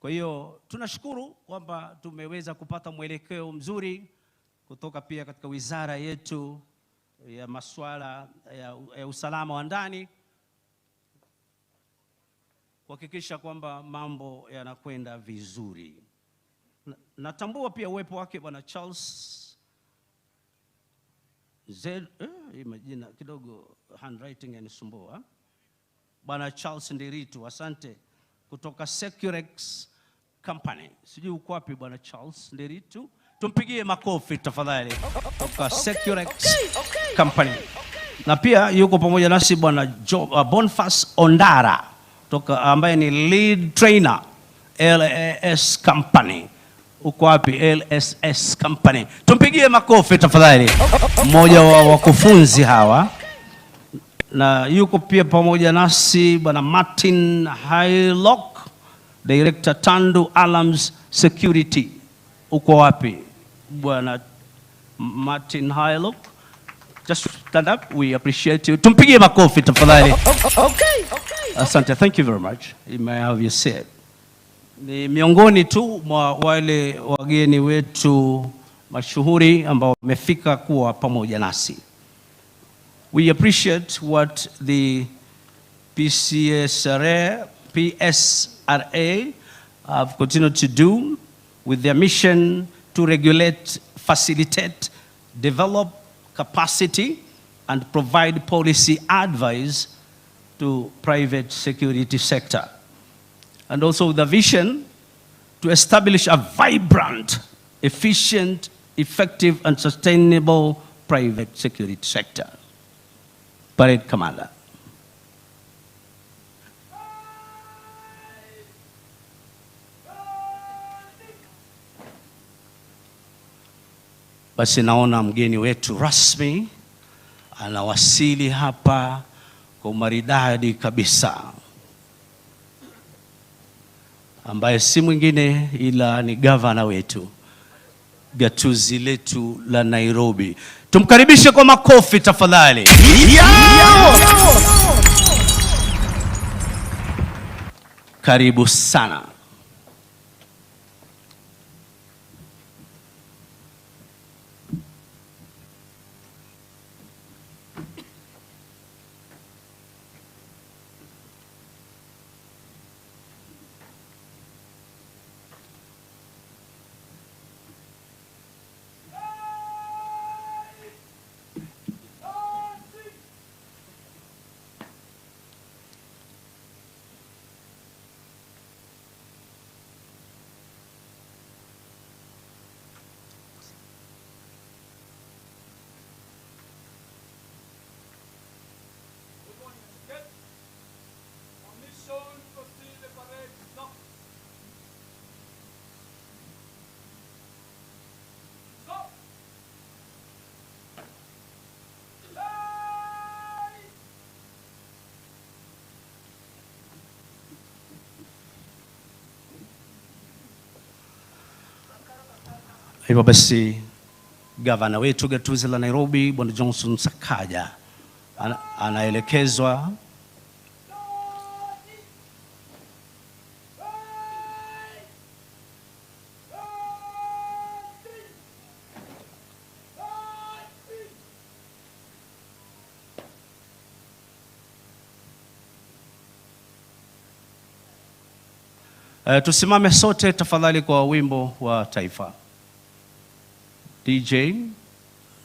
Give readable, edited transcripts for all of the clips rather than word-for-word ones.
Kwa hiyo tunashukuru kwamba tumeweza kupata mwelekeo mzuri kutoka pia katika wizara yetu ya masuala ya usalama wa ndani kuhakikisha kwamba mambo yanakwenda vizuri. Natambua pia uwepo wake Bwana Charles majina kidogo handwriting yanisumbua. Bwana Charles Ndiritu, asante, kutoka G4S Company. Sijui uko wapi Bwana Charles Ndiritu? Tumpigie makofi tafadhali. Kutoka G4S Company. Na pia yuko pamoja nasi Bwana Boniface Ondara kutoka ambaye ni lead trainer LAS Company. Uko wapi LSS Company? Tumpigie makofi tafadhali. Mmoja wa wakufunzi hawa. Na yuko pia pamoja nasi Bwana Martin Hylock, Director Tandu Alarms Security. Uko wapi Bwana Martin Hylock? Just stand up, we appreciate you. Tumpigie makofi tafadhali. Okay. Asante, thank you very much. You may have your seat. Ni miongoni tu mwa wale wageni wetu mashuhuri ambao wamefika kuwa pamoja nasi. We appreciate what the PSRA have continued to do with their mission to regulate, facilitate, develop capacity and provide policy advice to private security sector. And also the vision to establish a vibrant, efficient, effective and sustainable private security sector. Parade Commander. Basi naona mgeni wetu rasmi anawasili hapa kwa umaridadi kabisa, ambaye si mwingine ila ni gavana wetu, gatuzi letu la Nairobi. Tumkaribishe kwa makofi tafadhali. Karibu sana. Hivyo basi gavana wetu gatuzi la Nairobi Bwana Johnson Sakaja anaelekezwa tusimame sote tafadhali kwa wimbo wa taifa. DJ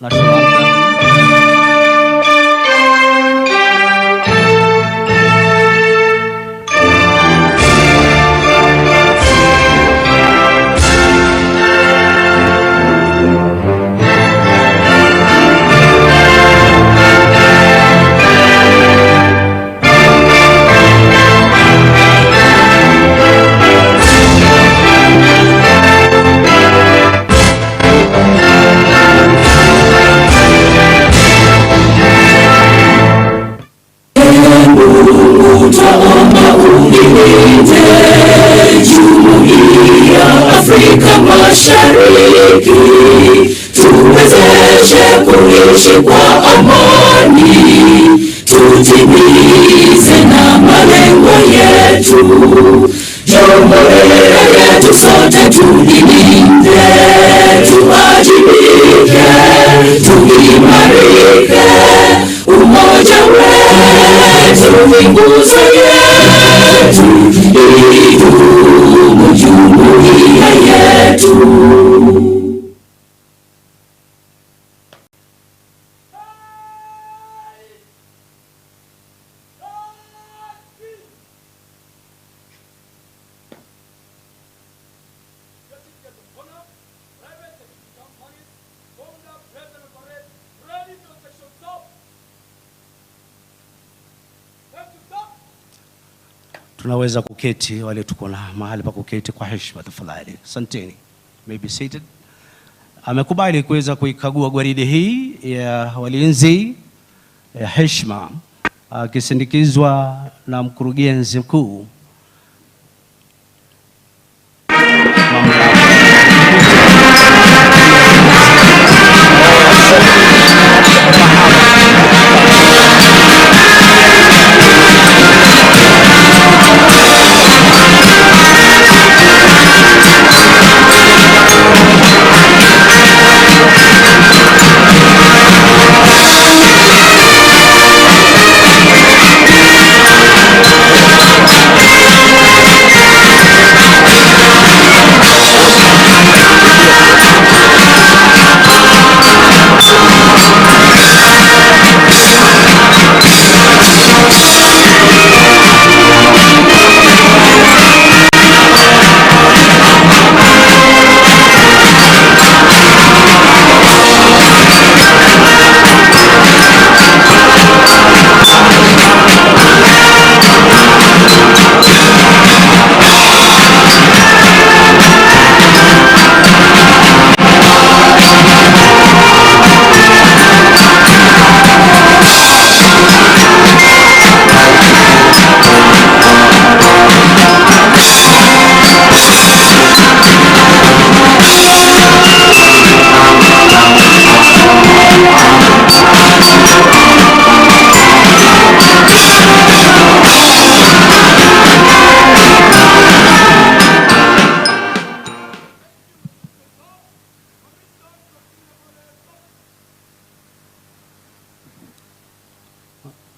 National Anthem. Afrika Mashariki, tuwezeshe kuishi kwa amani, tutimize na malengo yetu. Jamhuri yetu sote tulilinde, tuwajibike, tuimarike, umoja wetu ni nguzo yetu, idumu jumuiya yetu. Tunaweza kuketi, wale tuko na mahali pa kuketi kwa heshima tafadhali. Asanteni. May be seated. Amekubali kuweza kuikagua gwaride hii ya walinzi ya heshima akisindikizwa na mkurugenzi mkuu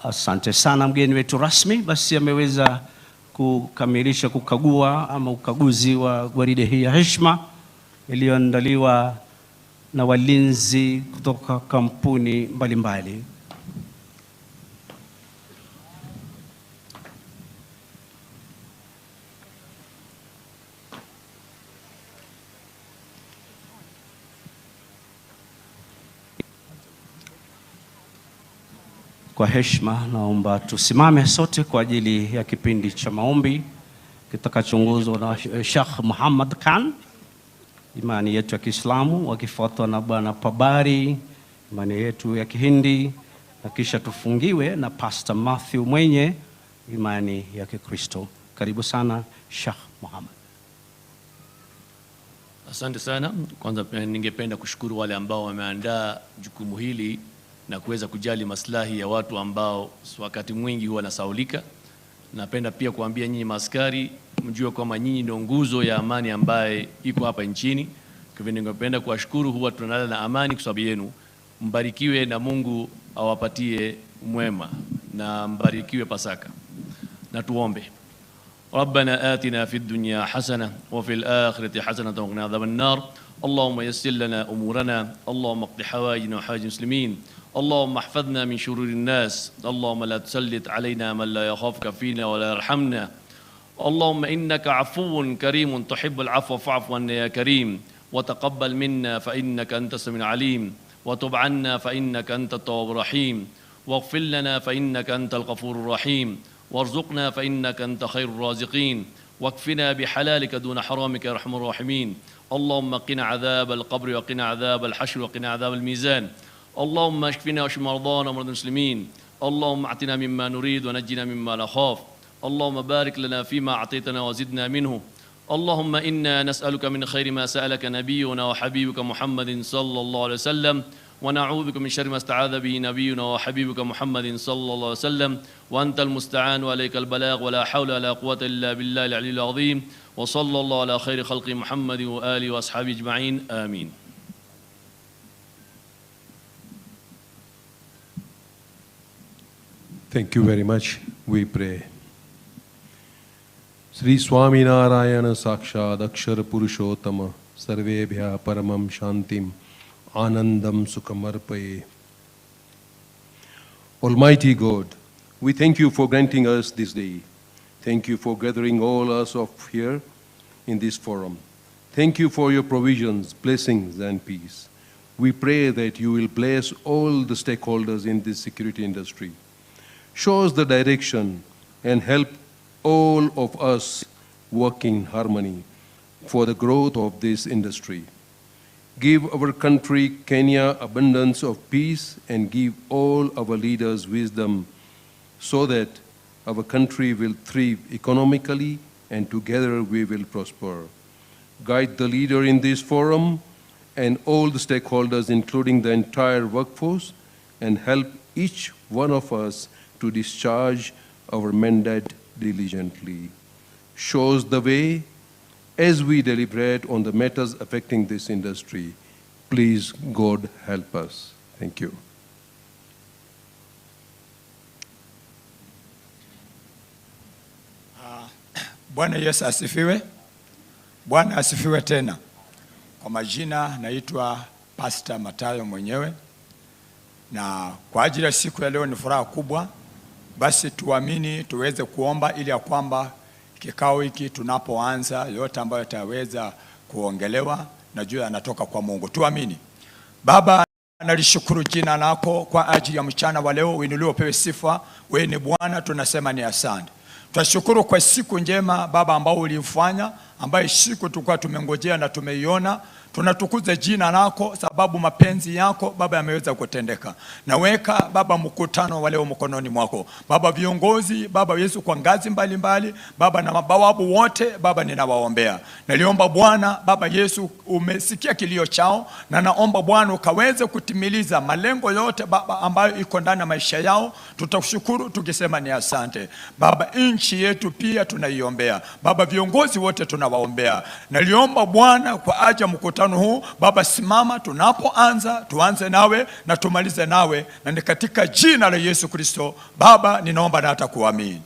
Asante sana mgeni wetu rasmi. Basi ameweza kukamilisha kukagua ama ukaguzi wa gwaride hii ya heshima iliyoandaliwa na walinzi kutoka kampuni mbalimbali. Kwa heshima naomba tusimame sote kwa ajili ya kipindi cha maombi kitakachoongozwa na Sheikh Muhammad Khan, imani yetu ya Kiislamu, wakifuatwa na Bwana Pabari, imani yetu ya Kihindi, na kisha tufungiwe na Pastor Matthew mwenye imani ya Kikristo. Karibu sana Sheikh Muhammad. Asante sana. Kwanza ningependa kushukuru wale ambao wameandaa jukumu hili na kuweza kujali maslahi ya watu ambao wakati mwingi huwa nasaulika. Napenda pia kuambia nyinyi maaskari mjue kwamba nyinyi ndio nguzo ya amani ambaye iko hapa nchini. Kwa hivyo ningependa kuwashukuru, huwa tunalala na amani kwa sababu yenu. Mbarikiwe na Mungu awapatie mwema na mbarikiwe Pasaka. Na tuombe. ربنا آتنا في الدنيا حسنة وفي الآخرة حسنة وقنا عذاب النار. اللهم يسر لنا أمورنا، اللهم اقض حوائجنا وحوائج المسلمين، اللهم احفظنا من شرور الناس، اللهم لا تسلط علينا من لا يخافك فينا ولا يرحمنا. اللهم إنك عفو كريم تحب العفو فاعف عنا يا كريم، وتقبل منا فإنك أنت السميع العليم، وتب عنا فإنك أنت التواب الرحيم، واغفر لنا فإنك أنت الغفور الرحيم، وارزقنا فإنك أنت خير الرازقين، واكفنا بحلالك دون حرامك يا أرحم الراحمين. اللهم قنا عذاب القبر وقنا عذاب الحشر وقنا عذاب الميزان. اللهم اشفنا واشف مرضانا ومرضى المسلمين. اللهم اعطنا مما نريد ونجنا مما نخاف. اللهم بارك لنا فيما أعطيتنا وزدنا منه. اللهم إنا نسألك من خير ما سألك نبينا وحبيبك محمد صلى الله عليه وسلم، ونعوذ بك من شر ما استعاذ به نبينا وحبيبك محمد صلى الله عليه وسلم وأنت المستعان وعليك البلاغ ولا حول ولا قوة إلا بالله العلي العظيم وصلى الله على خير خلق محمد وآله وأصحابه أجمعين آمين. Thank you very much. We pray. Sri Swami Narayana Sakshad Akshara Purushottama Sarvebhya Paramam Shantim Anandam Sukhamarpaye. Almighty God, we thank you for granting us this day. Thank you for gathering all us of here in this forum. Thank you for your provisions, blessings, and peace. We pray that you will bless all the stakeholders in this security industry. Show us the direction and help all of us work in harmony for the growth of this industry. Give our country, Kenya, abundance of peace and give all our leaders wisdom so that our country will thrive economically and together we will prosper. Guide the leader in this forum and all the stakeholders, including the entire workforce, and help each one of us to discharge our mandate diligently. Show us the way as we deliberate on the matters affecting this industry. Please, God, help us. Thank you. Bwana Yesu asifiwe. Bwana asifiwe tena. Kwa majina naitwa Pastor Matayo mwenyewe, na kwa ajili ya siku ya leo ni furaha kubwa. Basi tuamini tuweze kuomba ili ya kwamba kikao hiki tunapoanza yote ambayo yataweza kuongelewa na juu yanatoka kwa Mungu. Tuamini. Baba, nalishukuru jina lako kwa ajili ya mchana wa leo. Uinuliwe, upewe sifa. Wewe ni Bwana, tunasema ni asante. Tunashukuru kwa siku njema Baba ambao ulifanya, ambayo siku tulikuwa tumengojea na tumeiona. Tunatukuza jina lako sababu mapenzi yako Baba yameweza kutendeka. Naweka Baba mkutano wa leo mkononi mwako. Baba viongozi Baba Yesu kwa ngazi mbalimbali Baba na mabawabu wote Baba ninawaombea. Naliomba Bwana Baba Yesu umesikia kilio chao, na naomba Bwana ukaweze kutimiliza malengo yote Baba ambayo iko ndani ya maisha yao. Tutakushukuru tukisema ni asante. Baba nchi yetu pia tunaiombea. Baba viongozi wote tunawaombea. Naliomba Bwana kwa ajili ya mkutano huu Baba, simama tunapoanza, tuanze nawe na tumalize nawe, na ni katika jina la Yesu Kristo Baba ninaomba na hata kuamini.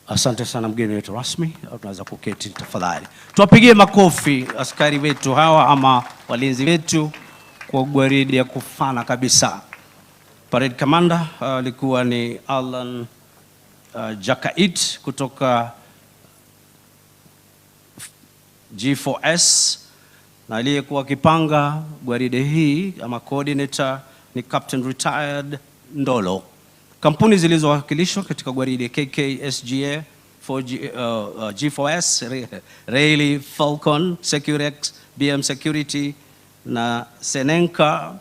Asante sana mgeni wetu rasmi, tunaweza kuketi tafadhali. Tuwapigie makofi askari wetu hawa ama walinzi wetu kwa gwaridi ya kufana kabisa. Parade commander alikuwa ni Alan Jakait kutoka G4S, na aliyekuwa akipanga gwaride hii ama coordinator ni Captain Retired Ndolo. Kampuni zilizowakilishwa katika gwaride KKSGA, G4S, Raila, Falcon, Securex, BM Security na Senenka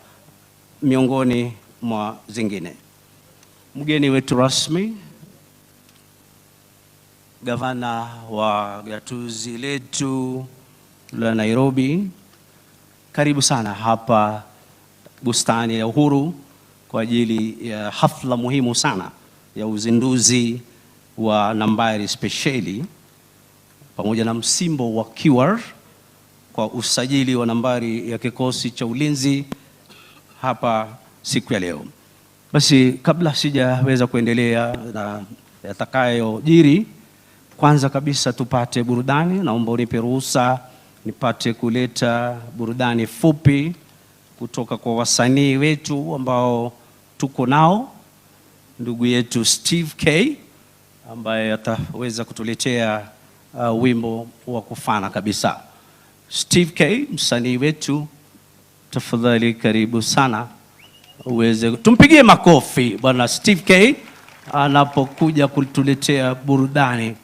miongoni mwa zingine. Mgeni wetu rasmi gavana wa gatuzi letu la Nairobi, karibu sana hapa bustani ya Uhuru kwa ajili ya hafla muhimu sana ya uzinduzi wa nambari spesheli pamoja na msimbo wa QR kwa usajili wa nambari ya kikosi cha ulinzi hapa siku ya leo. Basi kabla sijaweza kuendelea na yatakayojiri, kwanza kabisa tupate burudani. Naomba unipe ruhusa nipate kuleta burudani fupi kutoka kwa wasanii wetu ambao tuko nao. Ndugu yetu Steve K ambaye ataweza kutuletea wimbo wa kufana kabisa. Steve K, msanii wetu, tafadhali karibu sana uweze, tumpigie makofi bwana Steve K anapokuja kutuletea burudani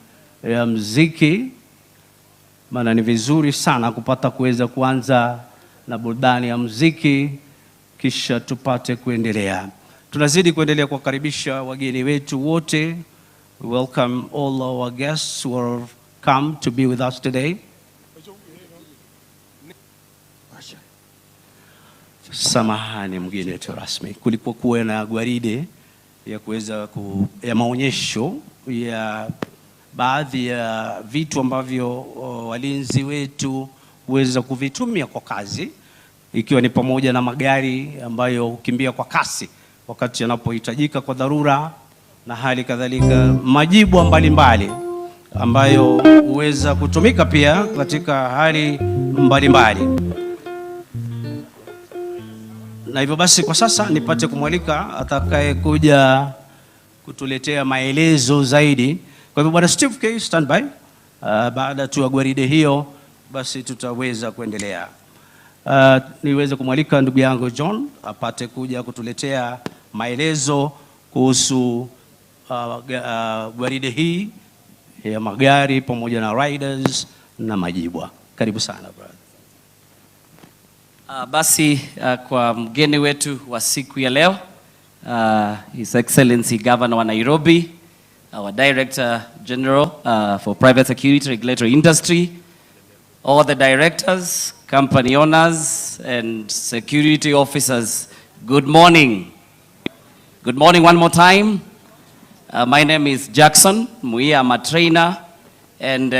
ya muziki, maana ni vizuri sana kupata kuweza kuanza na burudani ya muziki kisha tupate kuendelea. Tunazidi kuendelea kuwakaribisha wageni wetu wote. Welcome all our guests who have come to be with us today. Samahani mgeni wetu rasmi, kulikuwa kuwe na gwaride ya kuweza ya maonyesho ya baadhi ya vitu ambavyo walinzi wetu huweza kuvitumia kwa kazi, ikiwa ni pamoja na magari ambayo hukimbia kwa kasi wakati yanapohitajika kwa dharura, na hali kadhalika majibu mbalimbali ambayo huweza kutumika pia katika hali mbalimbali. Na hivyo basi kwa sasa nipate kumwalika atakaye kuja kutuletea maelezo zaidi. Kwa hivyo bwana Steve K, stand by. Baada tu ya gwaride hiyo basi tutaweza kuendelea. Niweze kumwalika ndugu yangu John apate kuja kutuletea maelezo kuhusu gwaride hii ya magari pamoja na riders na majibwa. Karibu sana brother. Kwa mgeni wetu wa siku ya leo, His Excellency Governor wa Nairobi, our Director General for Private Security Regulatory Industry, all the directors, company owners and security officers, good morning. Good morning one more time. My name is Jackson Muia. I'm a trainer, and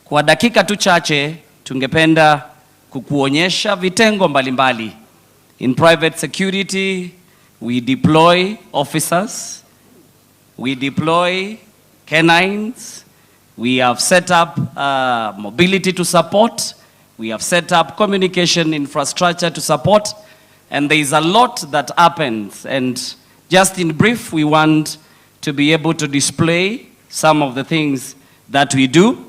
kwa dakika tu chache tungependa kukuonyesha vitengo mbalimbali. In private security we deploy officers, we deploy canines, we have set up mobility to support, we have set up communication infrastructure to support, and there is a lot that happens. And just in brief, we want to be able to display some of the things that we do,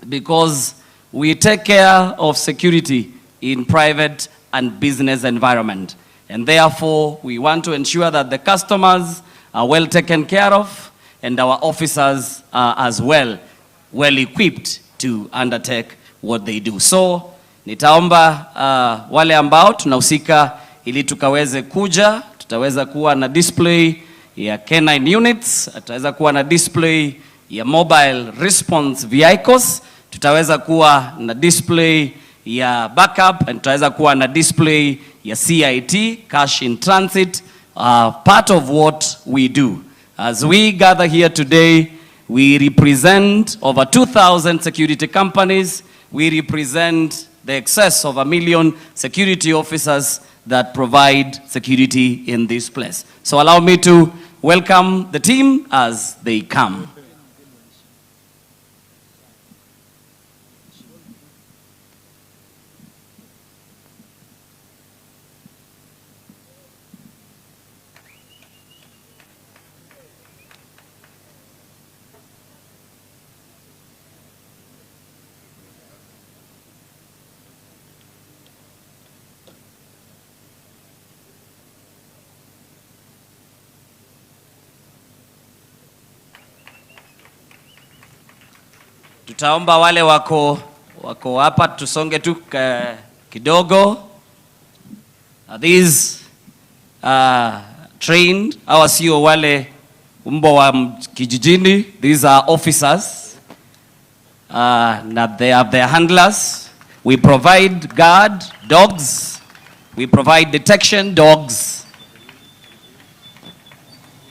because we take care of security in private and business environment. And therefore, we want to ensure that the customers are well taken care of and our officers are as well equipped to undertake what they do. So, nitaomba wale ambao tunahusika ili tukaweze kuja, tutaweza kuwa na display ya canine units, tutaweza kuwa na display ya mobile response vehicles, tutaweza kuwa na display ya backup, and tutaweza kuwa na display ya CIT, cash in transit, part of what we do. As we gather here today, we represent over 2,000 security companies. We represent the excess of 1 million security officers that provide security in this place. So allow me to welcome the team as they come. Tutaomba wale wako hapa tusonge tu kidogo. These trained, hawa sio wale Mbwa wa kijijini, these are officers. They have their handlers. We provide guard dogs. We provide detection dogs.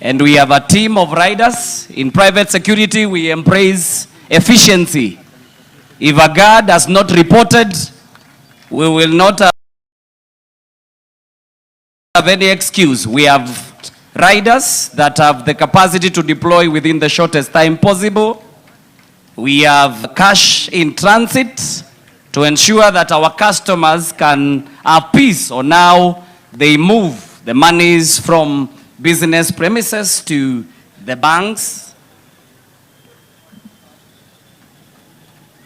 And we have a team of riders. In private security, we embrace efficiency. If a guard has not reported, we will not have any excuse. We have riders that have the capacity to deploy within the shortest time possible. We have cash in transit to ensure that our customers can have peace on how they move the monies from business premises to the banks.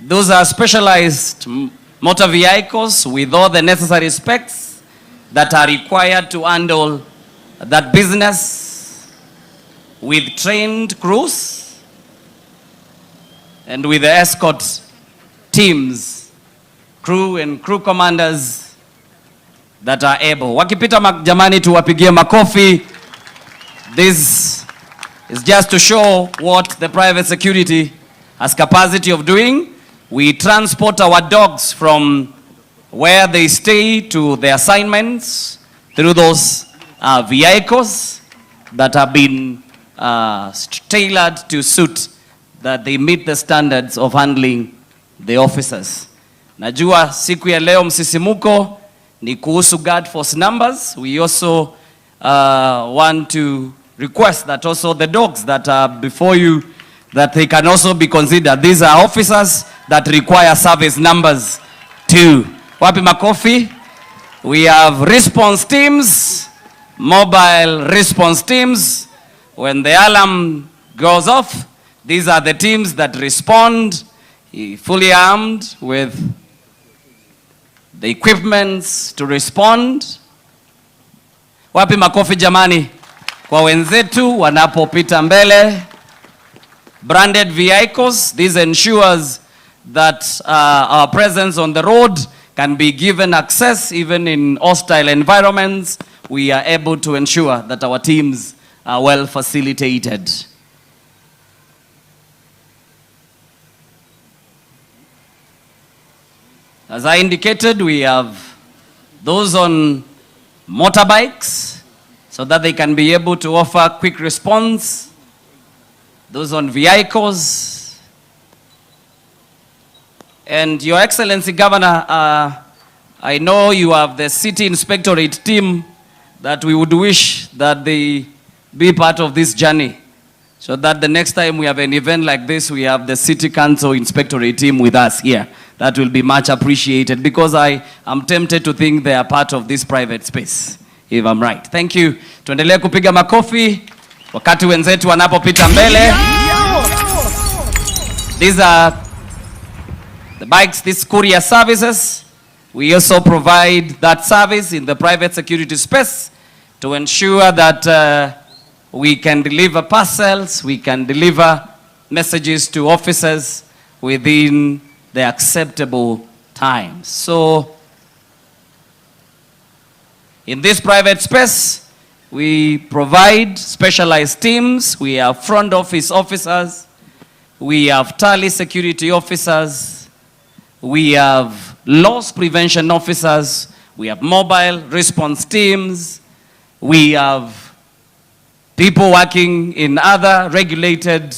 Those are specialized motor vehicles with all the necessary specs that are required to handle that business, with trained crews and with the escort teams, crew and crew commanders that are able. Wakipita jamani, tuwapigie makofi. This is just to show what the private security has capacity of doing. We transport our dogs from where they stay to their assignments through those vehicles that have been tailored to suit that they meet the standards of handling the officers. Najua siku ya leo msisimuko ni kuhusu guard force numbers. We also want to request that also the dogs that are before you, that they can also be considered. These are officers that require service numbers too. Wapi makofi? We have response teams, mobile response teams. When the alarm goes off, these are the teams that respond, fully armed with the equipments to respond. Wapi makofi jamani kwa wenzetu wanapopita mbele. Branded vehicles, this ensures that our presence on the road can be given access even in hostile environments. We are able to ensure that our teams are well facilitated. As I indicated, we have those on motorbikes so that they can be able to offer quick response. Those on vehicles. And Your Excellency Governor, I know you have the City Inspectorate team that we would wish that they be part of this journey, so that the next time we have an event like this, we have the City Council Inspectorate team with us here. That will be much appreciated, because I am tempted to think they are part of this private space, if I'm right. Thank you. Tuendelee kupiga makofi wakati wenzetu wanapopita mbele. These are the bikes, these courier services. We also provide that service in the private security space to ensure that we can deliver parcels, we can deliver messages to officers within the acceptable time. So, in this private space, we provide specialized teams. We have front office officers. We have tally security officers. We have loss prevention officers. We have mobile response teams. We have people working in other regulated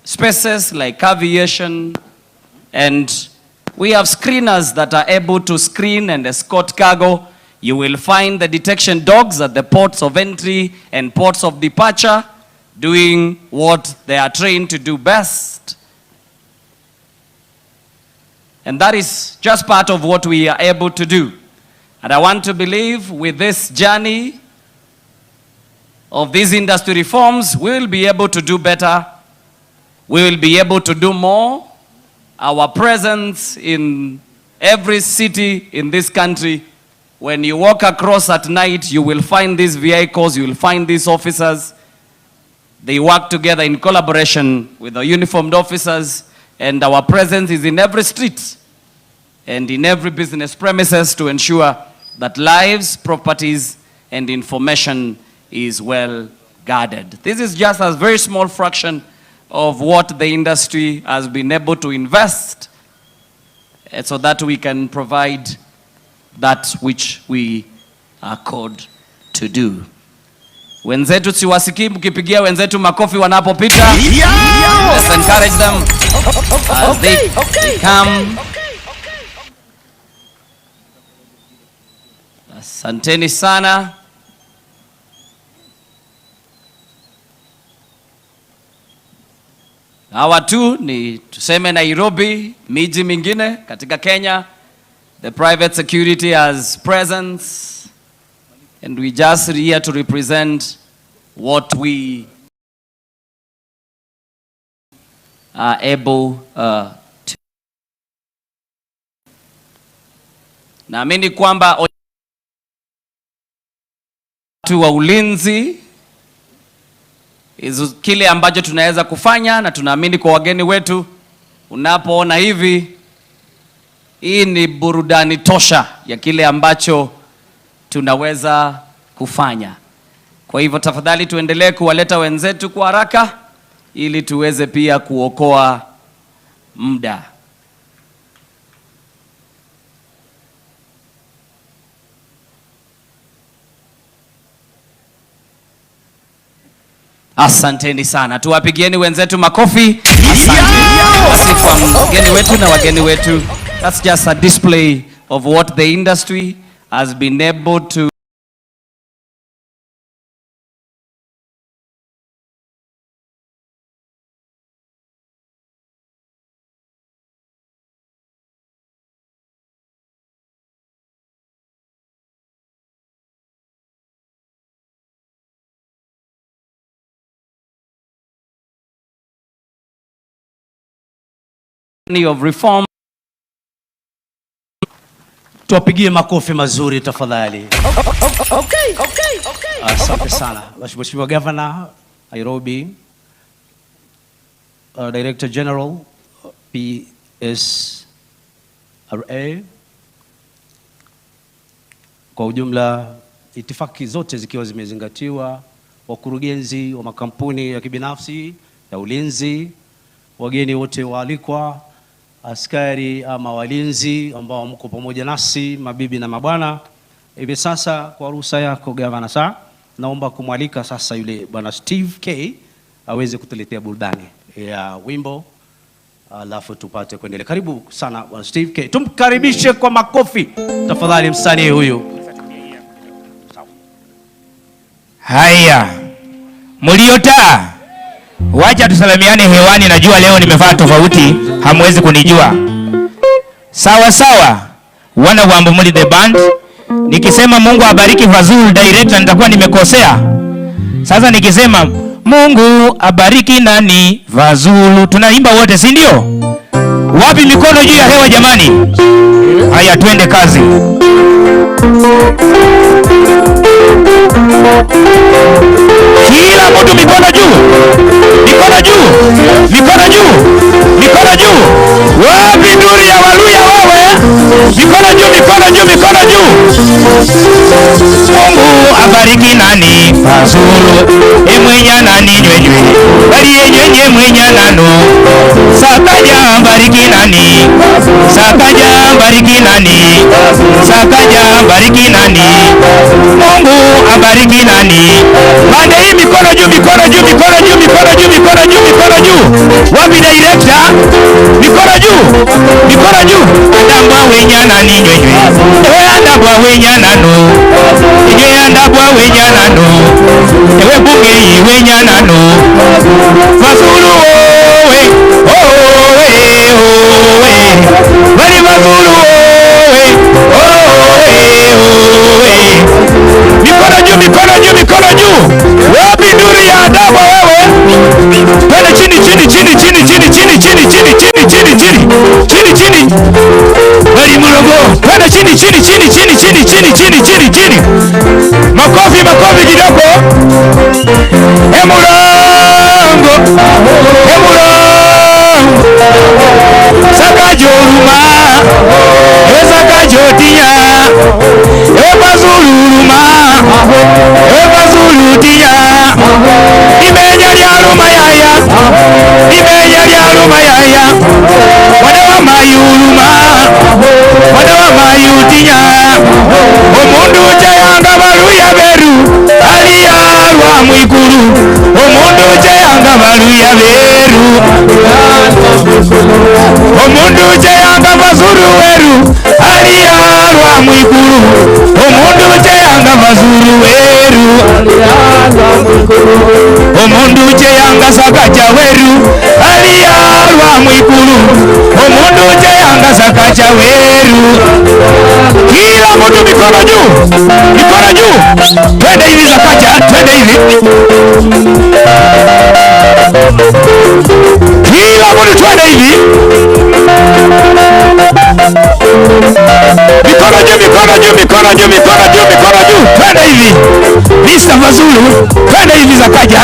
spaces like aviation. And we have screeners that are able to screen and escort cargo. You will find the detection dogs at the ports of entry and ports of departure, doing what they are trained to do best. And that is just part of what we are able to do. And I want to believe with this journey of these industry reforms, we will be able to do better. We will be able to do more. Our presence in every city in this country, when you walk across at night, you will find these vehicles, you will find these officers. They work together in collaboration with the uniformed officers, and our presence is in every street and in every business premises to ensure that lives, properties, and information is well guarded. This is just a very small fraction of what the industry has been able to invest so that we can provide that which we are called to do. Wenzetu siwasikii mkipigia wenzetu makofi wanapopita. Let's encourage them as they come. Asanteni sana. Hawa tu ni tuseme Nairobi, miji mingine katika Kenya. The private security has presence, and we just here to represent what we are able to. Naamini kwamba watu wa ulinzi kile ambacho tunaweza kufanya, na tunaamini kwa wageni wetu, unapoona hivi, hii ni burudani tosha ya kile ambacho tunaweza kufanya. Kwa hivyo tafadhali tuendelee kuwaleta wenzetu kwa haraka ili tuweze pia kuokoa muda. Asanteni sana. Tuwapigieni wenzetu makofi. Asante kwa mgeni wetu na wageni wetu. That's just a display of what the industry has been able to of reform. Tuwapigie makofi mazuri tafadhali. Okay. Asante sana. Mheshimiwa Governor, Nairobi, Director General, PSRA, kwa ujumla itifaki zote zikiwa zimezingatiwa, wakurugenzi wa makampuni ya kibinafsi ya ulinzi, wageni wote waalikwa, askari ama walinzi ambao mko pamoja nasi, mabibi na mabwana. Hivi sasa kwa ruhusa yako Governor, sasa naomba kumwalika sasa yule bwana Steve K aweze kutuletea burudani ya wimbo, alafu tupate kuendelea. Karibu sana bwana Steve K. Tumkaribishe kwa makofi tafadhali msanii huyu. Haya, mliota, wacha tusalimiane hewani. Najua leo nimevaa tofauti, hamwezi kunijua. Sawa sawa, wana wa Mbumuli the band. Nikisema Mungu abariki Fazul director nitakuwa nimekosea. Sasa nikisema Mungu abariki nani Fazulu, tunaimba wote, si ndio? Wapi mikono juu ya hewa jamani? Haya, twende kazi. Kila mtu mikono juu. Mikono juu. Mikono juu. Mikono juu. Wapi nuru ya Waluya wewe? Mikono juu, mikono juu, mikono juu. Mungu abariki nani Fazulu, emwenya nani nywenywe, bali yenyenye mwenya nano. Sakaja bariki nani, sakaja bariki nani, sakaja bariki nani. Mungu abariki nani. Mande hii mikono juu, mikono juu, mikono juu, mikono juu, mikono juu, mikono juu. Wapi director? Mikono juu, mikono juu. Andabwa wenya nani nywenywe, ewe andabwa wenya nano, ewe andabwa wenya nano, ewe bunge hii wenya nano. Fazulu owe, owe, owe, bali Fazulu owe, owe, owe. Mikono juu, mikono juu, mikono juu. Wapi nuru ya adabu wewe? Twende chini, chini, chini, chini, chini, chini, chini, chini, chini, chini, chini, chini, chini. Bali Murongo. Twende chini, chini, chini, chini, chini, chini, chini, chini, chini. Makofi, makofi kidogo. Murongo. Murongo. Sakajo ruma. Sakajo tia. Fazulu ruma. Fazulu tia. mwikulu omundu cheyanga baluya beru omundu cheyanga bazuru weru aliyalwa mwikulu omundu cheyanga bazuru weru omundu cheyanga sakaja weru aliyalwa mwikulu omundu cheyanga sakaja weru. Kila mtu mikono juu, mikono juu. Twende hivi Sakaja, twende hivi. Kila mtu twende hivi. Mikono juu, mikono juu, mikono juu, mikono juu, mikono juu. Twende hivi. Mr. Mazulu, twende hivi Sakaja.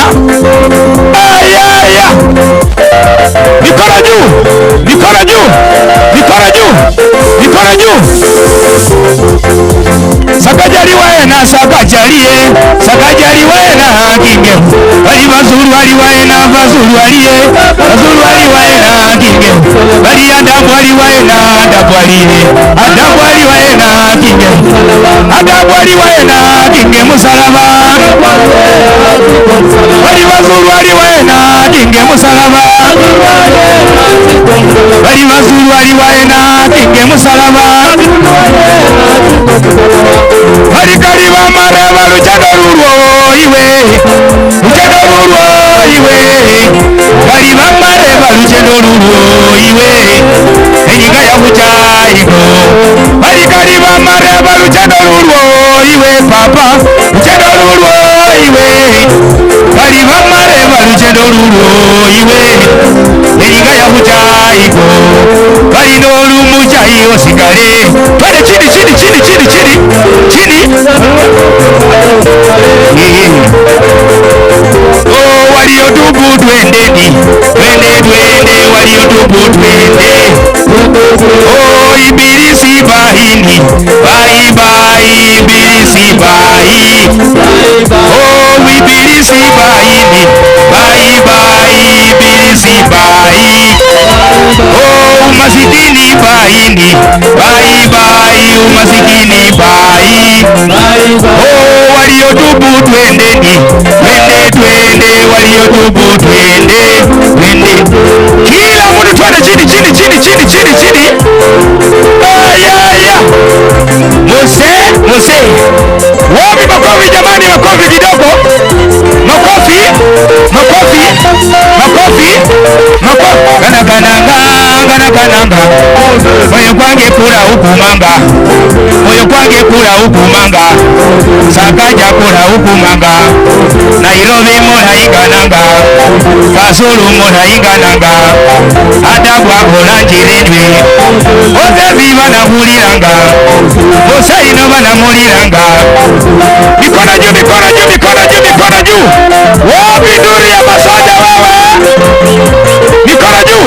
Aya. Mikono juu, mikono juu, mikono juu, mikono juu. Sakajaliwe na sakajalie, sakajaliwe na kinge. Bali Mazulu aliwe na Mazulu aliye, Mazulu aliwe na kinge. Bali Adamu aliwe na Adamu aliye, Adamu aliwe na kinge. Adamu aliwe na kinge musalaba. Bali Mazulu aliwe na kinge musalaba. Bali Mazulu aliwe na kinge musalaba. Bali kaliba mareba lujado lulwo iwe, lujado lulwo iwe. Kaliba mareba lujado lulwo iwe, enyinga ya buchayigo. Bali kaliba mareba lujado lulwo iwe papa, lujado lulwo iwe. Kaliba mareba lujado lulwo iwe, enyinga ya buchayigo. Bali nolu muchayi osigale. Twende chini chini chini chini chini chini. Oh waliotubu twendeni, twende twende waliotubu twende. Oh ibilisi bahini, bai bai ibilisi bahi. Oh ibilisi bahini, bai bai ibilisi bahi. Oh umasikini bahini, bai bai umasikini bahi. Oh waliotubu twendeni, twende twende waliotubu twende twende. Kila mtu twende chini chini chini chini chini chini. Aya. Mose. Wapi makofi jamani, makofi kidogo. Makofi. Gana. Moyo kwange kula hukumanga. Moyo kwange kula hukumanga. Sakaja kula hukumanga. Nairobi mona igananga. Kasulu mona igananga. Adabwa kola njiridwe. Oze viva na muliranga. Osaino bana muliranga. Mikono juu, mikono juu, mikono juu, mikono juu. Wapi nduri ya masoja wewe? Mikono juu,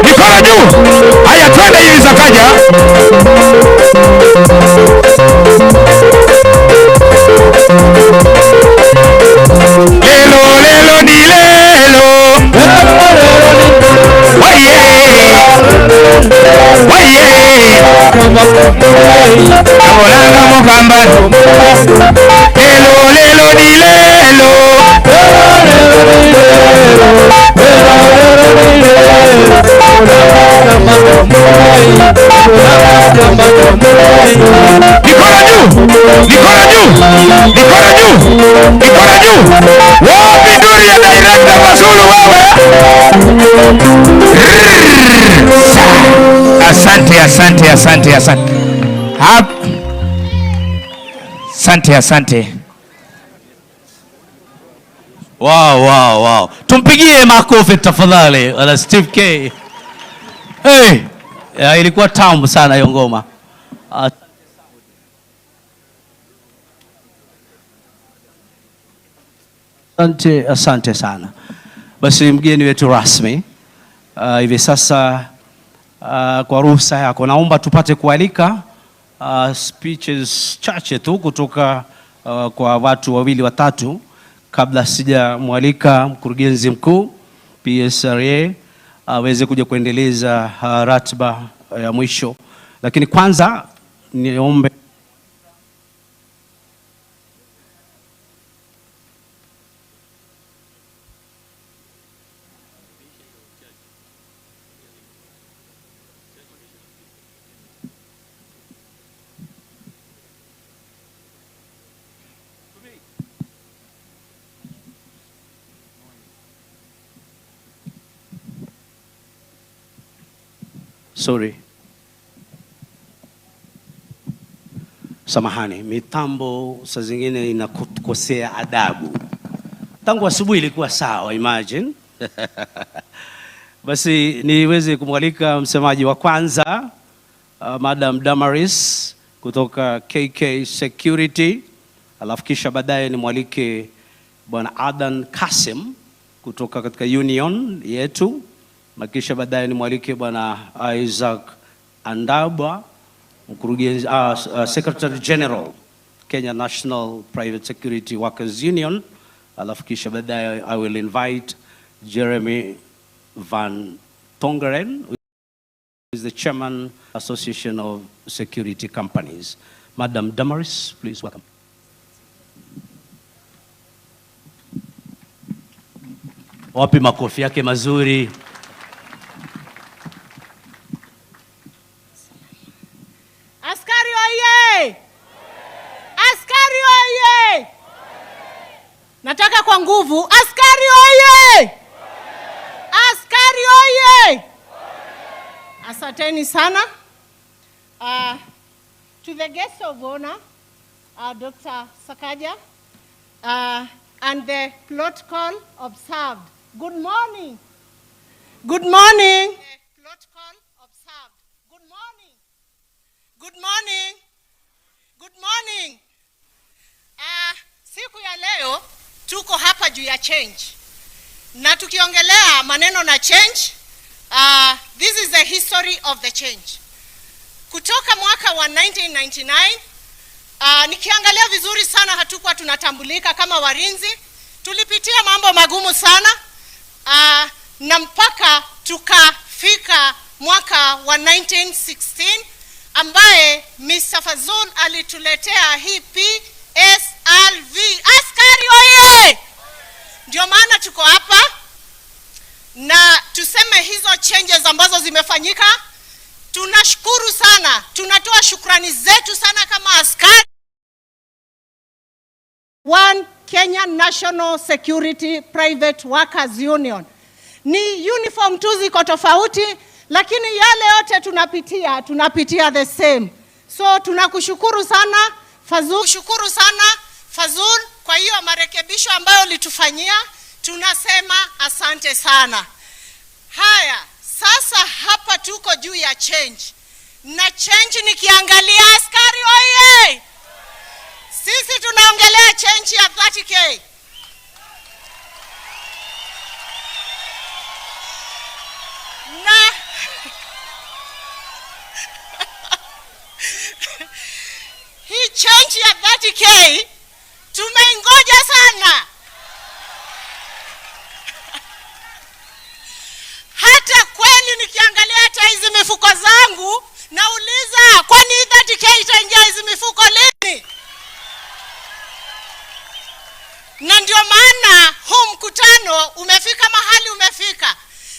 mikono juu. Haya twende hivi Sakaja. Lelo ni lelo. Waye. Olanga mukamba. Lelo ni lelo. Mikono juu. Wapi nduri ya director Mazulu wewe? Asante. Wow. Tumpigie makofi tafadhali ala Steve K. Hey, ilikuwa tamu sana hiyo ngoma. Asante sana. Basi mgeni wetu rasmi hivi sasa kwa ruhusa yako naomba tupate kualika speeches chache tu kutoka kwa watu wawili watatu kabla sijamwalika mkurugenzi mkuu PSRA aweze kuja kuendeleza ratiba ya mwisho. Lakini kwanza niombe Sorry. Samahani, mitambo saa zingine inakosea adabu. Tangu asubuhi ilikuwa sawa, imagine. Basi niweze kumwalika msemaji wa kwanza, Madam Damaris kutoka KK Security, alafu kisha baadaye nimwalike Bwana Adan Kasim kutoka katika union yetu, na kisha baadaye nimwalike Bwana Isaac Andabwa, mkurugenzi Secretary General Kenya National Private Security Workers Union, alafu kisha baadaye I will invite Jeremy Van Tongeren, who is the Chairman Association of Security Companies. Madam Damaris, please welcome. Wapi makofi yake mazuri. Askari oye! Askari oye! Nataka kwa nguvu. Askari oye! Askari oye! Asanteni sana. To the guest of honor, Dr. Sakaja, and the protocol observed. Good morning. Good morning. The protocol observed. Good morning. Good morning. Good morning. Siku ya leo tuko hapa juu ya change. Na tukiongelea maneno na change, this is the history of the change. Kutoka mwaka wa 1999, nikiangalia vizuri sana hatukuwa tunatambulika kama walinzi. Tulipitia mambo magumu sana, na mpaka tukafika mwaka wa 1916 ambaye Mr. Fazul alituletea hii PSLV. Askari oye! Ndio maana tuko hapa na tuseme hizo changes ambazo zimefanyika. Tunashukuru sana, tunatoa shukrani zetu sana kama askari. One Kenya National Security Private Workers Union. Ni uniform tu ziko tofauti, lakini yale yote tunapitia the same. So tunakushukuru sana Fazul, shukuru sana Fazul kwa hiyo marekebisho ambayo litufanyia. Tunasema asante sana. Haya, sasa hapa tuko juu ya change. Na change nikiangalia askari oye! Sisi tunaongelea change ya 30K. Na hii change ya 30K tumeingoja sana. Hata kweli nikiangalia hata hizi mifuko zangu nauliza, kwani 30K itaingia hizi mifuko lini? Na ndio maana huu mkutano umefika mahali umefika.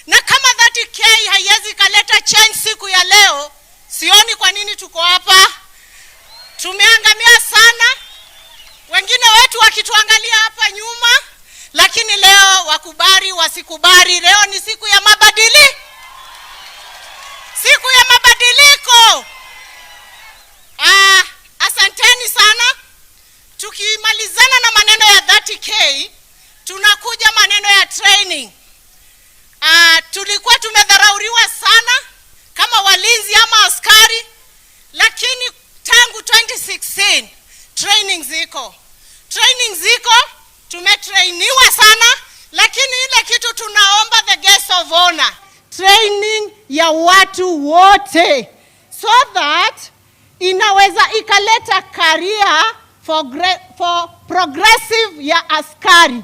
Na kama 30K haiwezi kaleta change siku ya leo, sioni kwa nini tuko hapa. Tumeangamia sana. Wengine wetu wakituangalia hapa nyuma, lakini leo wakubali wasikubali, leo ni siku ya mabadiliko. Siku ya mabadiliko. Asanteni sana. Tukimalizana na maneno ya 30K, tunakuja maneno ya training. Tulikuwa tumedharauriwa sana kama walinzi ama askari, lakini tangu 2016 training ziko, tumetrainiwa sana, lakini ile kitu tunaomba the guest of honor, training ya watu wote, so that inaweza ikaleta career for progressive ya askari.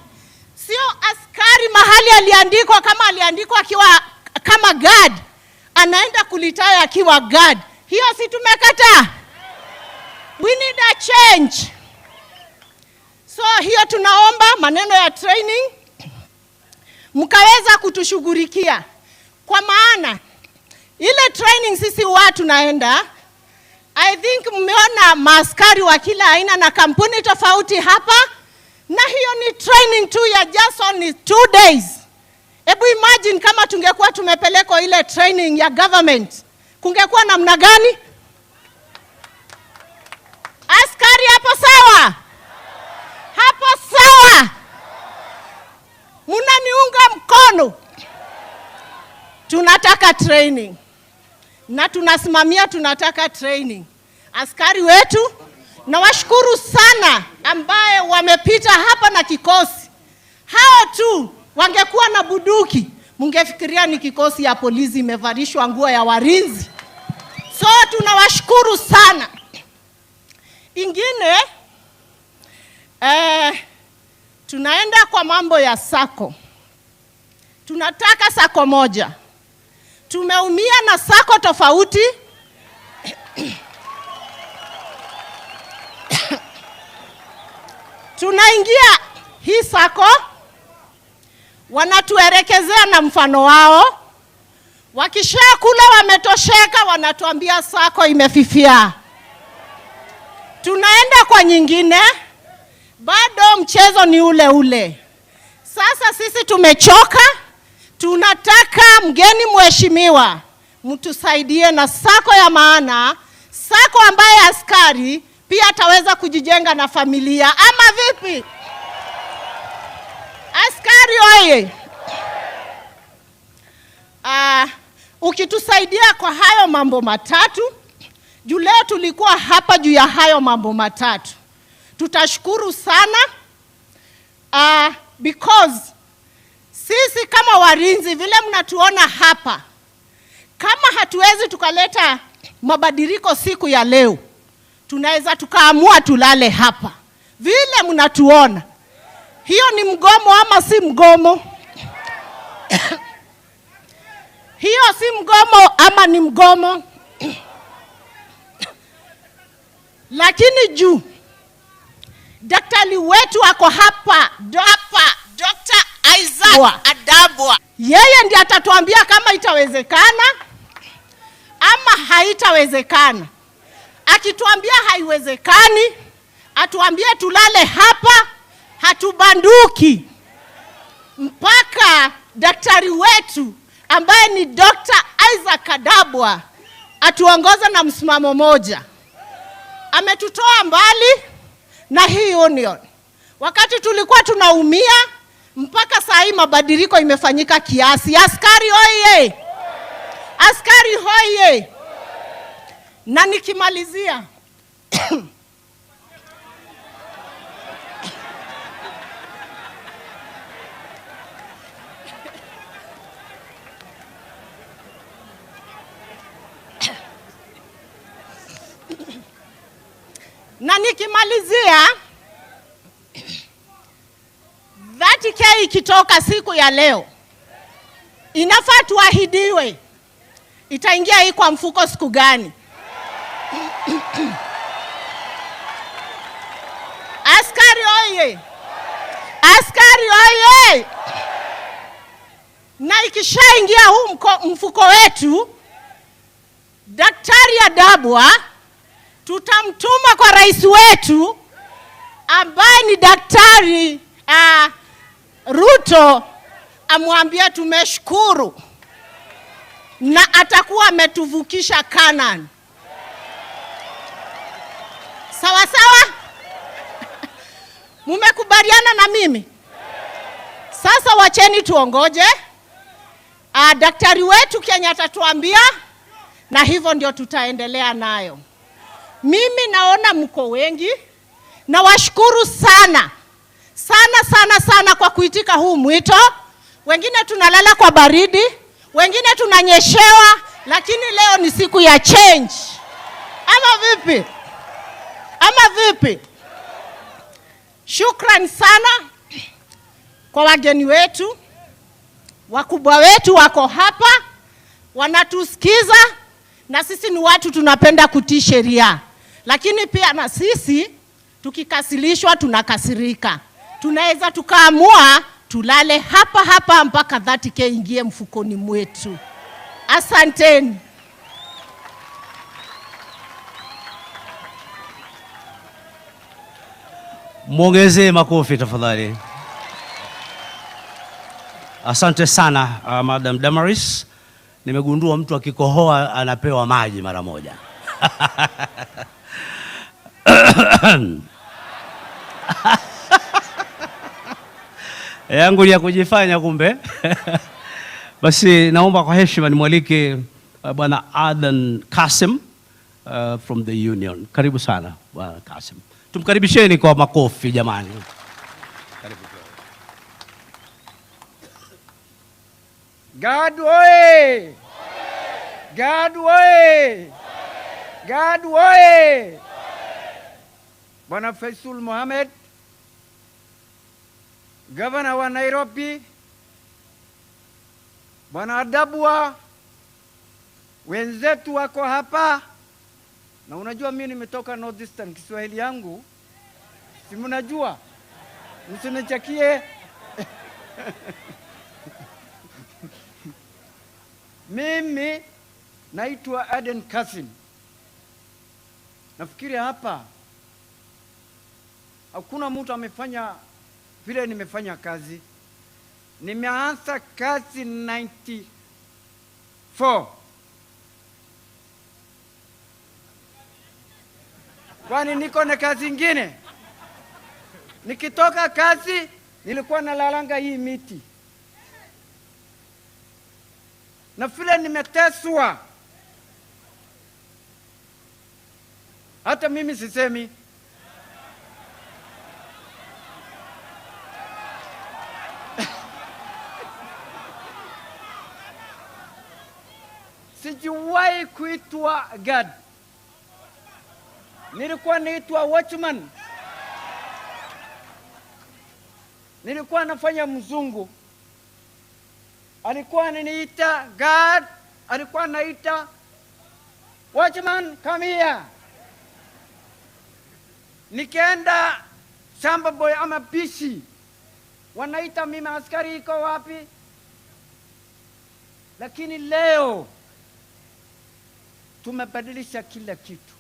Sio askari mahali aliandikwa, kama aliandikwa akiwa kama guard, anaenda kulitaya akiwa guard. Hiyo si tumekata. We need a change. So hiyo tunaomba maneno ya training mkaweza kutushughulikia. Kwa maana ile training sisi watu naenda, I think mmeona maaskari wa kila aina na kampuni tofauti hapa, na hiyo ni training tu ya just only 2 days. Hebu imagine kama tungekuwa tumepelekwa ile training ya government kungekuwa namna gani? Askari hapo sawa? Hapo sawa? Munaniunga mkono? Tunataka training. Na tunasimamia tunataka training. Askari wetu, na washukuru sana ambaye wamepita hapa na kikosi. Hao tu wangekuwa na buduki, mungefikiria ni kikosi ya polisi imevalishwa nguo ya walinzi. So tunawashukuru sana. Ingine tunaenda kwa mambo ya sako. Tunataka sako moja. Tumeumia na sako tofauti. Tunaingia hii sako, wanatuelekezea na mfano wao. Wakishakula wametosheka, wanatuambia sako imefifia. Tunaenda kwa nyingine, bado mchezo ni ule ule. Sasa sisi tumechoka, tunataka mgeni mheshimiwa, mtusaidie na sako ya maana, sako ambaye askari pia ataweza kujijenga na familia. Ama vipi? Askari oye! Ukitusaidia kwa hayo mambo matatu, juu leo tulikuwa hapa juu ya hayo mambo matatu, tutashukuru sana. Because sisi kama walinzi vile mnatuona hapa, kama hatuwezi tukaleta mabadiliko siku ya leo, tunaweza tukaamua tulale hapa vile mnatuona. Hiyo ni mgomo ama si mgomo? Hiyo si mgomo ama ni mgomo? Lakini juu daktari wetu ako hapa, Dr. AJAABU, yeye ndiye atatuambia kama itawezekana ama haitawezekana. Akituambia haiwezekani, atuambie tulale hapa, hatubanduki mpaka daktari wetu ambaye ni Dr. AJAABU atuongoza na msimamo moja. Ametutoa mbali na hii union. Wakati tulikuwa tunaumia, mpaka saa hii mabadiliko imefanyika kiasi. Askari hoye! Askari hoye! Na nikimalizia nikimalizia 30K ikitoka siku ya leo, inafaa tuahidiwe itaingia hii kwa mfuko siku gani? Askari oye! Askari oye! Na ikishaingia huu mfuko wetu, Daktari AJAABU tutamtuma kwa rais wetu ambaye ni Daktari Ruto, amwambia tumeshukuru na atakuwa ametuvukisha Canaan. Sawa sawa? Mumekubaliana na mimi? Sasa wacheni tuongoje daktari wetu Kenya atatuambia, na hivyo ndio tutaendelea nayo. Mimi naona mko wengi, na washukuru sana sana kwa kuitika huu mwito. Wengine tunalala kwa baridi, wengine tunanyeshewa, lakini leo ni siku ya change. Ama vipi? Ama vipi? Shukrani sana kwa wageni wetu. Wakubwa wetu wako hapa, wanatusikiza, na sisi ni watu tunapenda kutii sheria. Lakini pia na sisi tukikasilishwa tunakasirika. Tunaweza tukaamua tulale hapa mpaka 30K ingie mfukoni mwetu. Asanteni. Muongezee makofi tafadhali. Asante sana Madam Damaris. nimegundua mtu akikohoa anapewa maji mara moja. Yangu ya kujifanya kumbe. Basi naomba kwa heshima nimwalike Bwana Adan Kasim from the Union. Karibu sana Bwana Kasim. Tumkaribisheni kwa makofi jamani. Karibu. God oye! God oye! God oye! Bwana Faisal Mohamed, Governor wa Nairobi, Bwana Adabwa, wenzetu wako hapa, na unajua mimi nimetoka Northeastern, Kiswahili yangu si mnajua, msinichakie. Mimi naitwa Aden Kasim. Nafikiri hapa hakuna mtu amefanya vile nimefanya kazi. Nimeanza kazi 94. Kwani niko na kazi ingine? Nikitoka kazi nilikuwa nalalanga hii miti. Na vile nimeteswa, hata mimi sisemi. Sijiwahi kuitwa guard. Nilikuwa naitwa watchman. Nilikuwa nafanya mzungu. Alikuwa ananiita guard, alikuwa anaita watchman, come here. Nikienda shamba boy ama bishi, wanaita mimi askari iko wapi? Lakini leo tumebadilisha kila kitu.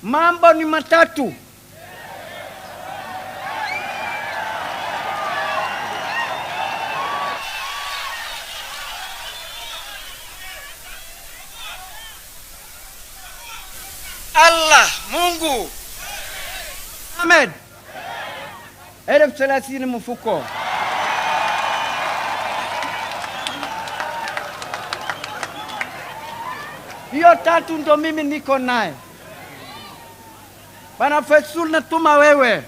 Mambo ni matatu. Allah, Mungu. Ahmed. 30 mfuko. Hiyo tatu ndo mimi niko naye. Bwana Faisal, natuma wewe.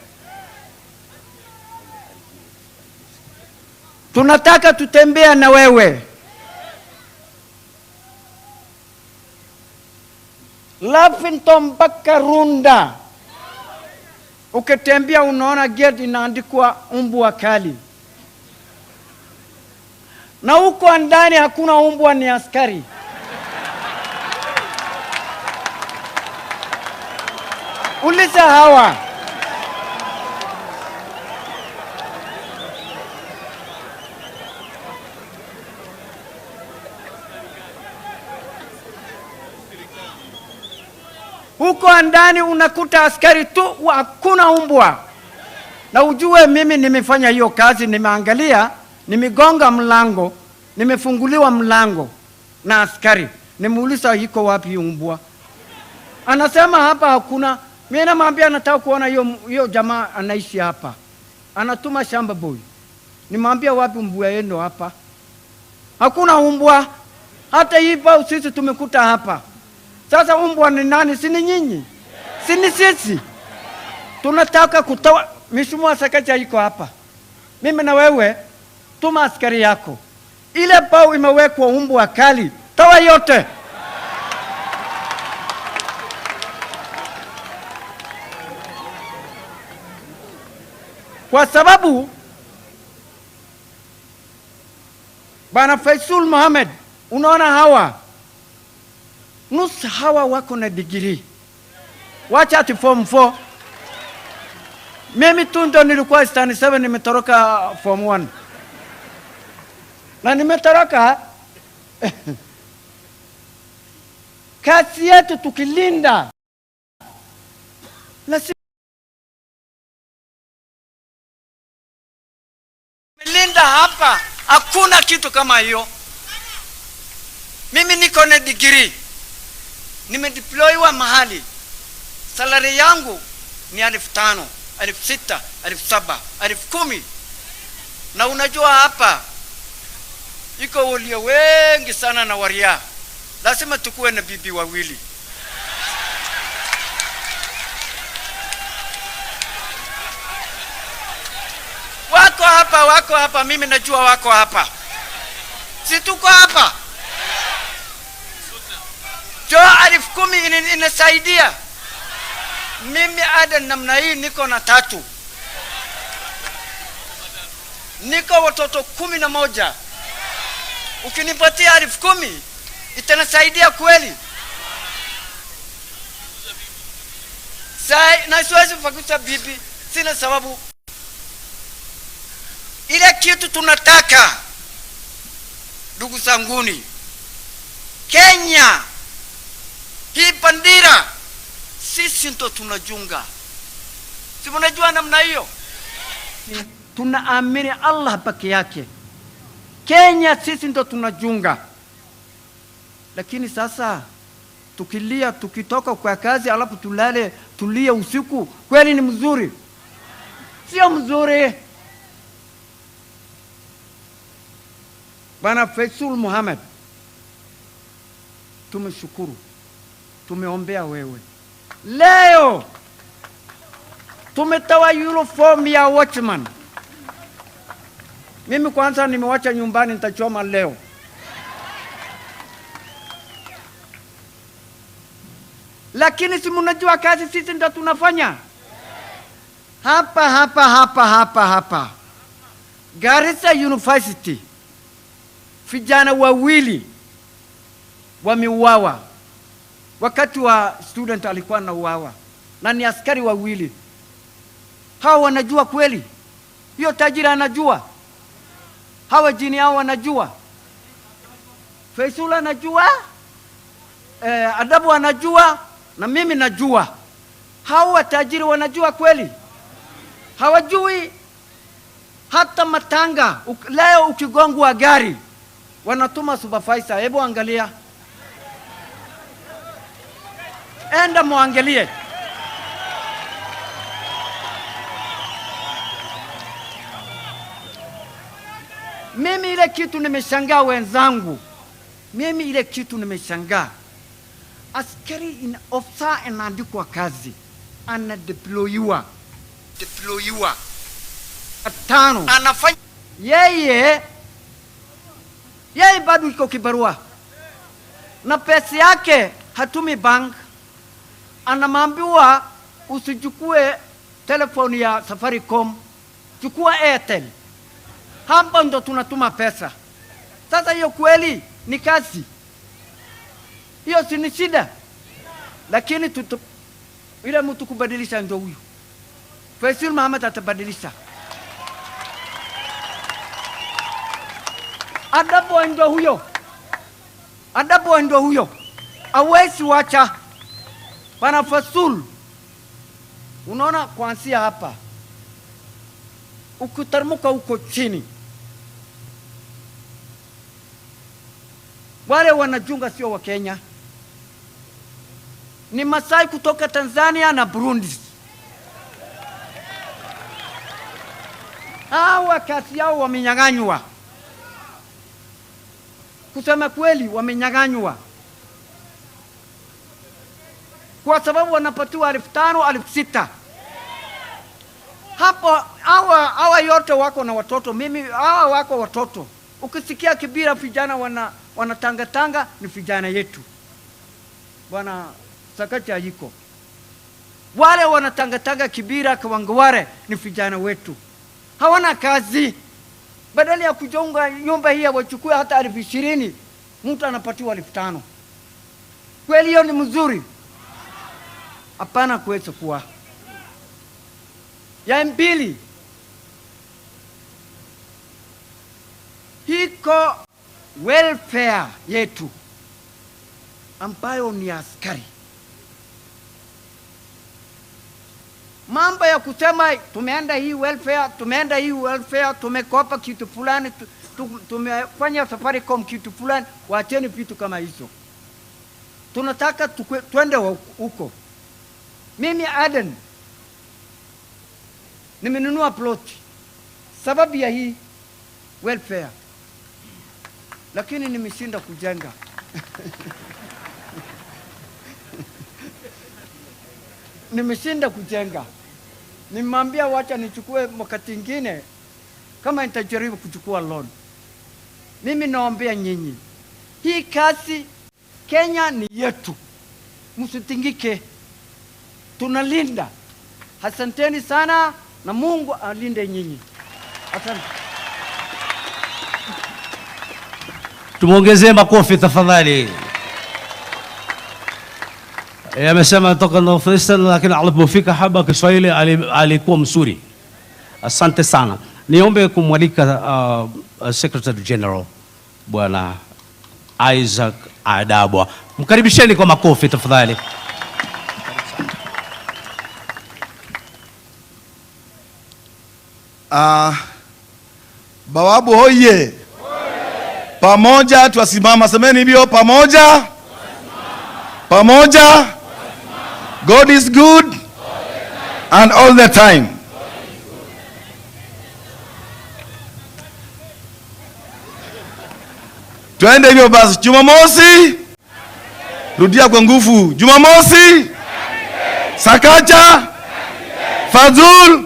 Tunataka tutembea na wewe. Lavington mpaka Runda. Ukitembea unaona gate inaandikwa umbwa kali. Na huko ndani hakuna umbwa, ni askari. Uliza hawa. Huko ndani unakuta askari tu, hakuna umbwa. Na ujue mimi nimefanya hiyo kazi, nimeangalia, nimegonga mlango, nimefunguliwa mlango na askari. Nimuuliza iko wapi umbwa? Anasema hapa hakuna. Mimi namwambia nataka kuona hiyo jamaa anaishi hapa. Anatuma shamba boy. Nimwambia wapi umbwa yenu hapa? Hakuna umbwa. Hata hivyo sisi tumekuta hapa. Sasa umbwa ni nani? Si ni nyinyi? Si ni sisi? Tunataka kutoa. Mheshimiwa Sakaja iko hapa. Mimi na wewe tuma askari yako. Ile bao imewekwa umbwa kali, toa yote. Kwa sababu Bwana Faisal Mohamed, unaona hawa nusu hawa wako na degree. Wacha ati form 4. Mimi tu ndo nilikuwa stand 7, nimetoroka form 1. Na nimetoroka kazi yetu tukilinda lazima Hakuna kitu kama hiyo. Mimi niko na degree, nimedeploywa mahali, salary yangu ni 5,000, 6,000, 7,000, 10,000. Na unajua hapa iko walio wengi sana na waria, lazima tukue na bibi wawili. Wako hapa, mimi najua wako hapa. Si tuko hapa? Jo 10,000 inasaidia. Mimi ada namna hii niko na 3. Niko watoto 11. Ukinipatia 10,000 itanasaidia kweli? Na siwezi kufukuza bibi, sina sababu. Ile kitu tunataka, ndugu zanguni, Kenya hii bandira sisi ndo tunajunga. Si mnajua namna hiyo? Tunaamini Allah peke yake. Kenya sisi ndo tunajunga. Lakini sasa tukilia, tukitoka kwa kazi alafu tulale tulie usiku, kweli ni mzuri? Sio mzuri. Bwana Faisal Muhammad, tumeshukuru, tumeombea wewe. Leo tumetoa uniform ya watchman. Mimi kwanza nimewacha nyumbani, nitachoma leo. Lakini si mnajua kazi sisi ndo tunafanya. Hapa Garissa University, vijana wawili wameuawa. Wakati wa student alikuwa na uawa, na ni askari wawili. Hawa wanajua kweli? Hiyo tajiri anajua? Hawa jini hao wanajua? Faisal anajua? Adabu anajua? Na mimi najua. Hawa tajiri wanajua kweli? Hawajui. Hata matanga, leo ukigongwa gari wanatuma supervisor, hebu angalia. Enda muangalie. Mimi ile kitu nimeshangaa wenzangu. Mimi ile kitu nimeshangaa. Askari in officer anaandikwa kazi, anadeployiwa. Tano anafanya yeye bado iko kibarua, na pesa yake hatumi bank. Anamambiwa usichukue telefoni ya Safaricom, chukua Airtel. Hapa ndo tunatuma pesa. Sasa hiyo kweli ni kazi? Hiyo si ni shida? Lakini ile mtu kubadilisha ndio huyu Faisal Muhammad atabadilisha. Adabu ndio huyo. Hawezi wacha. Bwana Faisal, unaona kuanzia hapa ukitarmuka huko chini, wale wanajunga sio wa Kenya, ni Masai kutoka Tanzania na Burundi. Hawa kazi yao wamenyang'anywa. Kusema kweli, wamenyang'anywa kwa sababu wanapatiwa 5,000, 6,000. Hapo hawa yote wako na watoto. Mimi hawa wako watoto. Ukisikia Kibira vijana wanatangatanga, ni vijana yetu. Bwana Sakacha yiko. Wale wanatangatanga Kibira Kawangware ni vijana wetu. Hawana kazi. Badala ya kujonga nyumba hii wachukue hata 20,000, mtu anapatiwa 5,000. Kweli hiyo ni mzuri? Hapana kuweza kuwa. Ya mbili, hiko welfare yetu ambayo ni askari. Mambo ya kusema tumeenda hii welfare, tumekopa kitu fulani, tumefanya Safaricom kitu fulani, waacheni vitu kama hizo. Tunataka twende huko. Mimi Aden nimenunua plot sababu ya hii welfare, lakini nimeshinda kujenga. Nimeshinda kujenga. Nimwambia wacha nichukue wakati ingine kama nitajaribu kuchukua loan. Mimi naombea nyinyi, hii kazi Kenya ni yetu, msitingike, tunalinda. Asanteni sana na Mungu alinde nyinyi. Asante. Tumuongezee makofi tafadhali. Amesema toka Northeastern, lakini alipofika hapa Kiswahili alikuwa mzuri. Asante sana. Niombe kumwalika Secretary General Bwana Isaac AJAABU. Mkaribisheni kwa makofi tafadhali. Bawabu hoye. Pamoja tuasimama, semeni hivyo, pamoja. Pamoja. God is good and all the time. Tuende hivyo basi. Jumamosi, rudia kwa nguvu. Jumamosi, Sakaja, Fazul,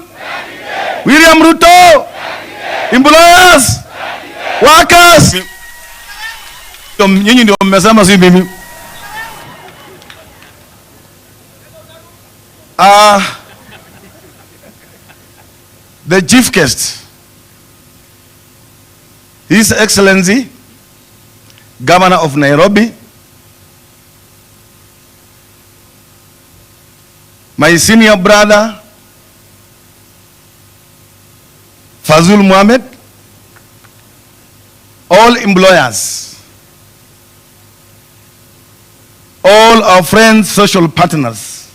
William Ruto, employers, workers. Nyinyi ndio mmesema, si mimi. The chief guest, His Excellency Governor of Nairobi, my senior brother Fazul Mohammed, all employers, all our friends, social partners,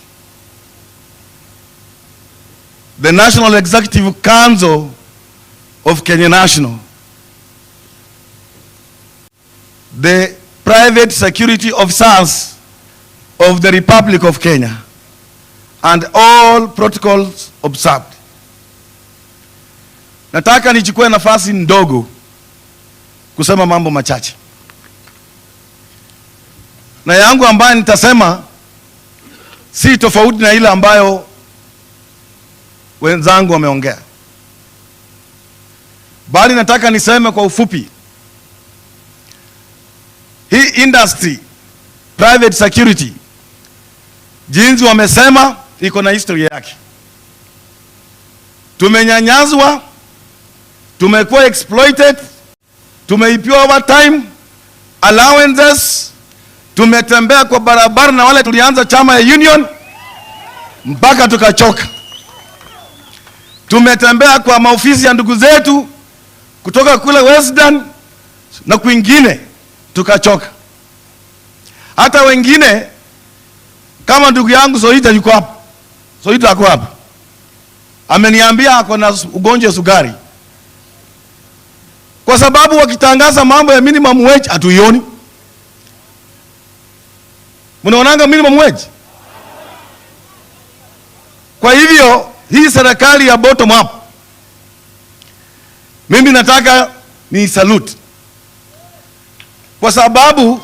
the National Executive Council of Kenya National, the private security officers of the Republic of Kenya, and all protocols observed. Nataka nichukue nafasi ndogo kusema mambo machache. Na yangu ambayo nitasema si tofauti na ile ambayo wenzangu wameongea, bali nataka niseme kwa ufupi. Hii industry, private security, jinsi wamesema, iko na history yake. Tumenyanyazwa, tumekuwa exploited, tumeipiwa overtime allowances, tumetembea kwa barabara na wale tulianza chama ya union mpaka tukachoka. Tumetembea kwa maofisi ya ndugu zetu kutoka kule Western na kwingine tukachoka. Hata wengine kama ndugu yangu Soita yuko hapa. Soita ako hapa. Ameniambia ako na ugonjwa wa sukari. Kwa sababu wakitangaza mambo ya minimum wage hatuioni. Mnaonanga minimum wage? Kwa hivyo hii serikali ya bottom up, mimi nataka ni salute. Kwa sababu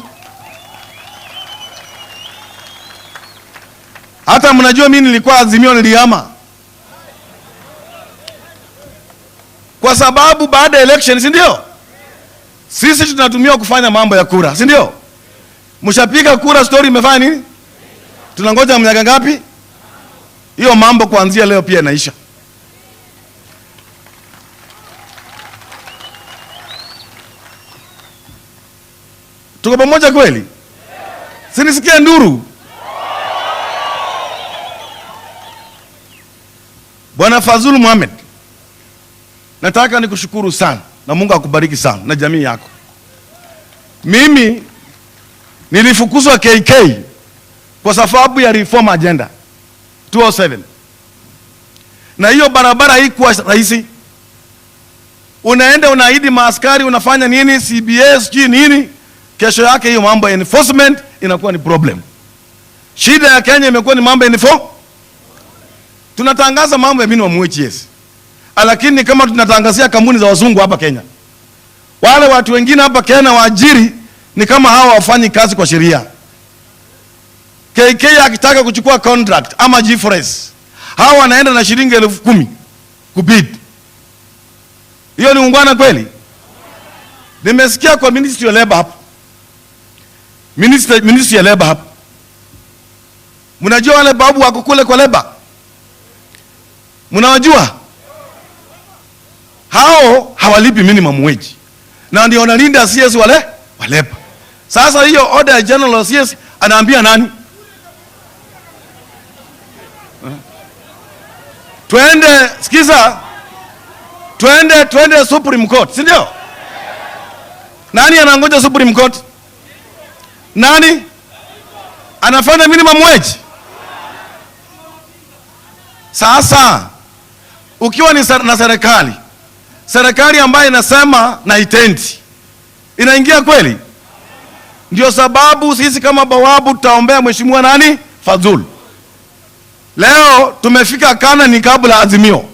hata mnajua mimi nilikuwa Azimio, nilihama. Kwa sababu baada ya election, si ndio? Sisi tunatumia kufanya mambo ya kura, si ndio? Mshapiga kura, story imefanya nini? Tunangoja miaka ngapi? Hiyo mambo kuanzia leo pia inaisha. Tuko pamoja kweli? Sinisikia nduru? Bwana Fazul Mohammed, nataka nikushukuru sana na Mungu akubariki sana na jamii yako. Mimi nilifukuzwa KK kwa sababu ya reform agenda 207. Na hiyo barabara haikuwa rahisi. unaenda unaahidi maaskari, unafanya nini, CBS nini, kesho yake hiyo mambo enforcement inakuwa ni problem. Shida ya Kenya imekuwa ni mambo tunatangaza mambo ya minimum wage, yes, lakini kama tunatangazia kampuni za wazungu hapa Kenya, wale watu wengine hapa Kenya waajiri ni kama hawa wafanyi kazi kwa sheria. KK akitaka kuchukua contract ama G4S, hawa wanaenda na shilingi 10,000 kubid. Hiyo ni ungwana kweli? Nimesikia kwa Ministry of Labor hapa. Ministry of Labor hapa. Mnajua wale babu wako kule kwa labor? Mnawajua? Hao hawalipi minimum wage. Na ndio wanalinda CS wale wa labor. Sasa hiyo order general CS anaambia nani? Twende, sikiza. Twende Supreme Court, si ndio? Nani anangoja Supreme Court? Nani anafanya minimum wage? Sasa ukiwa ni na serikali ambayo inasema na itendi, inaingia kweli? Ndio sababu sisi kama bawabu tutaombea mheshimiwa nani? Fadhul. Leo tumefika kana ni kabla Azimio.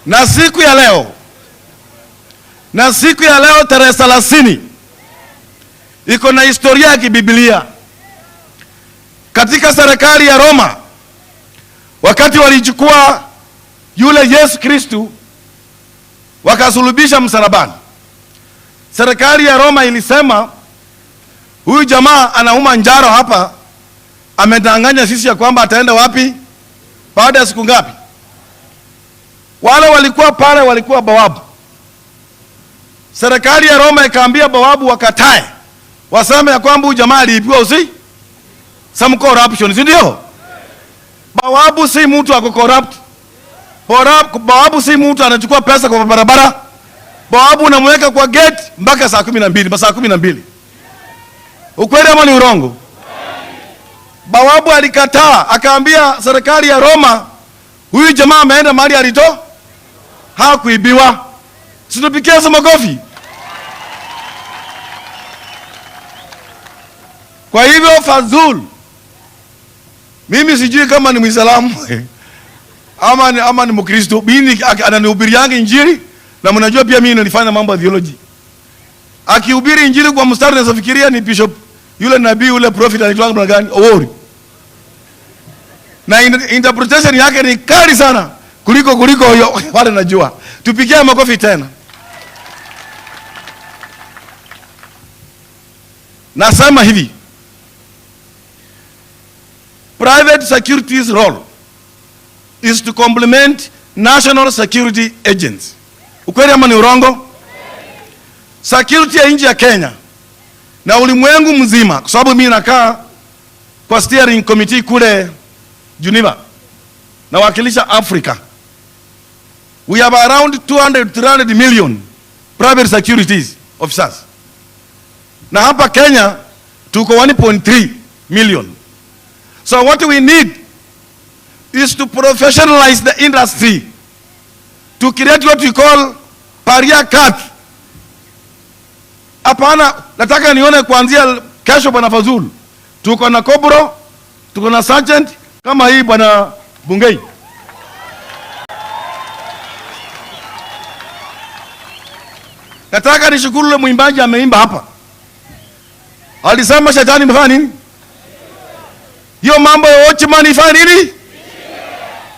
Na siku ya leo tarehe 30 iko na historia ya kibibilia. Katika serikali ya Roma, wakati walichukua yule Yesu Kristu wakasulubisha msalabani, serikali ya Roma ilisema huyu jamaa anauma njaro hapa, amedanganya sisi ya kwamba ataenda wapi baada ya siku ngapi. Wale walikuwa pale walikuwa bawabu. Serikali ya Roma ikaambia bawabu wakatae, waseme ya kwamba huyu jamaa aliibiwa some corruption, si ndio? Bawabu si mtu ako corrupt. Bawabu si mtu anachukua pesa kwa barabara. Bawabu unamweka kwa gate mpaka saa 12. Ukweli ama ni urongo? Bawabu alikataa, akaambia serikali ya Roma huyu jamaa ameenda mahali alito hakuibiwa. Situpikie makofi. Kwa hivyo Fadhul, mimi sijui kama ni Muislamu ama ni Mkristo. Mimi ananihubiri yangu injili, na mnajua pia mimi nilifanya mambo ya theology. Akihubiri injili kwa mstari nafikiria ni bishop yule nabii yule prophet alikuwa namna gani? Owori. Na interpretation yake ni kali sana kuliko wale najua. Tupigie makofi tena. Nasema hivi, private security's role is to complement national security agents. Ukweli ama ni urongo? Security ya nchi ya Kenya na ulimwengu mzima, kwa sababu mimi nakaa kwa steering committee kule Geneva na wakilisha Africa. We have around 200-300 million private securities officers. Na hapa Kenya tuko 1.3 million. So what we need is to professionalize the industry, to create what we call pariah cut. Hapana, nataka nione kuanzia kesho bwana Fazul, tuko na Kobro, tuko na sergeant kama hii bwana Bungei. Nataka nishukuru yule mwimbaji ameimba hapa. Alisema shetani imefanya nini? Hiyo mambo ya watchman ifanya nini?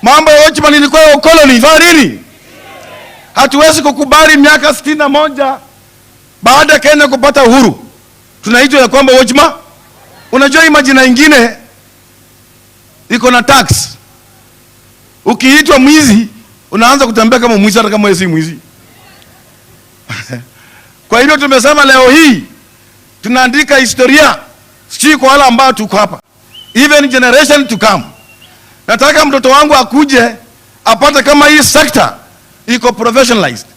Mambo ya watchman ilikuwa ya ukoloni ifanya nini? Hatuwezi kukubali miaka 61 baada ya Kenya kupata uhuru tunaitwa ya kwamba watchman. Unajua hii majina ingine iko na tax. Ukiitwa mwizi unaanza kutembea kama mwizi hata kama wewe si mwizi. Kwa hivyo tumesema leo hii tunaandika historia, si kwa wale ambao tuko hapa, even generation to come. Nataka mtoto wangu akuje apate kama hii sector iko professionalized.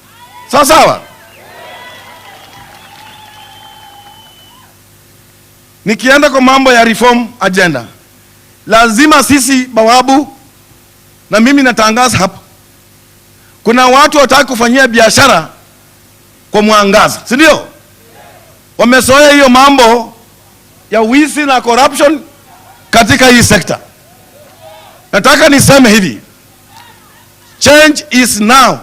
Sawa sawa? Nikienda kwa mambo ya reform agenda, lazima sisi bawabu, na mimi natangaza hapa, kuna watu wataka kufanyia biashara kwa mwangaza, si ndio? Wamezoea hiyo mambo ya wizi na corruption katika hii sekta. Nataka niseme hivi, change is now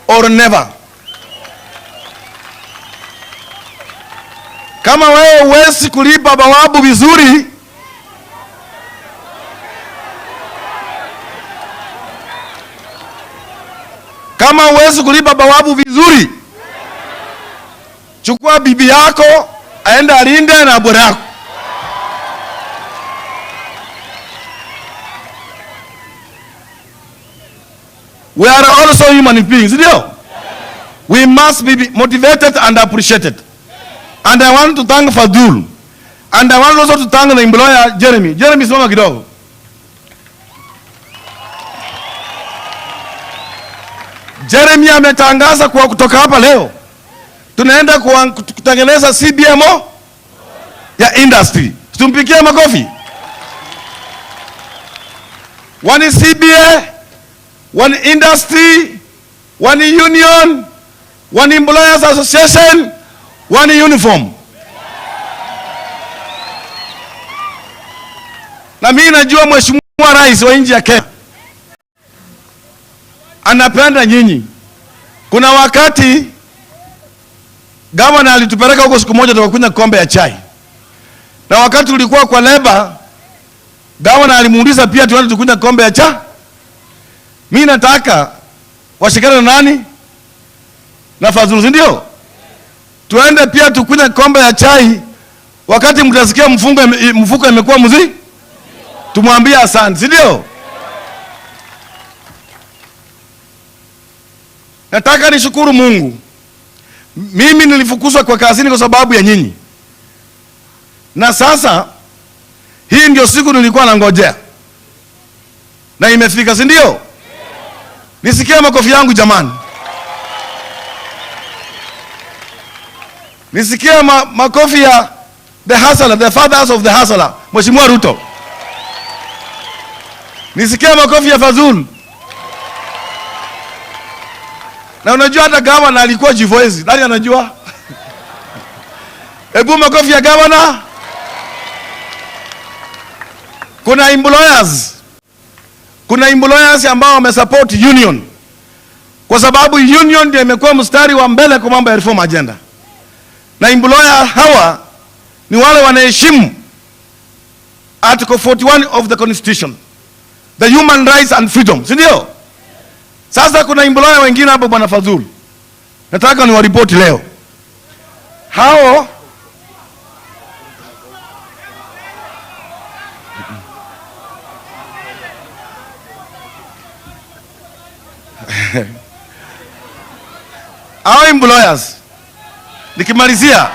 or never. Kama wewe huwezi kulipa bawabu vizuri, kama huwezi kulipa bawabu vizuri, chukua bibi yako aende alinde na bwana yako. We are also human beings, ndio? We must be motivated and appreciated. And I want to thank Fadul. And I want also to thank the employer Jeremy. Jeremy, simama kidogo. Jeremy ametangaza kwa kutoka hapa leo tunaenda kutengeneza CBMO ya industry. Tumpigie makofi. One CBA, one industry, one union, one employers association, one uniform. Na mimi najua Mheshimiwa Rais wa nchi ya Kenya anapenda nyinyi. Kuna wakati gavana alitupeleka huko siku moja tukakunywa kikombe ya chai. Na wakati tulikuwa kwa leba, gavana alimuuliza pia tuende tukunywe kikombe ya chai. Mimi nataka washikane na nani? Na Fadhili, ndio? Tuende pia tukunywe kikombe ya chai wakati mtasikia mfuko imekuwa mzuri. Tumwambie asante, ndio? Nataka nishukuru Mungu. Mimi nilifukuzwa kwa kazini kwa sababu ya nyinyi. Na sasa hii ndio siku nilikuwa nangojea. Na imefika, si ndio? Nisikie makofi yangu jamani. Nisikie makofi ya the hustler, the fathers of the hustler, Mheshimiwa Ruto. Nisikie makofi ya Fazul. Na unajua hata gavana alikuwa G4S. Nani anajua? Hebu makofi ya gavana. Kuna employers ambao wamesupport union. Kwa sababu union ndio imekuwa mstari wa mbele kwa mambo ya reform agenda. Na employer hawa ni wale wanaheshimu Article 41 of the Constitution, the human rights and freedom, si ndio? Sasa kuna employer wengine hapo bwana Fadhili. Nataka niwaripoti leo. Hao hao employers nikimalizia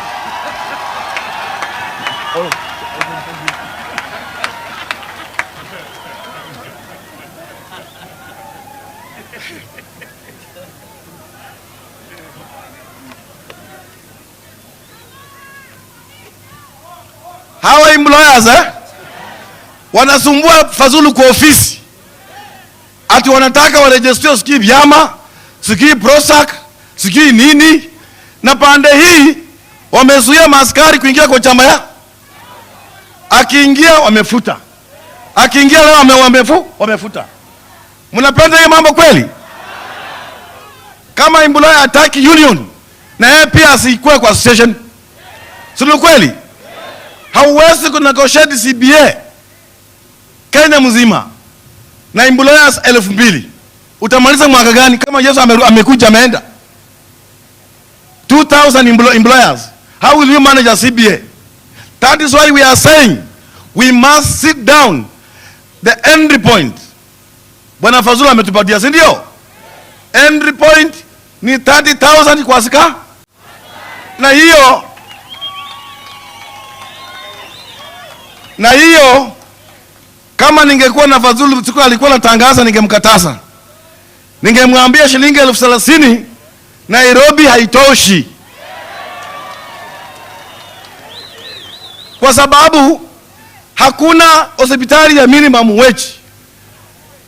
hawa employers wanasumbua Fadhili kwa ofisi. Ati wanataka warejestre siki vyama, siki prosak, siki nini. Na pande hii wamezuia maaskari kuingia kwa chama ya. Akiingia wamefuta. Akiingia leo wamefuta. Mnapenda hiyo mambo kweli? Kama employer ataki union na yeye pia asikue kwa association. Sio kweli? Hauwezi kunegotiate CBA Kenya mzima na employers 2,000. Utamaliza mwaka gani kama Yesu amekuja ameenda? 2,000 employers. How will you manage a CBA? That is why we are saying we must sit down. The entry point Bwana Fadhili ametupatia, si ndio? Entry point ni 30,000 kwa sika. Na hiyo kama ningekuwa na Fadhili siku alikuwa anatangaza ningemkataza. Ningemwambia shilingi 30,000 Nairobi haitoshi. Kwa sababu hakuna hospitali ya minimum wage,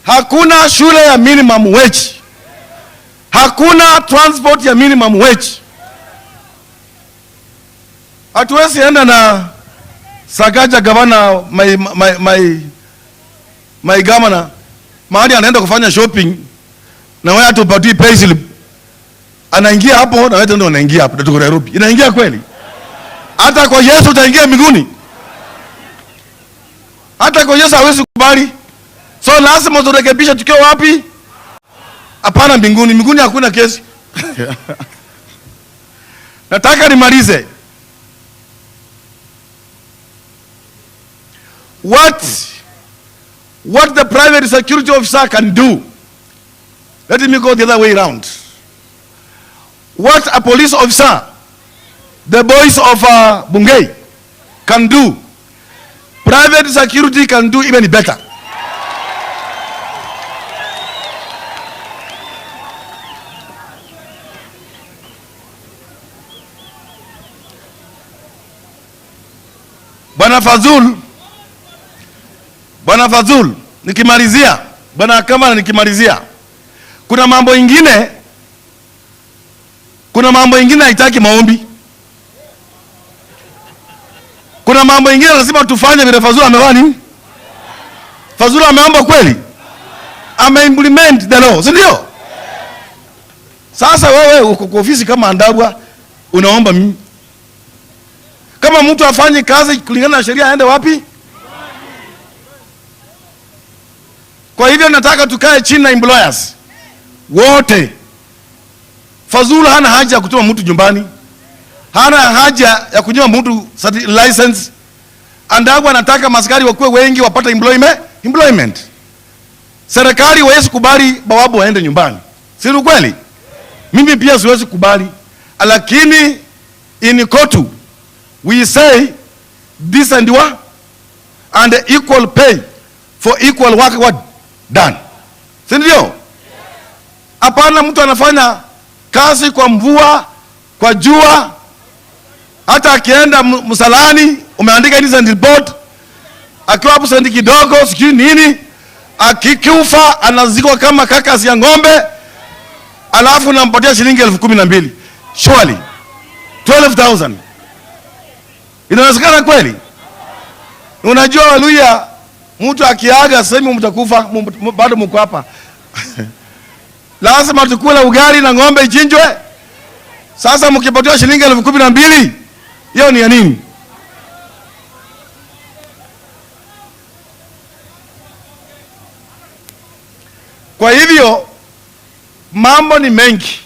hakuna shule ya minimum wage, hakuna transport ya minimum wage. Hatuwezi enda na Sakaja gavana, my governor, mahali anaenda kufanya shopping na wewe hatupatii payslip, anaingia hapo na wewe ndio unaingia hapo, tuko Nairobi. Inaingia kweli? Hata kwa Yesu utaingia mbinguni? Hata kwa Yesu hawezi kubali. So lazima turekebisha tukiwa wapi? Hapana mbinguni. Mbinguni hakuna kesi. Nataka nimalize. What the private security officer can do, let me go the other way around. What a police officer, the boys of Bungei, can do, private security can do even better. Bwana Fazul, nikimalizia, nikimalizia, kuna mambo ingine haitaki maombi. Kuna mambo ingine lazima tufanye vile Fazul amefanya nini? Fazul ameomba kweli? Ame-implement the law, si ndio? Sasa wewe uko kwa ofisi kama Andabwa unaomba mimi. Kama mtu afanye kazi kulingana na sheria aende wapi? Kwa hivyo nataka tukae chini na employers wote. Fazul hana haja ya kutuma mtu nyumbani. Hana haja ya kunyima mtu license. Andabwa anataka maskari wakuwe wengi wapata employment. Serikali haiwezi kubali bawabu waende nyumbani. Si kweli? Mimi pia siwezi kubali. Lakini in court we say decent work and equal pay for equal work what done. Si ndio? Hapana mtu anafanya kazi kwa mvua, kwa jua, hata akienda msalani umeandika innocent report, akiwa hapo sendi kidogo sijui nini, akikufa anazikwa kama kakasi ya ng'ombe, alafu nampatia shilingi 12,000. Surely 12,000 inawezekana kweli? Unajua Waluya, mtu akiaga sema mtakufa bado mko hapa. Lazima tukule ugali na ng'ombe ichinjwe. Sasa mkipatiwa shilingi 12,000, hiyo ni ya nini? Kwa hivyo mambo ni mengi,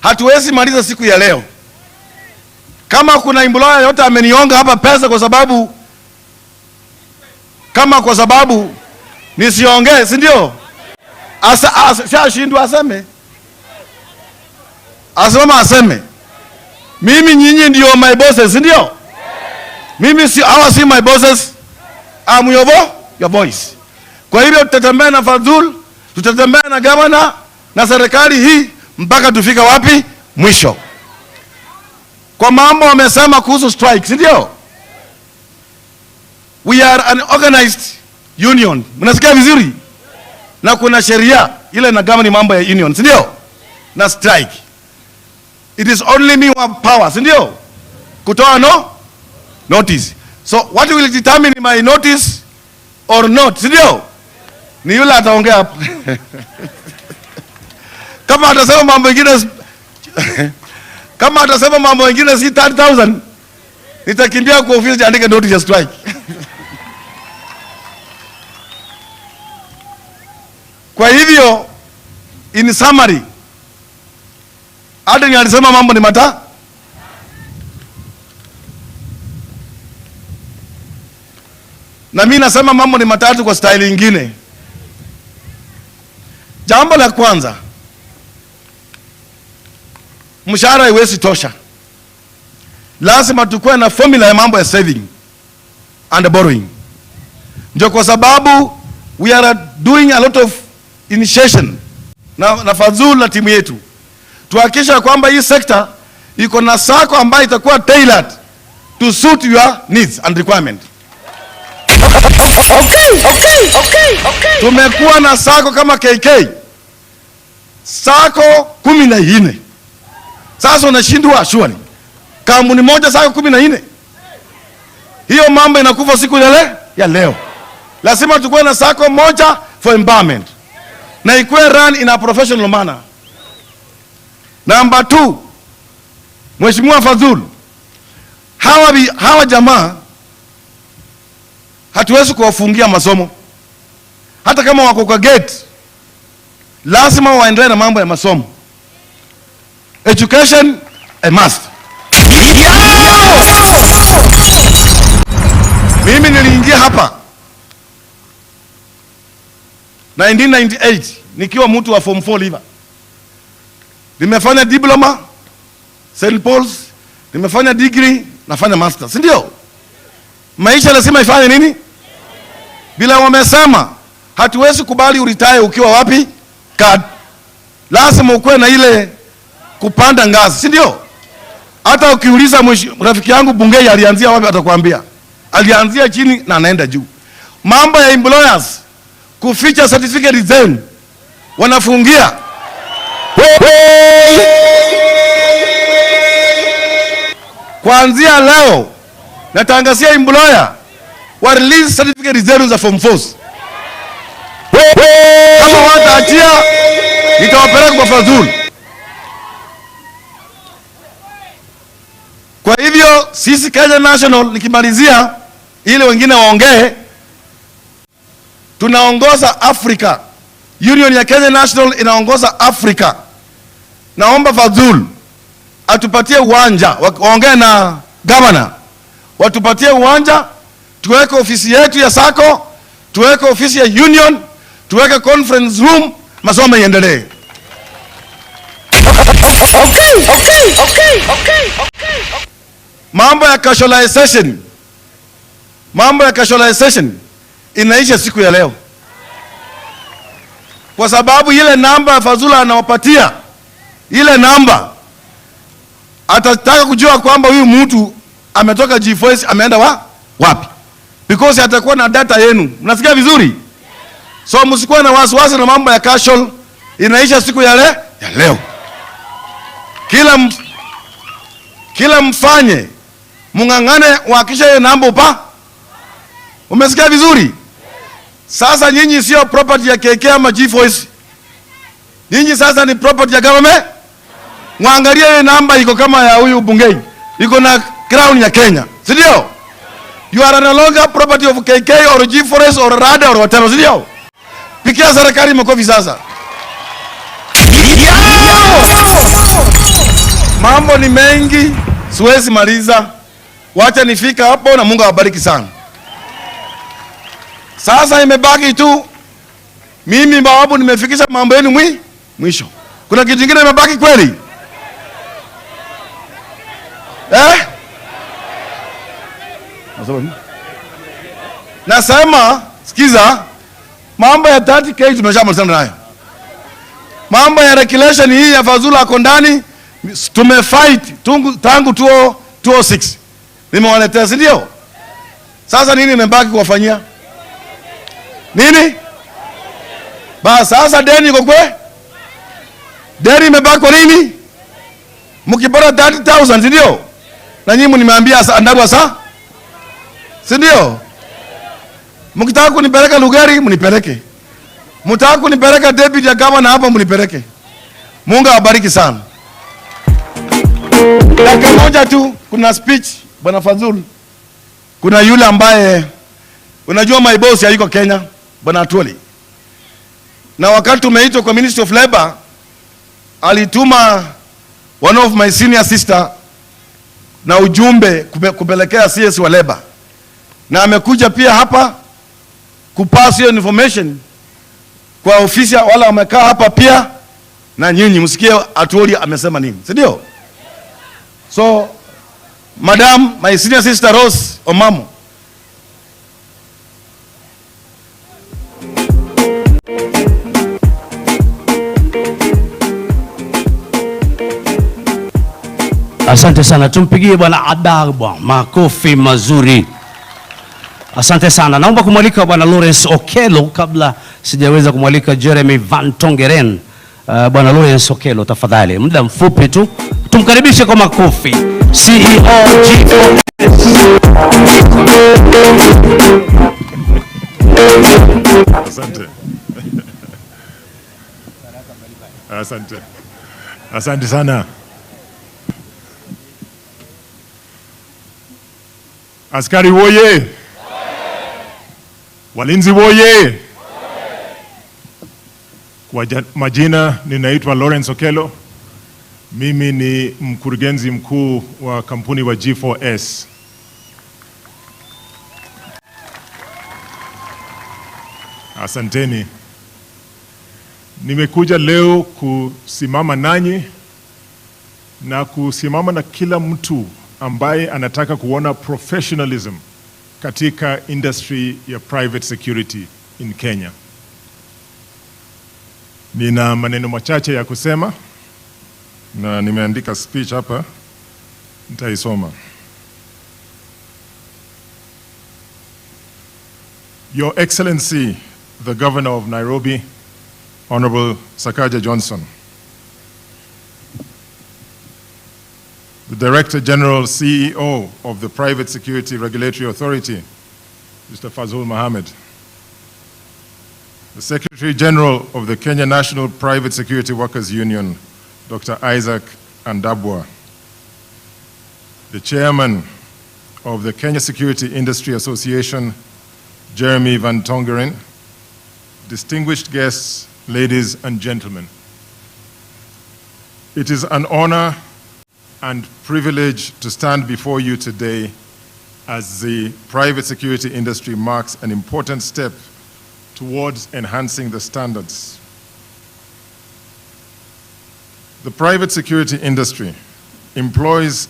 hatuwezi maliza siku ya leo. Kama kuna employer yote amenionga hapa pesa kwa sababu nisiongee, si ndio? Shindwa aseme. Aseme. Mimi nyinyi ndio my bosses, si ndio? Mimi si my bosses. I'm your voice. Kwa hivyo tutatembea na Fazul, tutatembea na governor na serikali hii mpaka tufika wapi? Mwisho. Kwa mambo wamesema kuhusu strike, si ndio? We are an organized union. Mnasikia vizuri? Na kuna sheria ile na govern mambo ya union, si ndio? Na strike. It is only me who have power, si ndio? Kutoa notice. So what will determine my notice or not, si ndio? Ni yule ataongea hapo. Kama atasema mambo mengine si 30,000, nitakimbia kwa ofisi andike notice ya strike. Kwa hivyo in summary, Adrian alisema mambo ni na mimi nasema mambo ni matatu kwa style nyingine. Jambo la kwanza, mshahara haiwezi tosha. Lazima tukue na formula ya mambo ya saving and borrowing. Ndio kwa sababu we are doing a lot of initiation na Fazul na timu yetu. Tuhakikisha kwamba hii sekta iko na sako ambayo itakuwa tailored to suit your needs and requirement. Tumekuwa na sako kama KK, sako 14. Sasa unashindwa shwari, kampuni moja sako 14. Hiyo mambo inakufa siku ya leo. Lazima tukuwe na sako moja for empowerment, na ikuwe run in a professional manner. Number 2, Mheshimiwa Fadhulu, hawa jamaa hatuwezi kuwafungia masomo. Hata kama wako kwa gate, lazima waendelee na mambo ya masomo. Education a must. Mimi niliingia hapa 1998 nikiwa mtu wa form 4 liver. Nimefanya diploma St. Paul's, nimefanya degree, nafanya masters, ndio? Maisha lazima ifanye nini? Bila wamesema hatuwezi kubali uretire ukiwa wapi? Kad. Lazima ukuwe na ile kupanda ngazi, si ndio? Hata ukiuliza rafiki yangu Bungei alianzia wapi, atakwambia alianzia chini na anaenda juu. Mambo ya employers kuficha certificate zenu, wanafungia. Kuanzia leo natangazia employer wa release certificate zenu za form 4. Kama wataachia, nitawapeleka kwa Fadhulu. Kwa hivyo sisi Kenya National, nikimalizia ili wengine waongee, tunaongoza Africa. Union ya Kenya National inaongoza Africa. Naomba Fadhulu atupatie uwanja, waongee na governor, watupatie uwanja, tuweke ofisi yetu ya sako, tuweke ofisi ya union, tuweke conference room, masomo yaendelee. Mambo ya casualization inaisha siku ya leo, kwa sababu ile namba Fadhulu anawapatia, ile namba atataka kujua kwamba huyu mtu ametoka G4S ameenda wapi, because atakuwa na data yenu. Mnasikia vizuri? So msikuwa na wasiwasi na mambo ya casual, inaisha siku ya leo. Kila mfanye mungangane wakisha hiyo namba Umesikia vizuri? Sasa nyinyi sio property ya KK ama G4S. Nyinyi sasa ni property ya government. Mwangalie hiyo namba iko kama ya huyu Bungei, iko na crown ya Kenya, si ndio? You are no longer property of KK or G4S or RADA or whatever, si ndio? Pikia serikali makofi sasa. Mambo ni mengi, siwezi maliza. Wacha nifika hapo na Mungu awabariki sana. Sasa imebaki tu mimi bawabu, nimefikisha mambo yenu mwisho. Kuna kitu kingine imebaki kweli? Nasema, sikiza, mambo ya 30K tumeshamalizana nayo. Mambo ya regulation hii ya Fadhulu ako ndani, tumefight tangu 2006. Nimewaletea, si ndio? Sasa nini imebaki kuwafanyia? Nini? Sasa deni iko kwe? Deni imebaki kwa nini? Mkipata 30,000, si ndio? Na nyinyi mnimeambia andarua si ndio? Mkitaka kunipeleka Lugari, mnipeleke. Mtaka kunipeleka deputy ya governor hapa, mnipeleke. Mungu awabariki sana. Dakika moja tu, kuna speech Bwana Fadhulu. Kuna yule ambaye unajua my boss hayuko Kenya, Bwana Atwoli. Na wakati tumeitwa kwa Ministry of Labor, alituma one of my senior sister na ujumbe kupelekea CS wa Labor. Na amekuja pia hapa kupass hiyo information kwa ofisi wala wamekaa hapa pia, na nyinyi msikie Atwoli amesema nini, si ndio? So Madam, my senior sister Rose Omamo. Asante sana, tumpigie Bwana AJAABU makofi mazuri. Asante sana. Naomba kumwalika Bwana Lawrence Okello kabla sijaweza kumwalika Jeremy Van Tongeren. Bwana Lawrence Okello, tafadhali, muda mfupi tu. Tumkaribishe kwa makofi. CEO G4S. Asante. Asante. Asante sana. Askari woye! Walinzi woye! Kwa majina ninaitwa Lawrence Okello. Mimi ni mkurugenzi mkuu wa kampuni wa G4S. Asanteni. Nimekuja leo kusimama nanyi na kusimama na kila mtu ambaye anataka kuona professionalism katika industry ya private security in Kenya. Nina maneno machache ya kusema na nimeandika speech hapa, nitaisoma. Your Excellency, the Governor of Nairobi, Honorable Sakaja Johnson, the Director General CEO of the Private Security Regulatory Authority, Mr. Fazul Mohammed, the Secretary General of the Kenya National Private Security Workers Union, Dr. Isaac Andabwa, the Chairman of the Kenya Security Industry Association, Jeremy Van Tongeren, distinguished guests, ladies and gentlemen. It is an honor and privilege to stand before you today as the private security industry marks an important step towards enhancing the standards. The private security industry employs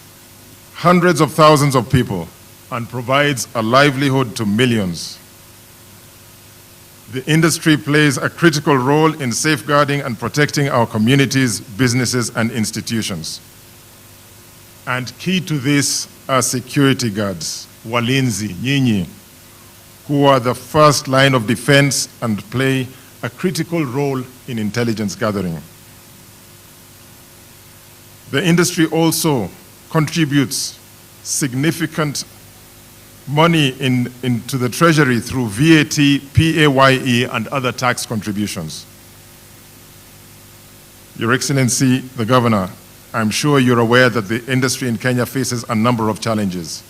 hundreds of thousands of people and provides a livelihood to millions. The industry plays a critical role in safeguarding and protecting our communities, businesses, and institutions. And key to this are security guards, walinzi, nyinyi, who are the first line of defense and play a critical role in intelligence gathering. The industry also contributes significant money into the treasury through VAT, PAYE, and other tax contributions. Your Excellency, the Governor, I'm sure you're aware that the industry in Kenya faces a number of challenges.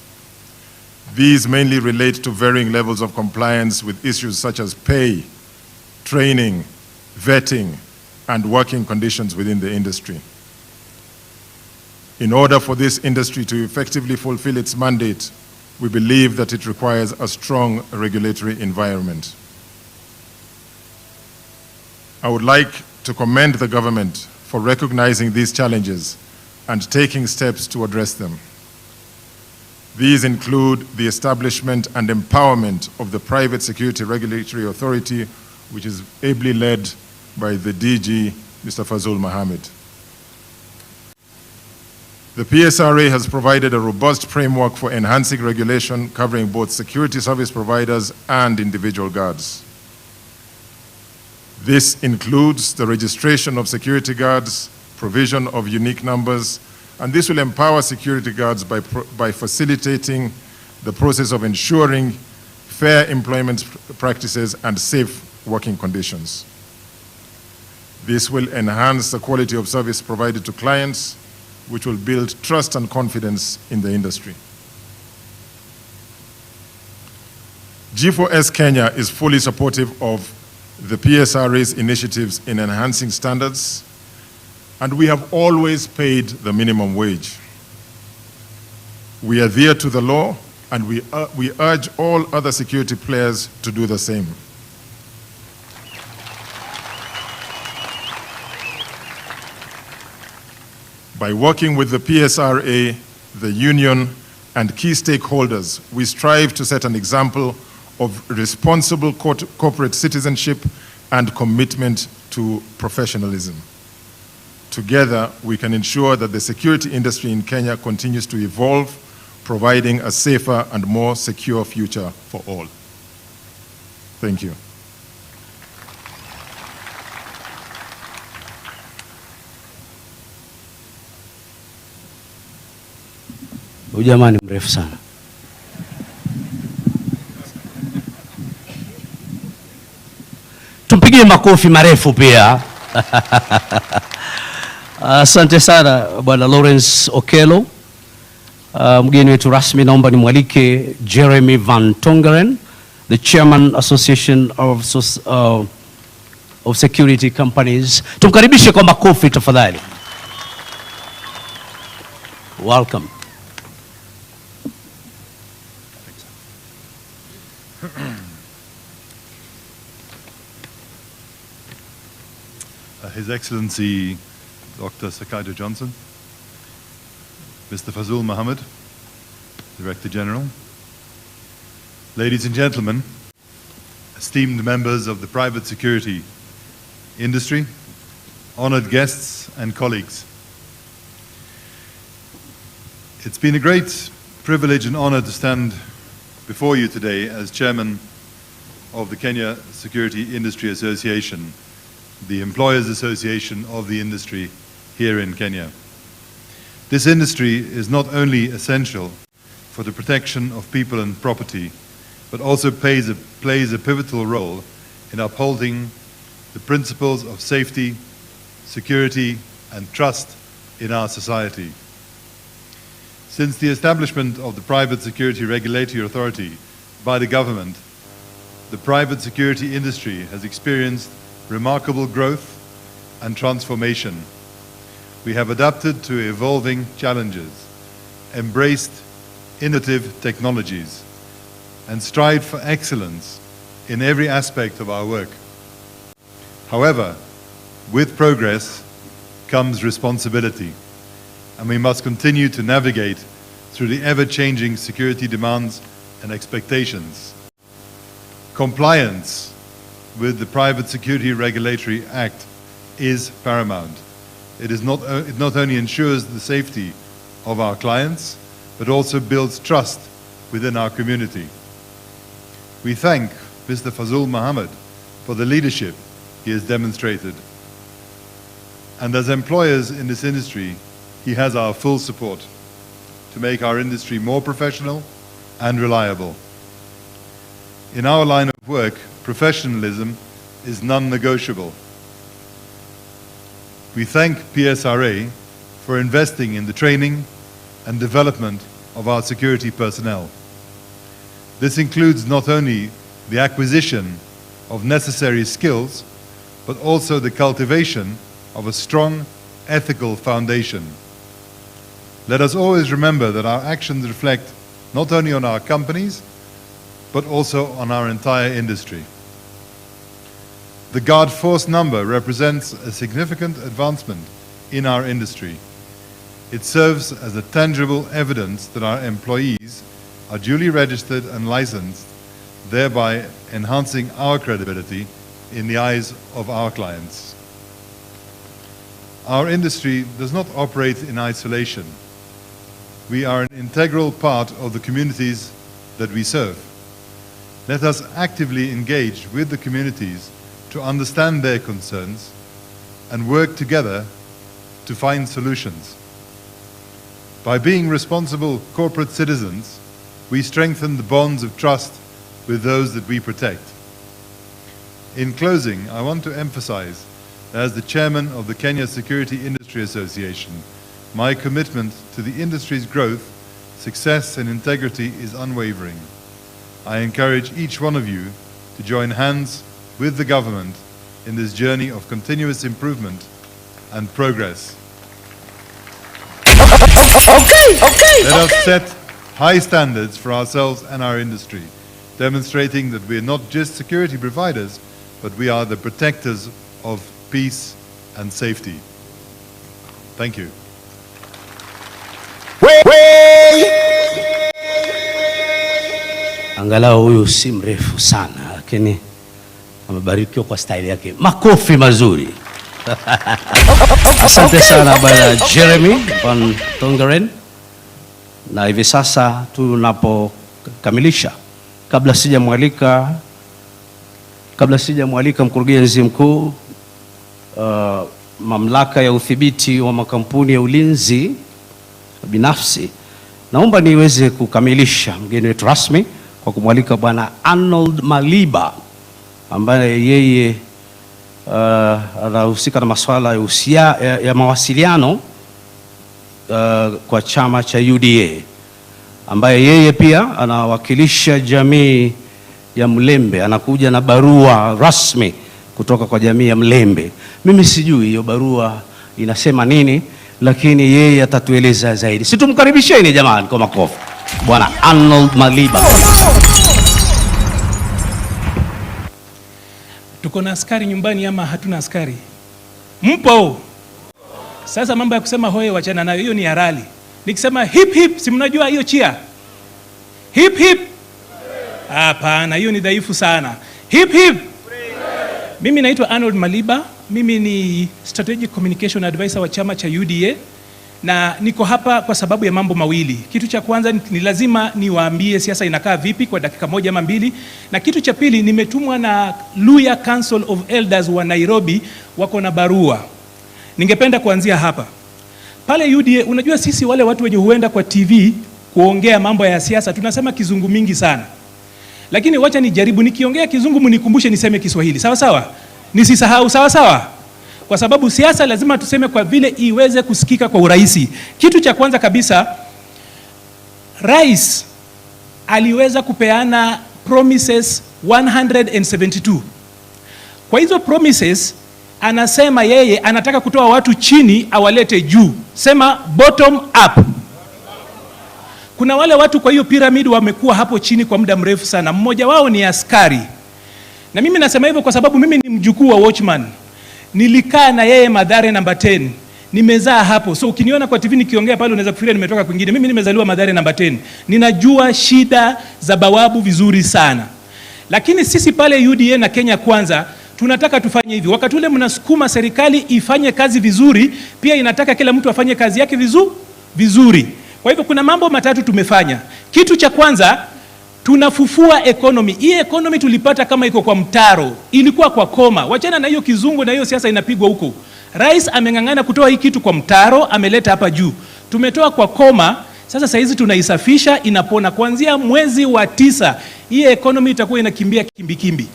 These mainly relate to varying levels of compliance with issues such as pay, training, vetting, and working conditions within the industry. In order for this industry to effectively fulfill its mandate, we believe that it requires a strong regulatory environment. I would like to commend the government for recognizing these challenges and taking steps to address them. These include the establishment and empowerment of the Private Security Regulatory Authority, which is ably led by the DG, Mr. Fazul Mohammed. The PSRA has provided a robust framework for enhancing regulation covering both security service providers and individual guards. This includes the registration of security guards, provision of unique numbers, and this will empower security guards by facilitating the process of ensuring fair employment practices and safe working conditions. This will enhance the quality of service provided to clients, which will build trust and confidence in the industry. G4S Kenya is fully supportive of the PSRA's initiatives in enhancing standards, and we have always paid the minimum wage. We adhere to the law, and we urge all other security players to do the same. By working with the PSRA, the union, and key stakeholders, we strive to set an example of responsible corporate citizenship and commitment to professionalism. Together, we can ensure that the security industry in Kenya continues to evolve providing a safer and more secure future for all. Thank you. Ujamani mrefu sana. Tumpigie makofi marefu pia. Asante sana Bwana Lawrence Okello. Mgeni wetu rasmi naomba nimwalike Jeremy Van Tongeren, the Chairman Association of Security Companies. Tumkaribishe kwa makofi tafadhali. Welcome. His Excellency Dr. Sakaido Johnson, Mr. Fazul Mohammed, Director General, ladies and gentlemen, esteemed members of the private security industry, honored guests and colleagues. It's been a great privilege and honor to stand before you today as Chairman of the Kenya Security Industry Association, the Employers Association of the industry here in Kenya. This industry is not only essential for the protection of people and property, but also plays a pivotal role in upholding the principles of safety, security, and trust in our society. Since the establishment of the Private Security Regulatory Authority by the government, the private security industry has experienced remarkable growth and transformation. We have adapted to evolving challenges, embraced innovative technologies, and strived for excellence in every aspect of our work. However, with progress comes responsibility, and we must continue to navigate through the ever-changing security demands and expectations. Compliance with the Private Security Regulatory Act is paramount. It not only ensures the safety of our clients, but also builds trust within our community. We thank Mr. Fazul Mohammed for the leadership he has demonstrated. And as employers in this industry, he has our full support to make our industry more professional and reliable. In our line of work, professionalism is non-negotiable. We thank PSRA for investing in the training and development of our security personnel. This includes not only the acquisition of necessary skills, but also the cultivation of a strong ethical foundation. Let us always remember that our actions reflect not only on our companies, but also on our entire industry. The Guard Force number represents a significant advancement in our industry. It serves as a tangible evidence that our employees are duly registered and licensed, thereby enhancing our credibility in the eyes of our clients. Our industry does not operate in isolation. We are an integral part of the communities that we serve. Let us actively engage with the communities to understand their concerns and work together to find solutions. By being responsible corporate citizens, we strengthen the bonds of trust with those that we protect. In closing, I want to emphasize, as the chairman of the Kenya Security Industry Association, my commitment to the industry's growth, success, and integrity is unwavering. I encourage each one of you to join hands with the government in this journey of continuous improvement and progress. Let us set high standards for ourselves and our industry, demonstrating that we are not just security providers, but we are the protectors of peace and safety. Thank you. Angalau huyu si mrefu sana, lakini amebarikiwa kwa style yake. Makofi mazuri. Asante sana Bwana Jeremy Van Tongeren. na hivi sasa tunapokamilisha, kabla sijamwalika mkurugenzi mkuu, mamlaka ya udhibiti wa makampuni ya ulinzi binafsi, naomba niweze kukamilisha mgeni wetu rasmi kwa kumwalika Bwana Arnold Maliba ambaye yeye anahusika na masuala ya mawasiliano kwa chama cha UDA, ambaye yeye pia anawakilisha jamii ya Mlembe. Anakuja na barua rasmi kutoka kwa jamii ya Mlembe. Mimi sijui hiyo barua inasema nini, lakini yeye atatueleza zaidi. Situmkaribisheni jamani kwa makofi Bwana Arnold Maliba. Tuko na askari nyumbani ama hatuna askari? Mpo? Sasa mambo ya kusema hoye wachana nayo, hiyo ni harali. Nikisema hip hip, si mnajua hiyo chia? Hip hip? Hapana, hiyo ni dhaifu sana. Hip hip? Mimi naitwa Arnold Maliba, mimi ni Strategic Communication Advisor wa chama cha UDA, na niko hapa kwa sababu ya mambo mawili. Kitu cha kwanza ni lazima niwaambie siasa inakaa vipi kwa dakika moja ama mbili, na kitu cha pili nimetumwa na Luhya Council of Elders wa Nairobi, wako na barua. Ningependa kuanzia hapa. Pale UDA, unajua sisi wale watu wenye huenda kwa TV kuongea mambo ya siasa tunasema kizungu mingi sana. Lakini wacha nijaribu, nikiongea kizungu mnikumbushe niseme Kiswahili. Sawa sawa? Nisisahau, sawa sawa? Kwa sababu siasa lazima tuseme kwa vile iweze kusikika kwa urahisi. Kitu cha kwanza kabisa, Rais aliweza kupeana promises 172. Kwa hizo promises anasema yeye anataka kutoa watu chini awalete juu. Sema bottom up. Kuna wale watu kwa hiyo pyramid wamekuwa hapo chini kwa muda mrefu sana. Mmoja wao ni askari. Na mimi nasema hivyo kwa sababu mimi ni mjukuu wa watchman. Nilikaa na yeye Mathare namba 10. Nimezaa hapo. So ukiniona kwa TV nikiongea pale unaweza kufikiria nimetoka kwingine. Mimi nimezaliwa Mathare namba 10. Ninajua shida za bawabu vizuri sana. Lakini sisi pale UDA na Kenya Kwanza tunataka tufanye hivi. Wakati ule mnasukuma serikali ifanye kazi vizuri, pia inataka kila mtu afanye kazi yake vizuri. Kwa hivyo kuna mambo matatu tumefanya. Kitu cha kwanza, tunafufua economy. Hii economy tulipata kama iko kwa mtaro, ilikuwa kwa koma. Wachana na hiyo kizungu na hiyo siasa inapigwa huko. Rais ameng'ang'ana kutoa hii kitu kwa mtaro, ameleta hapa juu. Tumetoa kwa koma, sasa saizi tunaisafisha, inapona. Kuanzia mwezi wa 9, hii economy itakuwa inakimbia kimbi.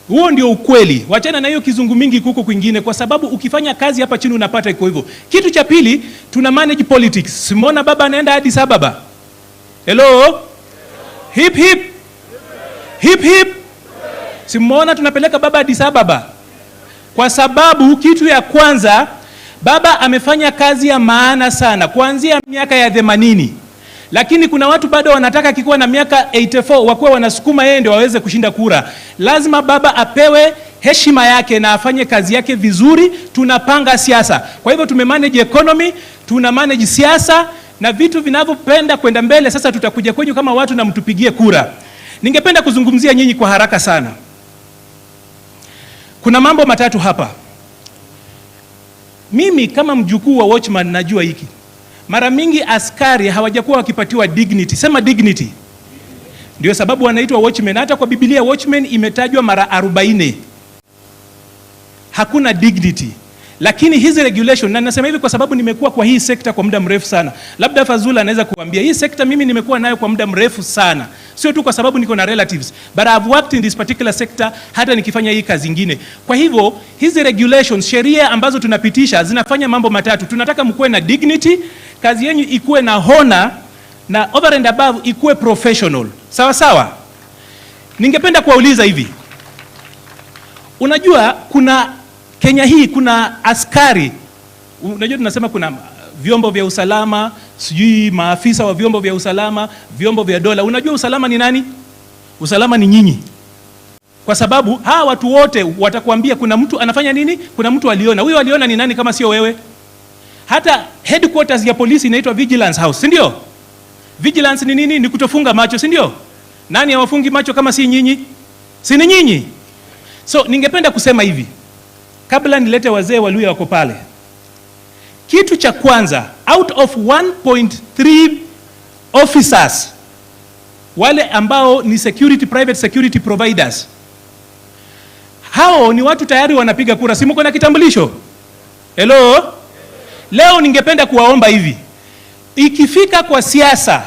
Huo ndio ukweli. Wachana na hiyo kizungu mingi kuko kwingine, kwa sababu ukifanya kazi hapa chini unapata iko hivyo. Kitu cha pili, tuna manage politics. Simona baba anaenda Addis Ababa. Hello? Hip hip. Hip hip. Simona tunapeleka baba Addis Ababa. Kwa sababu kitu ya kwanza, baba amefanya kazi ya maana sana kuanzia miaka ya 80. Lakini kuna watu bado wanataka kikuwa na miaka 84 wakuwa wanasukuma yeye ndio waweze kushinda kura. Lazima baba apewe heshima yake na afanye kazi yake vizuri. Tunapanga siasa. Kwa hivyo tumemanage economy, tuna manage siasa na vitu vinavyopenda kwenda mbele. Sasa tutakuja kwenyu kama watu na mtupigie kura. Ningependa kuzungumzia nyinyi kwa haraka sana. Kuna mambo matatu hapa. Mimi kama mjukuu wa watchman najua hiki. Mara mingi askari hawajakuwa wakipatiwa dignity. Sema dignity. Ndio sababu wanaitwa watchmen. Hata kwa Biblia watchmen imetajwa mara 40. Hakuna dignity. Lakini hizi regulation, na nasema hivi kwa sababu nimekuwa kwa hii sekta kwa muda mrefu sana. Labda Fazula anaweza kuambia hii sekta mimi nimekuwa nayo kwa muda mrefu sana. Sio tu kwa sababu niko na relatives, but I've worked in this particular sector hata nikifanya hii kazi nyingine. Kwa hivyo hizi regulations, sheria ambazo tunapitisha zinafanya mambo matatu. Tunataka mkuwe na dignity, kazi yenu ikuwe na honor, na over and above ikuwe professional. Sawa sawa? Ningependa kuwauliza hivi. Unajua kuna Kenya hii kuna askari. Unajua tunasema kuna vyombo vya usalama, sijui maafisa wa vyombo vya usalama, vyombo vya dola. Unajua usalama ni nani? Usalama ni nyinyi. Kwa sababu hawa watu wote watakwambia kuna mtu anafanya nini? Kuna mtu aliona. Huyo aliona ni nani kama sio wewe? Hata headquarters ya polisi inaitwa Vigilance House, si ndio? Vigilance ni nini? Ni kutofunga macho, si ndio? Nani hawafungi macho kama si nyinyi? Si ni nyinyi? So ningependa kusema hivi. Kabla nilete wazee wa Luhya wako pale. Kitu cha kwanza, out of 1.3 officers wale ambao ni private security providers, hao ni watu tayari wanapiga kura. Si mko na kitambulisho? Hello? Leo ningependa kuwaomba hivi, ikifika kwa siasa,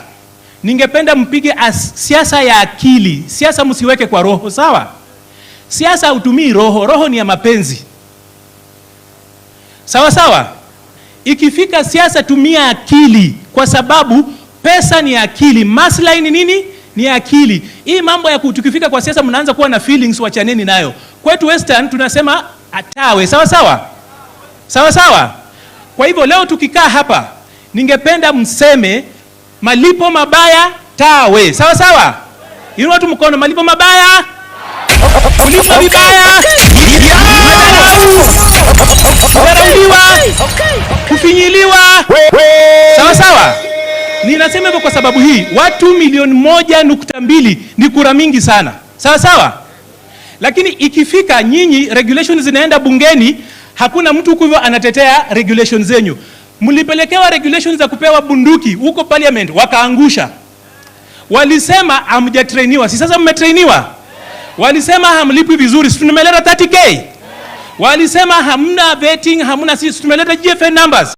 ningependa mpige siasa ya akili. Siasa msiweke kwa roho, sawa? Siasa hutumii roho, roho ni ya mapenzi. Sawa sawa? Ikifika siasa, tumia akili, kwa sababu pesa ni akili, maslahi ni nini? Ni akili. Hii mambo ya tukifika kwa siasa mnaanza kuwa na feelings, wachaneni nayo. Kwetu Western tunasema atawe, sawa sawa? Sawa sawa? Kwa hivyo leo tukikaa hapa, ningependa mseme malipo mabaya tawe, sawa sawa? Inua tu mkono, malipo mabaya, kulipa vibaya, kudharauliwa, kufinyiliwa, sawa sawa? Ninasema hivyo kwa sababu hii, watu 1.2 ni kura mingi sana, sawa sawa? Lakini ikifika nyinyi regulations zinaenda bungeni, hakuna mtu huko hivyo anatetea regulations zenyu. Mlipelekewa regulations za kupewa bunduki huko parliament, wakaangusha. Walisema hamjatrainiwa, si sasa mmetrainiwa? Walisema hamlipwi vizuri, si tumeleta 30k? Walisema hamna vetting, hamna, si tumeleta GFN numbers.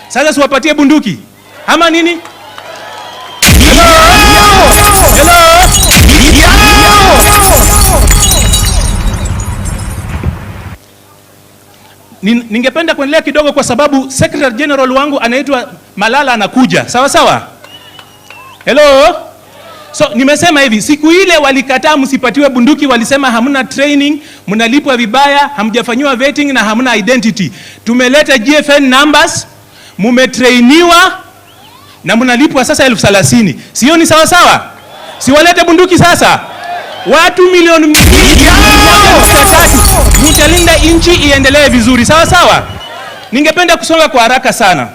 Sasa siwapatie bunduki ama nini? Hello? Ningependa kuendelea kidogo kwa sababu Secretary General wangu anaitwa Malala anakuja. Sawa sawa? Hello? So nimesema hivi, siku ile walikataa msipatiwe bunduki, walisema hamna training, mnalipwa vibaya, hamjafanywa vetting na hamna identity. Tumeleta GFN numbers, mumetrainiwa na mnalipwa sasa 30,000. Sio ni sawa sawa? Si walete bunduki sasa? Watu 1.3 mtalinda nchi iendelee vizuri, sawa sawa? Ningependa kusonga kwa haraka sana.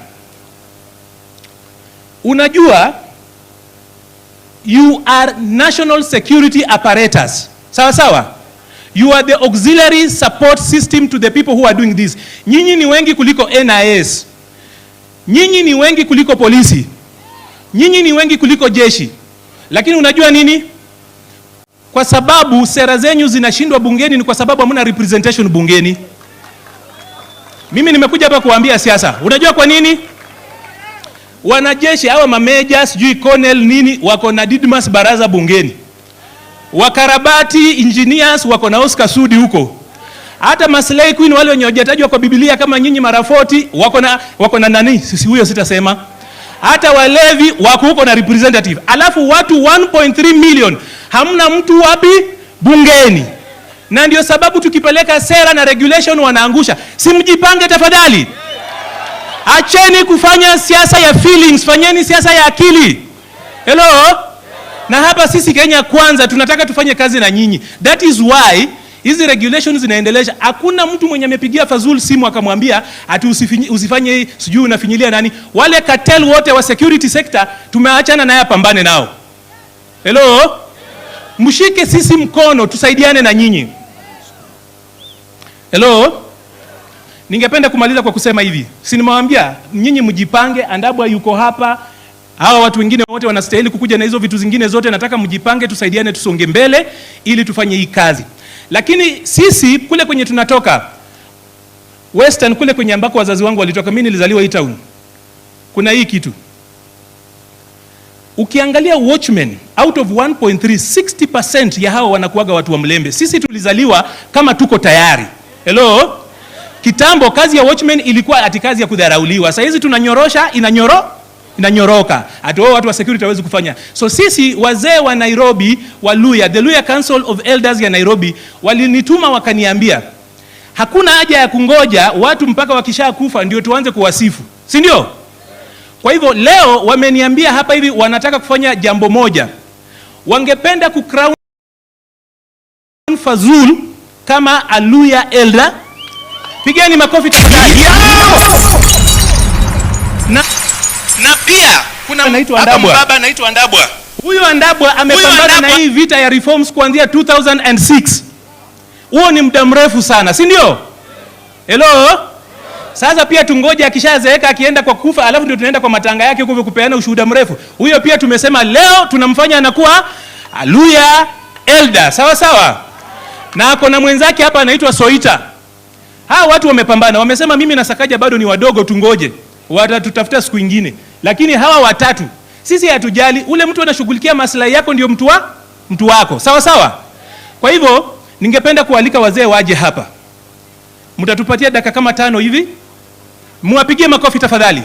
Unajua, you are national security apparatus, sawa sawa? You are the auxiliary support system to the people who are doing this. Nyinyi ni wengi kuliko NIS. Nyinyi ni wengi kuliko polisi. Nyinyi ni wengi kuliko jeshi. Lakini unajua nini? Kwa sababu sera zenyu zinashindwa bungeni, ni kwa sababu hamna representation bungeni. Mimi nimekuja hapa kuambia siasa. Unajua kwa nini? Wanajeshi hawa mameja, sijui colonel nini, wako na Didmas Baraza bungeni. Wakarabati engineers wako na Oscar Sudi huko. Hata maslay queen wale wenye hujatajwa kwa Biblia kama nyinyi mara 40 wako na nani? Sisi huyo sitasema. Hata walevi wako huko na representative. Alafu watu 1.3 million hamna mtu wapi? Bungeni. Na ndio sababu tukipeleka sera na regulation wanaangusha. Simjipange tafadhali. Acheni kufanya siasa ya feelings, fanyeni siasa ya akili. Hello? Na hapa sisi Kenya kwanza tunataka tufanye kazi na nyinyi. That is why hizi regulations zinaendelesha. Hakuna mtu mwenye amepigia Fazul simu akamwambia ati usifanye sijui unafinyilia nani. Wale cartel wote wa security sector tumeachana naye, pambane nao. Hello? Mshike sisi mkono, tusaidiane na nyinyi. Hello? Ningependa kumaliza kwa kusema hivi. Si nimewambia nyinyi mjipange, Andabwa yuko hapa. Hawa watu wengine wote wanastahili kukuja na hizo vitu zingine zote. Nataka mjipange, tusaidiane, tusonge mbele ili tufanye hii kazi. Lakini sisi kule kwenye tunatoka Western, kule kwenye ambako wazazi wangu walitoka, mimi nilizaliwa hii town. Kuna hii kitu. Ukiangalia watchmen out of 1.3, 60% ya hao wanakuaga watu wa Mlembe. Sisi tulizaliwa kama tuko tayari. Hello? Kitambo kazi ya watchmen ilikuwa ati kazi ya kudharauliwa. Sasa hizi tunanyorosha, inanyoroka. Ati watu wa security hawezi kufanya. So sisi wazee wa Nairobi, wa Luya, the Luya Council of Elders ya Nairobi, walinituma wakaniambia, hakuna haja ya kungoja watu mpaka wakisha kufa ndio tuanze kuwasifu. Si ndio? Kwa hivyo leo wameniambia hapa hivi wanataka kufanya jambo moja. Wangependa kucrown Fazul kama a Luya elder. Pigeni makofi tafadhali. Na pia kuna baba anaitwa Andabwa. Huyu Andabwa amepambana na hii vita ya reforms kuanzia 2006. Huo ni muda mrefu sana, si ndio? Hello? Sasa pia tungoje akishazeeka akienda kwa kufa, alafu ndio tunaenda kwa matanga yake huko kupeana ushuhuda mrefu. Huyo pia tumesema leo tunamfanya anakuwa Aluya Elder. Sawa sawa. Na kuna mwenzake hapa anaitwa Soita. Hawa watu wamepambana. Wamesema mimi na Sakaja bado ni wadogo, tungoje. Watatutafuta siku nyingine. Lakini hawa watatu sisi hatujali. Ule mtu anashughulikia maslahi yako ndio mtu wako. Sawa sawa. Kwa hivyo ningependa kualika wazee waje hapa. Mtatupatia dakika kama 5 hivi. Muwapigie makofi tafadhali.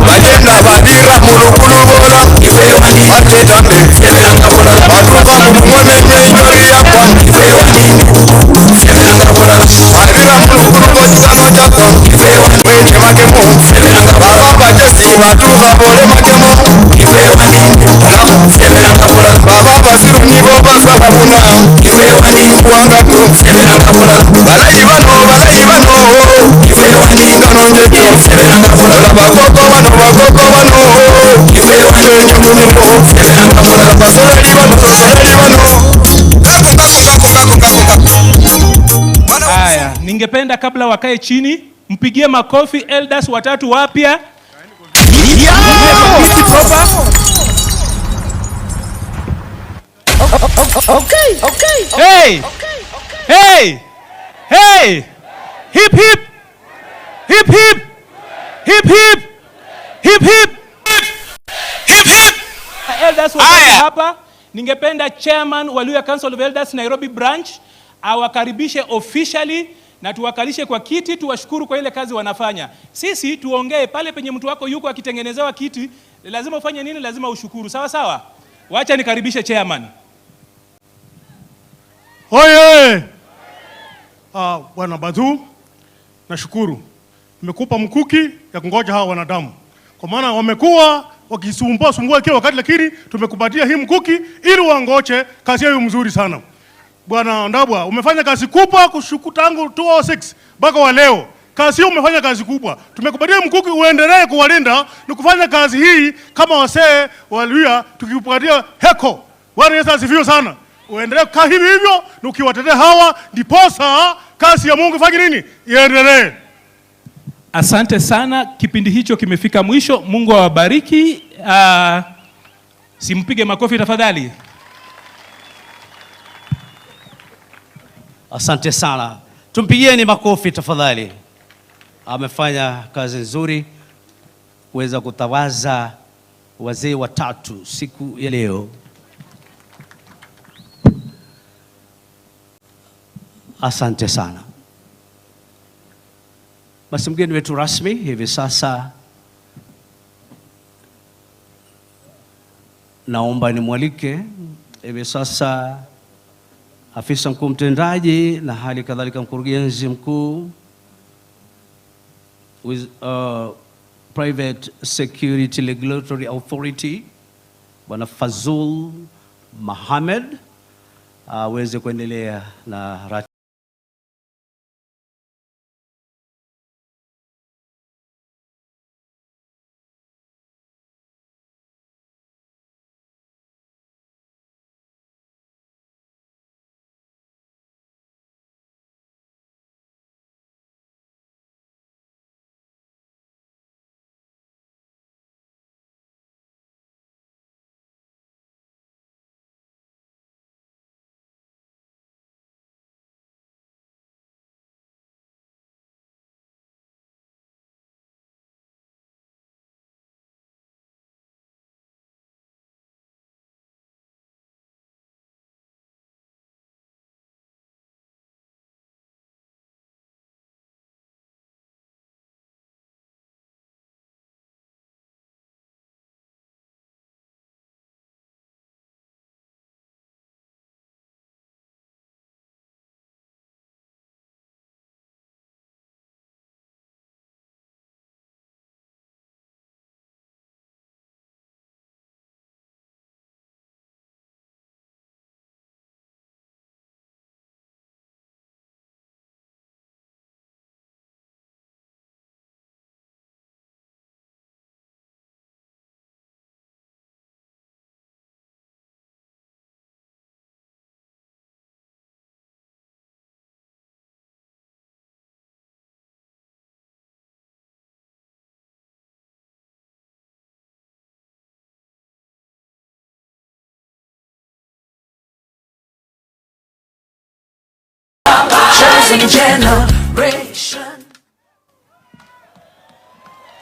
Bajenda badira mulukulu bola matetambe batuka kumwemenye inyori yakwa alira mulukulu bosano chakwa wene makemo baba bajesi batuka bole makemo baba basiru nibo basaba buna wangatu balayi bano nganonjejo bakoko bano basoleli bano. Haya, ningependa kabla wakae chini mpigie makofi elders watatu wapya. Okay. Hey! Hey! Hey! Hip hip! Hip hip! Hip hip! Hip hip! Hip hip! Elders watatu hapa. Ningependa chairman wa Luhya Council of Elders Nairobi branch awakaribishe officially na tuwakalishe kwa kiti, tuwashukuru kwa ile kazi wanafanya. Sisi tuongee pale penye mtu wako yuko akitengenezewa kiti, lazima ufanye nini? Lazima ushukuru. Sawa sawa? Wacha nikaribishe chairman. Oye! Bwana Badhu, nashukuru. Nimekupa mkuki ya kungoja hawa wanadamu. Kwa maana wamekuwa wakisumbua kila wakati, lakini tumekupatia hii mkuki ili wangoche kazi yao mzuri sana. Bwana Ndabwa, umefanya kazi kubwa kushukuru tangu 2006 mpaka wa leo. Kazi hii umefanya kazi kubwa. Tumekupatia mkuki uendelee kuwalinda na kufanya kazi hii kama wasee wa Luhya, tukikupatia heko. Bwana Yesu asifiwe sana. Uendelee kaa hivyo na ukiwatetea hawa ndiposa kazi ya Mungu ifanye nini? Iendelee. Asante sana, kipindi hicho kimefika mwisho. Mungu awabariki. Simpige makofi tafadhali. Asante sana. Tumpigieni makofi tafadhali. Amefanya kazi nzuri kuweza kutawaza wazee watatu siku ya leo. Asante sana. Basi mgeni wetu rasmi hivi sasa naomba nimwalike hivi sasa afisa mkuu mtendaji na hali kadhalika mkurugenzi mkuu Private Security Regulatory Authority Bwana Fazul Mohamed aweze kuendelea na ratiba.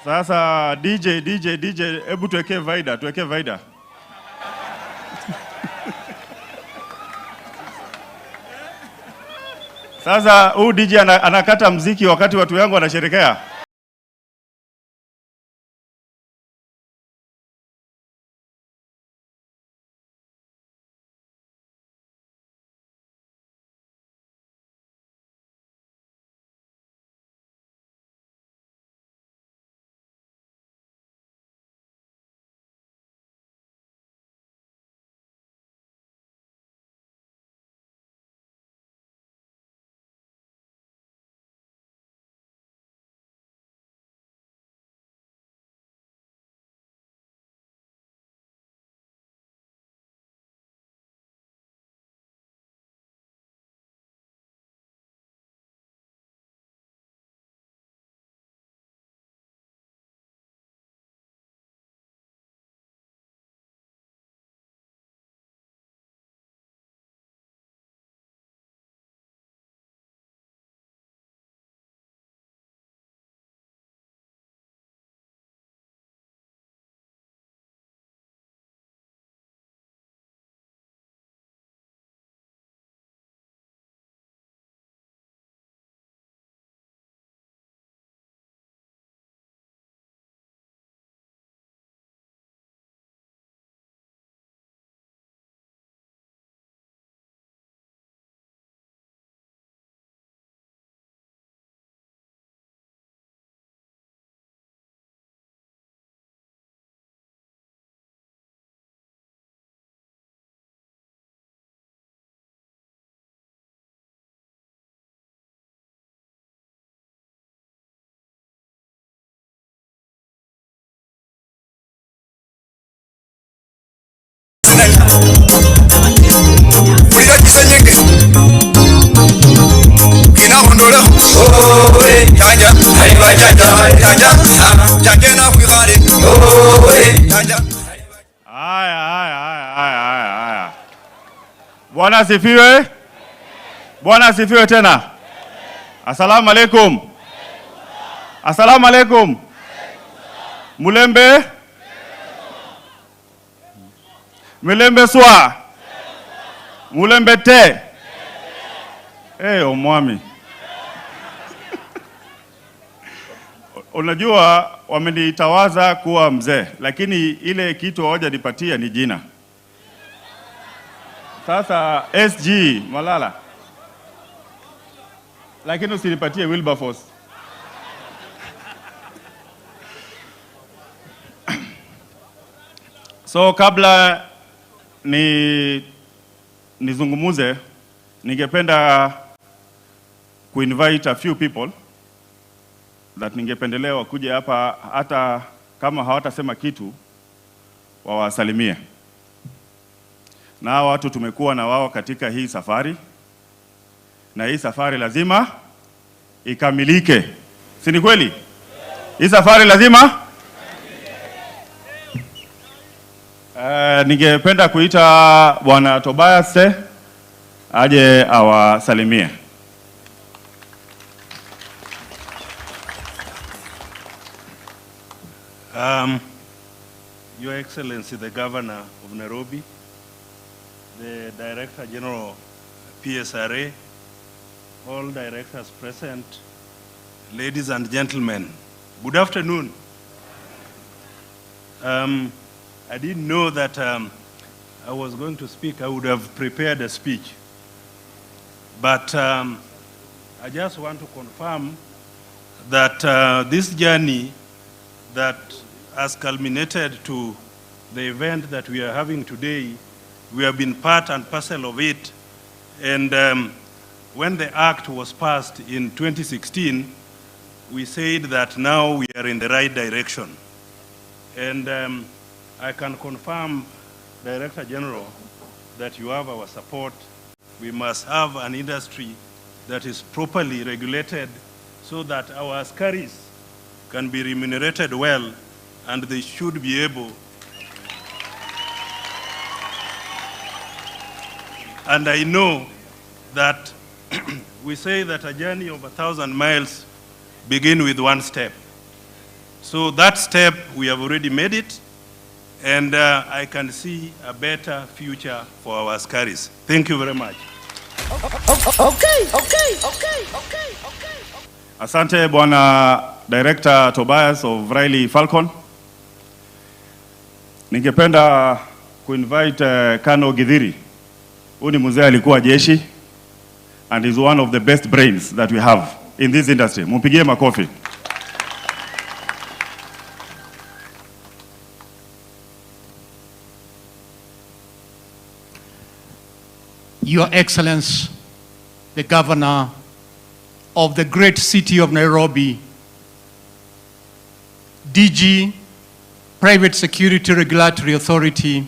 Sasa DJ, hebu tuwekee Vaida. Sasa huu DJ anakata mziki wakati watu wangu wanasherekea. Bwana asifiwe. Bwana asifiwe tena. Asalamu alaikum. Asalamu alaikum. Mulembe. Mulembe swa. Mulembe te. Omwami. Unajua wamenitawaza kuwa mzee, lakini ile kitu hawajanipatia ni jina. Sasa SG Malala. Lakini usinipatie Wilberforce. So kabla nizungumuze, ningependa kuinvite a few people that ningependelea wakuje hapa, hata kama hawatasema kitu wawasalimie. Na watu tumekuwa na wao katika hii safari, na hii safari lazima ikamilike. Si ni kweli? Hii safari lazima ningependa kuita Bwana Tobias aje awasalimie. Your Excellency, the Governor of Nairobi, the Director General PSRA, all directors present, ladies and gentlemen, good afternoon. I didn't know that I was going to speak. I would have prepared a speech. But I just want to confirm that this journey that has culminated to the event that we are having today, we have been part and parcel of it. And when the act was passed in 2016, we said that now we are in the right direction. And I can confirm, Director General, that you have our support. We must have an industry that is properly regulated so that our askaris can be remunerated well, and they should be able. And I know that we say that a journey of 1,000 miles begins with one step. So that step, we have already made it, and I can see a better future for our askaris. Thank you very much. Okay. Asante Bwana Director Tobias of Riley Falcon. Ningependa kuinvite Kano Githiri. Huyu ni mzee alikuwa jeshi and is one of the best brains that we have in this industry. Mumpigie makofi. Your Excellency, the Governor of the great city of Nairobi, DG, Private Security Regulatory Authority,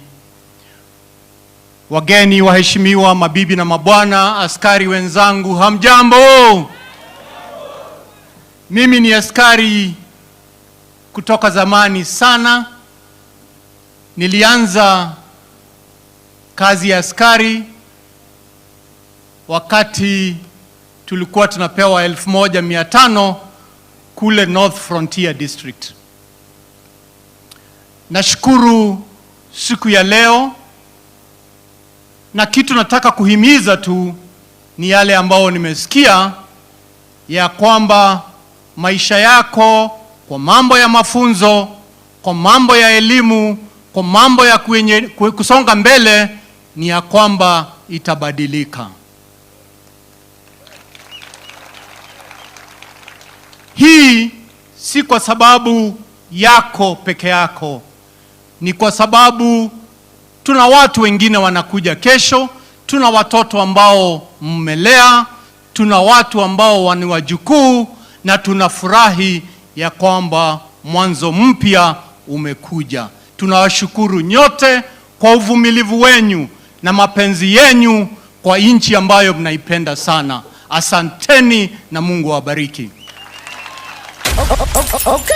wageni waheshimiwa, mabibi na mabwana, askari wenzangu, hamjambo? Mimi ni askari kutoka zamani sana. Nilianza kazi ya askari wakati tulikuwa tunapewa 1500 kule North Frontier District. Nashukuru siku ya leo, na kitu nataka kuhimiza tu ni yale ambao nimesikia ya kwamba maisha yako kwa mambo ya mafunzo, kwa mambo ya elimu, kwa mambo ya kusonga mbele ni ya kwamba itabadilika. Hii si kwa sababu yako peke yako, ni kwa sababu tuna watu wengine wanakuja kesho, tuna watoto ambao mmelea, tuna watu ambao ni wajukuu, na tunafurahi ya kwamba mwanzo mpya umekuja. Tunawashukuru nyote kwa uvumilivu wenu na mapenzi yenu kwa nchi ambayo mnaipenda sana. Asanteni na Mungu awabariki. Okay.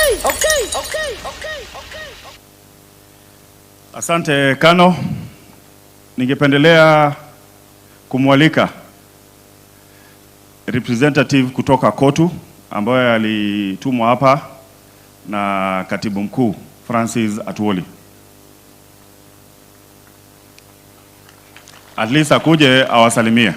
Asante Kano. Ningependelea kumwalika representative kutoka KOTU ambaye alitumwa hapa na katibu mkuu Francis Atwoli. At least akuje awasalimie.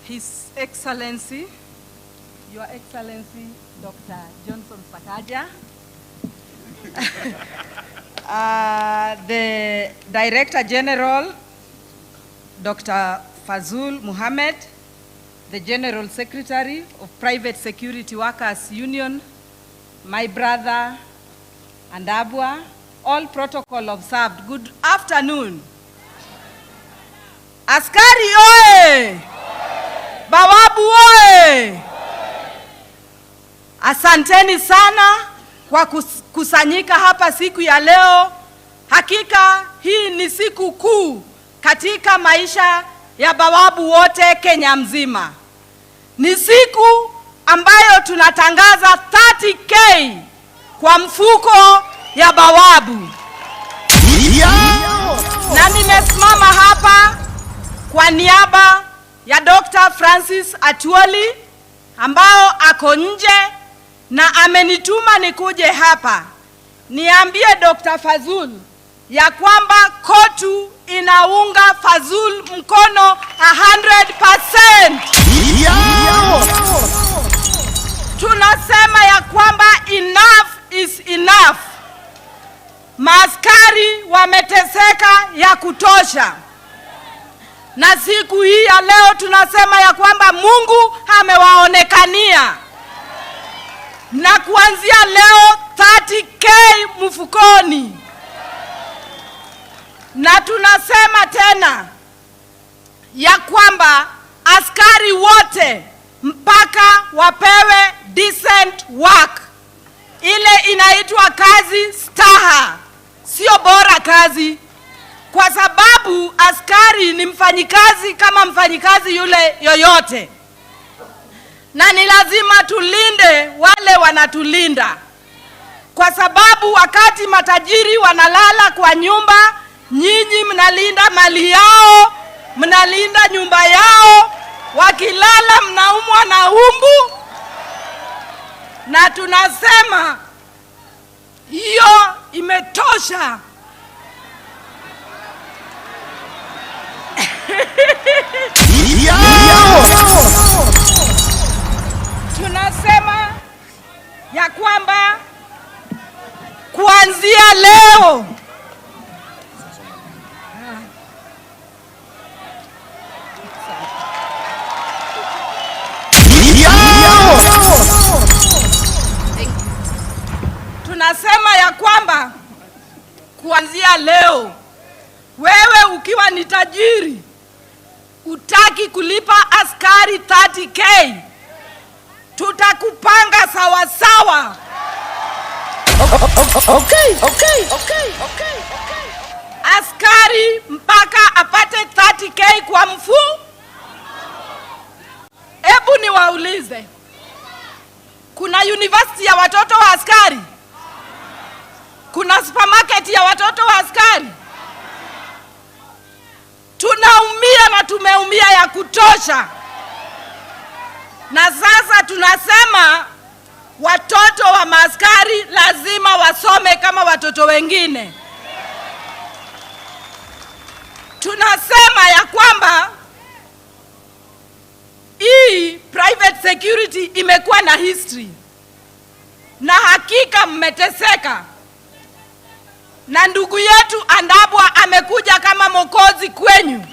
His Excellency, Your Excellency, Dr. Johnson Sakaja, the Director General, Dr. Fazul Muhammad, the General Secretary of Private Security Workers Union, my brother AJAABU, all protocol observed. Good afternoon. Askari oe! Bawabu oe! Asanteni sana kwa kusanyika hapa siku ya leo. Hakika hii ni siku kuu katika maisha ya bawabu wote Kenya mzima. Ni siku ambayo tunatangaza 30K kwa mfuko ya bawabu. Na nimesimama hapa kwa niaba ya Dr. Francis Atwoli ambao ako nje na amenituma nikuje hapa niambie Dr. Fazul ya kwamba KOTU inaunga Fazul mkono 100%. Tunasema ya kwamba enough is enough. Maaskari wameteseka ya kutosha. Na siku hii ya leo tunasema ya kwamba Mungu amewaonekania. Na kuanzia leo 30K mfukoni. Na tunasema tena ya kwamba askari wote mpaka wapewe decent work. Ile inaitwa kazi staha, sio bora kazi. Kwa sababu askari ni mfanyikazi kama mfanyikazi yule yoyote. Na ni lazima tulinde wale wanatulinda. Kwa sababu wakati matajiri wanalala kwa nyumba, nyinyi mnalinda mali yao, mnalinda nyumba yao, wakilala mnaumwa na umbu. Na tunasema hiyo imetosha. Tunasema ya kwamba kuanzia leo tunasema ya kwamba kuanzia leo wewe ukiwa ni tajiri utaki kulipa askari 30K, tutakupanga sawa sawa. Okay. Askari mpaka apate 30K kwa mfu. Hebu niwaulize, kuna university ya watoto wa askari? Kuna supermarket ya watoto wa askari? Tunaumia na tumeumia ya kutosha. Na sasa tunasema watoto wa maaskari lazima wasome kama watoto wengine. Tunasema ya kwamba hii private security imekuwa na history. Na hakika mmeteseka. Na ndugu yetu AJAABU amekuja kama mwokozi kwenyu.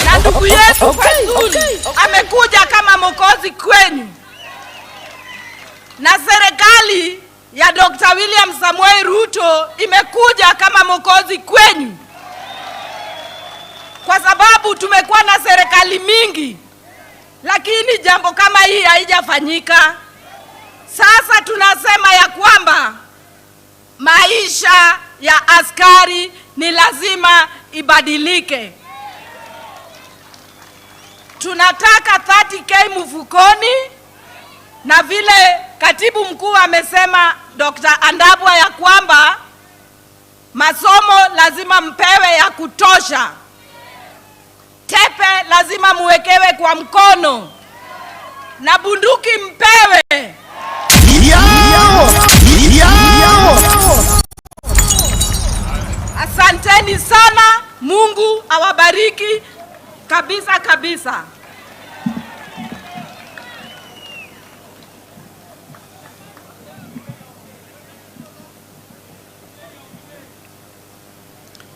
Na ndugu yetu Fazul amekuja kama mwokozi kwenyu. Na serikali ya Dr. William Samoei Ruto imekuja kama mwokozi kwenyu. Kwa sababu tumekuwa na serikali mingi, lakini jambo kama hii haijafanyika. Sasa tunasema ya kwamba maisha ya askari ni lazima ibadilike. Tunataka 30K mfukoni na vile katibu mkuu amesema Dr. Andabwa ya kwamba masomo lazima mpewe ya kutosha. Tepe lazima muwekewe kwa mkono na bunduki mpewe. Asanteni sana, Mungu awabariki kabisa kabisa.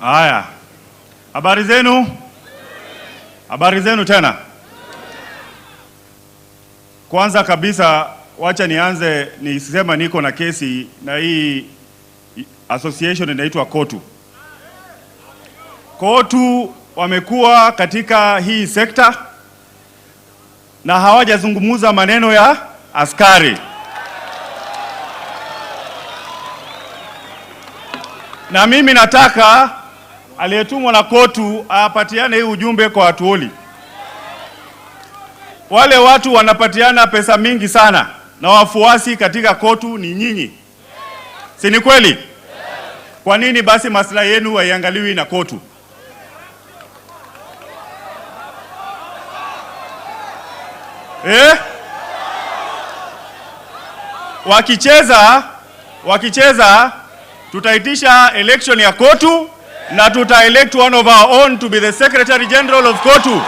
Haya, habari zenu? Habari zenu tena. Kwanza kabisa wacha nianze nisema niko na kesi na hii association inaitwa KOTU. KOTU wamekuwa katika hii sekta na hawajazungumza maneno ya askari. Na mimi nataka aliyetumwa na KOTU apatiane hii ujumbe kwa Atuoli. Wale watu wanapatiana pesa mingi sana na wafuasi katika KOTU ni nyinyi. Si ni kweli? Kwa nini basi maslahi yenu haiangaliwi na KOTU? Wakicheza tutaitisha election ya KOTU na tuta-elect one of our own to be the Secretary General of KOTU.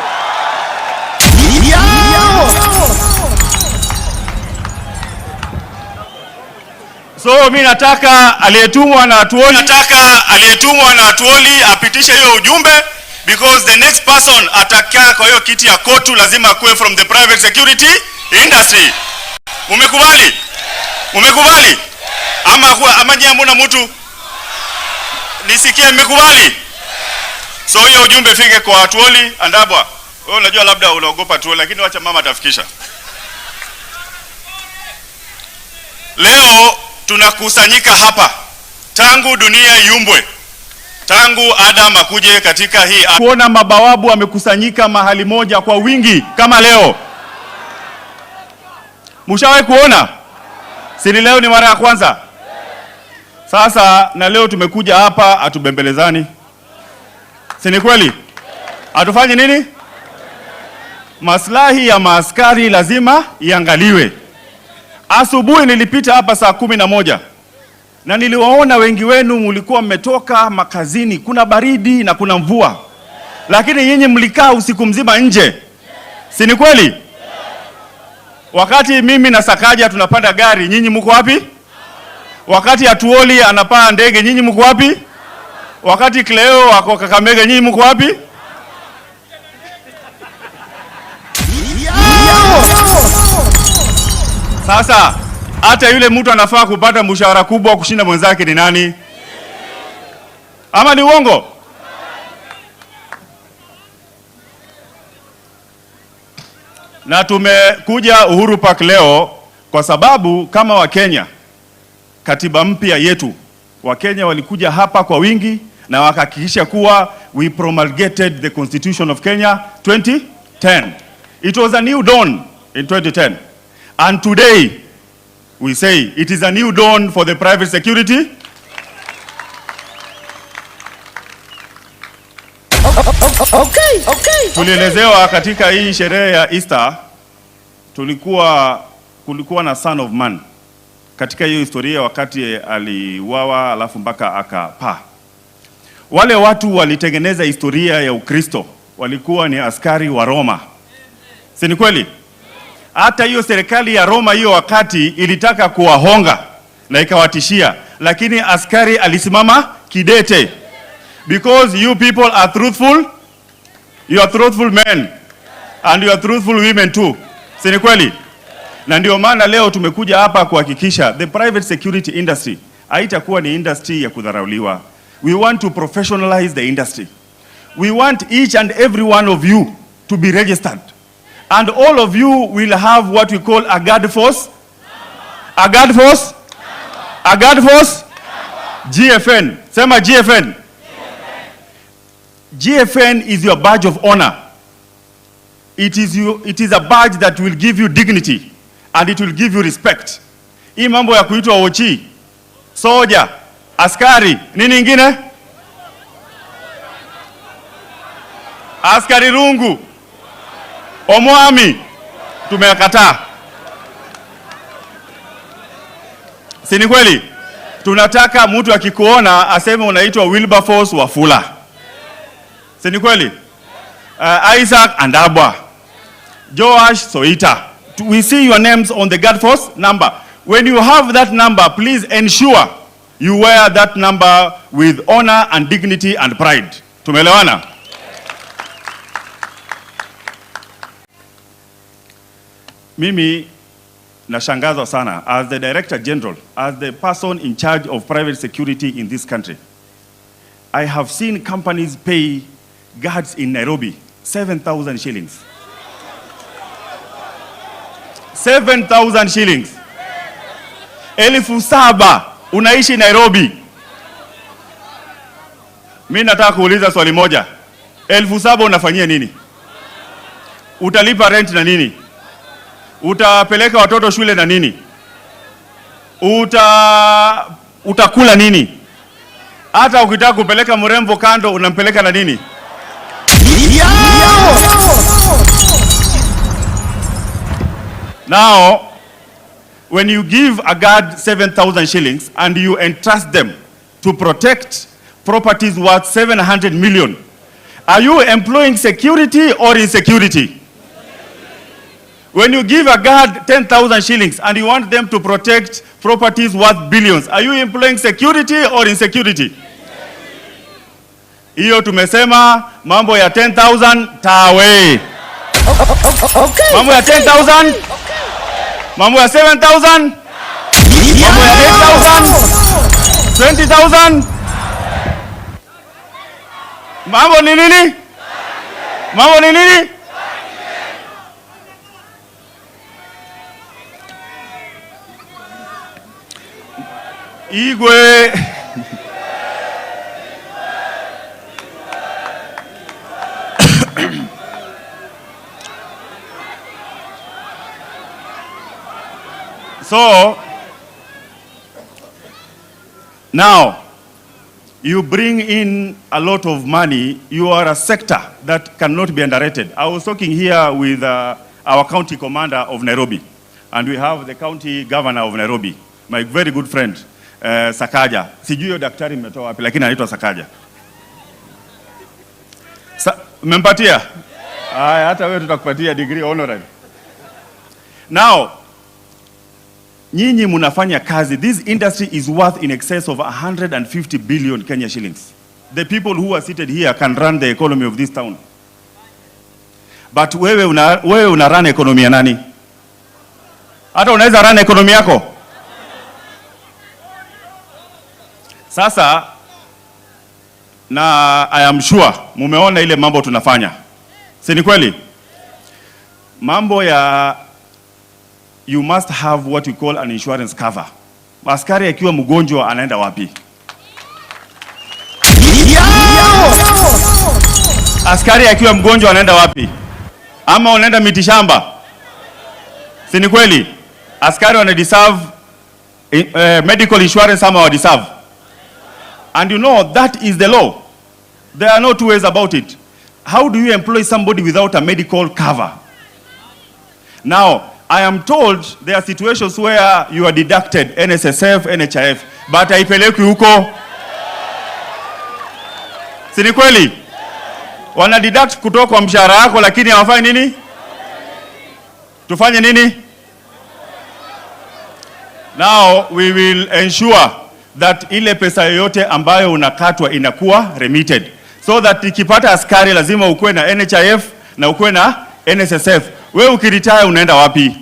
So mimi nataka aliyetumwa na Atuoli apitishe hiyo ujumbe, because the next person atakaa kwa hiyo kiti ya KOTU lazima kuwe from the private security industry. Mumekubali? Mumekubali? Ama jambo na mtu nisikie mmekubali? So hiyo ujumbe fike kwa Atuoli. Andabwa, wewe unajua labda unaogopa Atuoli, lakini wacha mama atafikisha. Leo tunakusanyika hapa tangu dunia yumbwe, tangu Adam akuje katika hii kuona mabawabu wamekusanyika mahali moja kwa wingi kama leo. Mshawahi kuona? Si leo ni mara ya kwanza. Sasa na leo tumekuja hapa atubembelezani. Si ni kweli? Atufanye nini? Maslahi ya maaskari lazima iangaliwe. Asubuhi nilipita hapa saa 11 na niliwaona wengi wenu mlikuwa mmetoka makazini, kuna baridi na kuna mvua. Lakini nyinyi mlikaa usiku mzima nje. Si ni kweli? Wakati mimi na Sakaja tunapanda gari, nyinyi mko wapi? Wakati Atuoli anapaa ndege, nyinyi mko wapi? Wakati Cleo wako Kakamega, nyinyi mko wapi? Sasa hata yule mtu anafaa kupata mshahara kubwa kushinda mwenzake ni nani? Ama ni uongo? Na tumekuja Uhuru Park leo kwa sababu kama Wakenya, katiba mpya yetu, Wakenya walikuja hapa kwa wingi na wakahakikisha kuwa we promulgated the Constitution of Kenya 2010. It was a new dawn in 2010. And today we say it is a new dawn for the private security. Okay. Tulielezewa katika hii sherehe ya Easter kulikuwa na son of man. Katika hiyo historia wakati aliuawa alafu mpaka akapaa. Wale watu walitengeneza historia ya Ukristo, walikuwa ni askari wa Roma. Si ni kweli? Hata hiyo serikali ya Roma hiyo wakati ilitaka kuwahonga na ikawatishia, lakini askari alisimama kidete. Because you people are truthful, you are truthful men and you are truthful women too. Si ni kweli? Na ndio maana leo tumekuja hapa kuhakikisha the private security industry haitakuwa ni industry ya kudharauliwa. We want to professionalize the industry. We want each and every one of you to be registered. And all of you will have what we call a guard force. A guard force? A guard force? GFN. Sema GFN. GFN is your badge of honor. It is a badge that will give you dignity and it will give you respect. Hii mambo ya kuitwa ochi, soja, askari, nini ingine? Askari rungu, omwami, tumekataa. Si ni kweli? Tunataka mtu akikuona aseme unaitwa Wilberforce Wafula. Si ni kweli? Isaac Andabwa, Joash Soita. We see your names on the guard force number. When you have that number, please ensure you wear that number with honor and dignity and pride. Tumeelewana? Mimi nashangazwa sana as the Director General, as the person in charge of private security in this country. I have seen companies pay guards in Nairobi 7,000 shillings. 7,000 shillings. 7,000 unaishi Nairobi. Mimi nataka kuuliza swali moja. 7,000 unafanyia nini? Utalipa rent na nini? Utapeleka watoto shule na nini? Utakula nini? Hata ukitaka kupeleka mrembo kando unampeleka na nini? Now, when you give a guard 7,000 shillings and you entrust them to protect properties worth 700 million, are you employing security or insecurity? When you give a guard 10,000 shillings and you want them to protect properties worth billions, are you employing security or insecurity? Hiyo tumesema mambo ya 10,000 tawe. Mambo ya 10,000, mambo ya 7,000, mambo ya 8,000, 20,000. Mambo ni nini? Mambo ni nini? Igwe. So, now, you bring in a lot of money. You are a sector that cannot be underrated. I was talking here with our county commander of Nairobi, and we have the county governor of Nairobi, my very good friend, Sakaja. Sijui daktari mmetoa wapi, lakini anaitwa Sakaja. Mmempatia? Hata wewe tutakupatia degree honorary. Now, nyinyi munafanya kazi. This industry is worth in excess of 150 billion Kenya shillings. The people who are seated here can run the economy of this town. But wewe una run economy ya nani? Hata unaweza run economy yako? Sasa, na I am sure mumeona ile mambo tunafanya. Si ni kweli? Mambo ya you must have what we call an insurance cover. Askari akiwa mgonjwa anaenda wapi? Askari akiwa mgonjwa anaenda wapi? Ama unaenda mitishamba? Si ni kweli? Askari wana deserve medical insurance ama wa deserve? And you know that is the law. There are no two ways about it. How do you employ somebody without a medical cover? Now, I am told there are situations where you are deducted NSSF, NHIF, but haipeleki huko. Si ni kweli? Wana deduct kutoka kwa mshahara wako lakini hawafanyi nini? Tufanye nini? Now we will ensure that ile pesa yoyote ambayo unakatwa inakuwa remitted. So that ikipata askari lazima ukue na NHIF na ukue na NSSF. Wewe ukiretire unaenda wapi?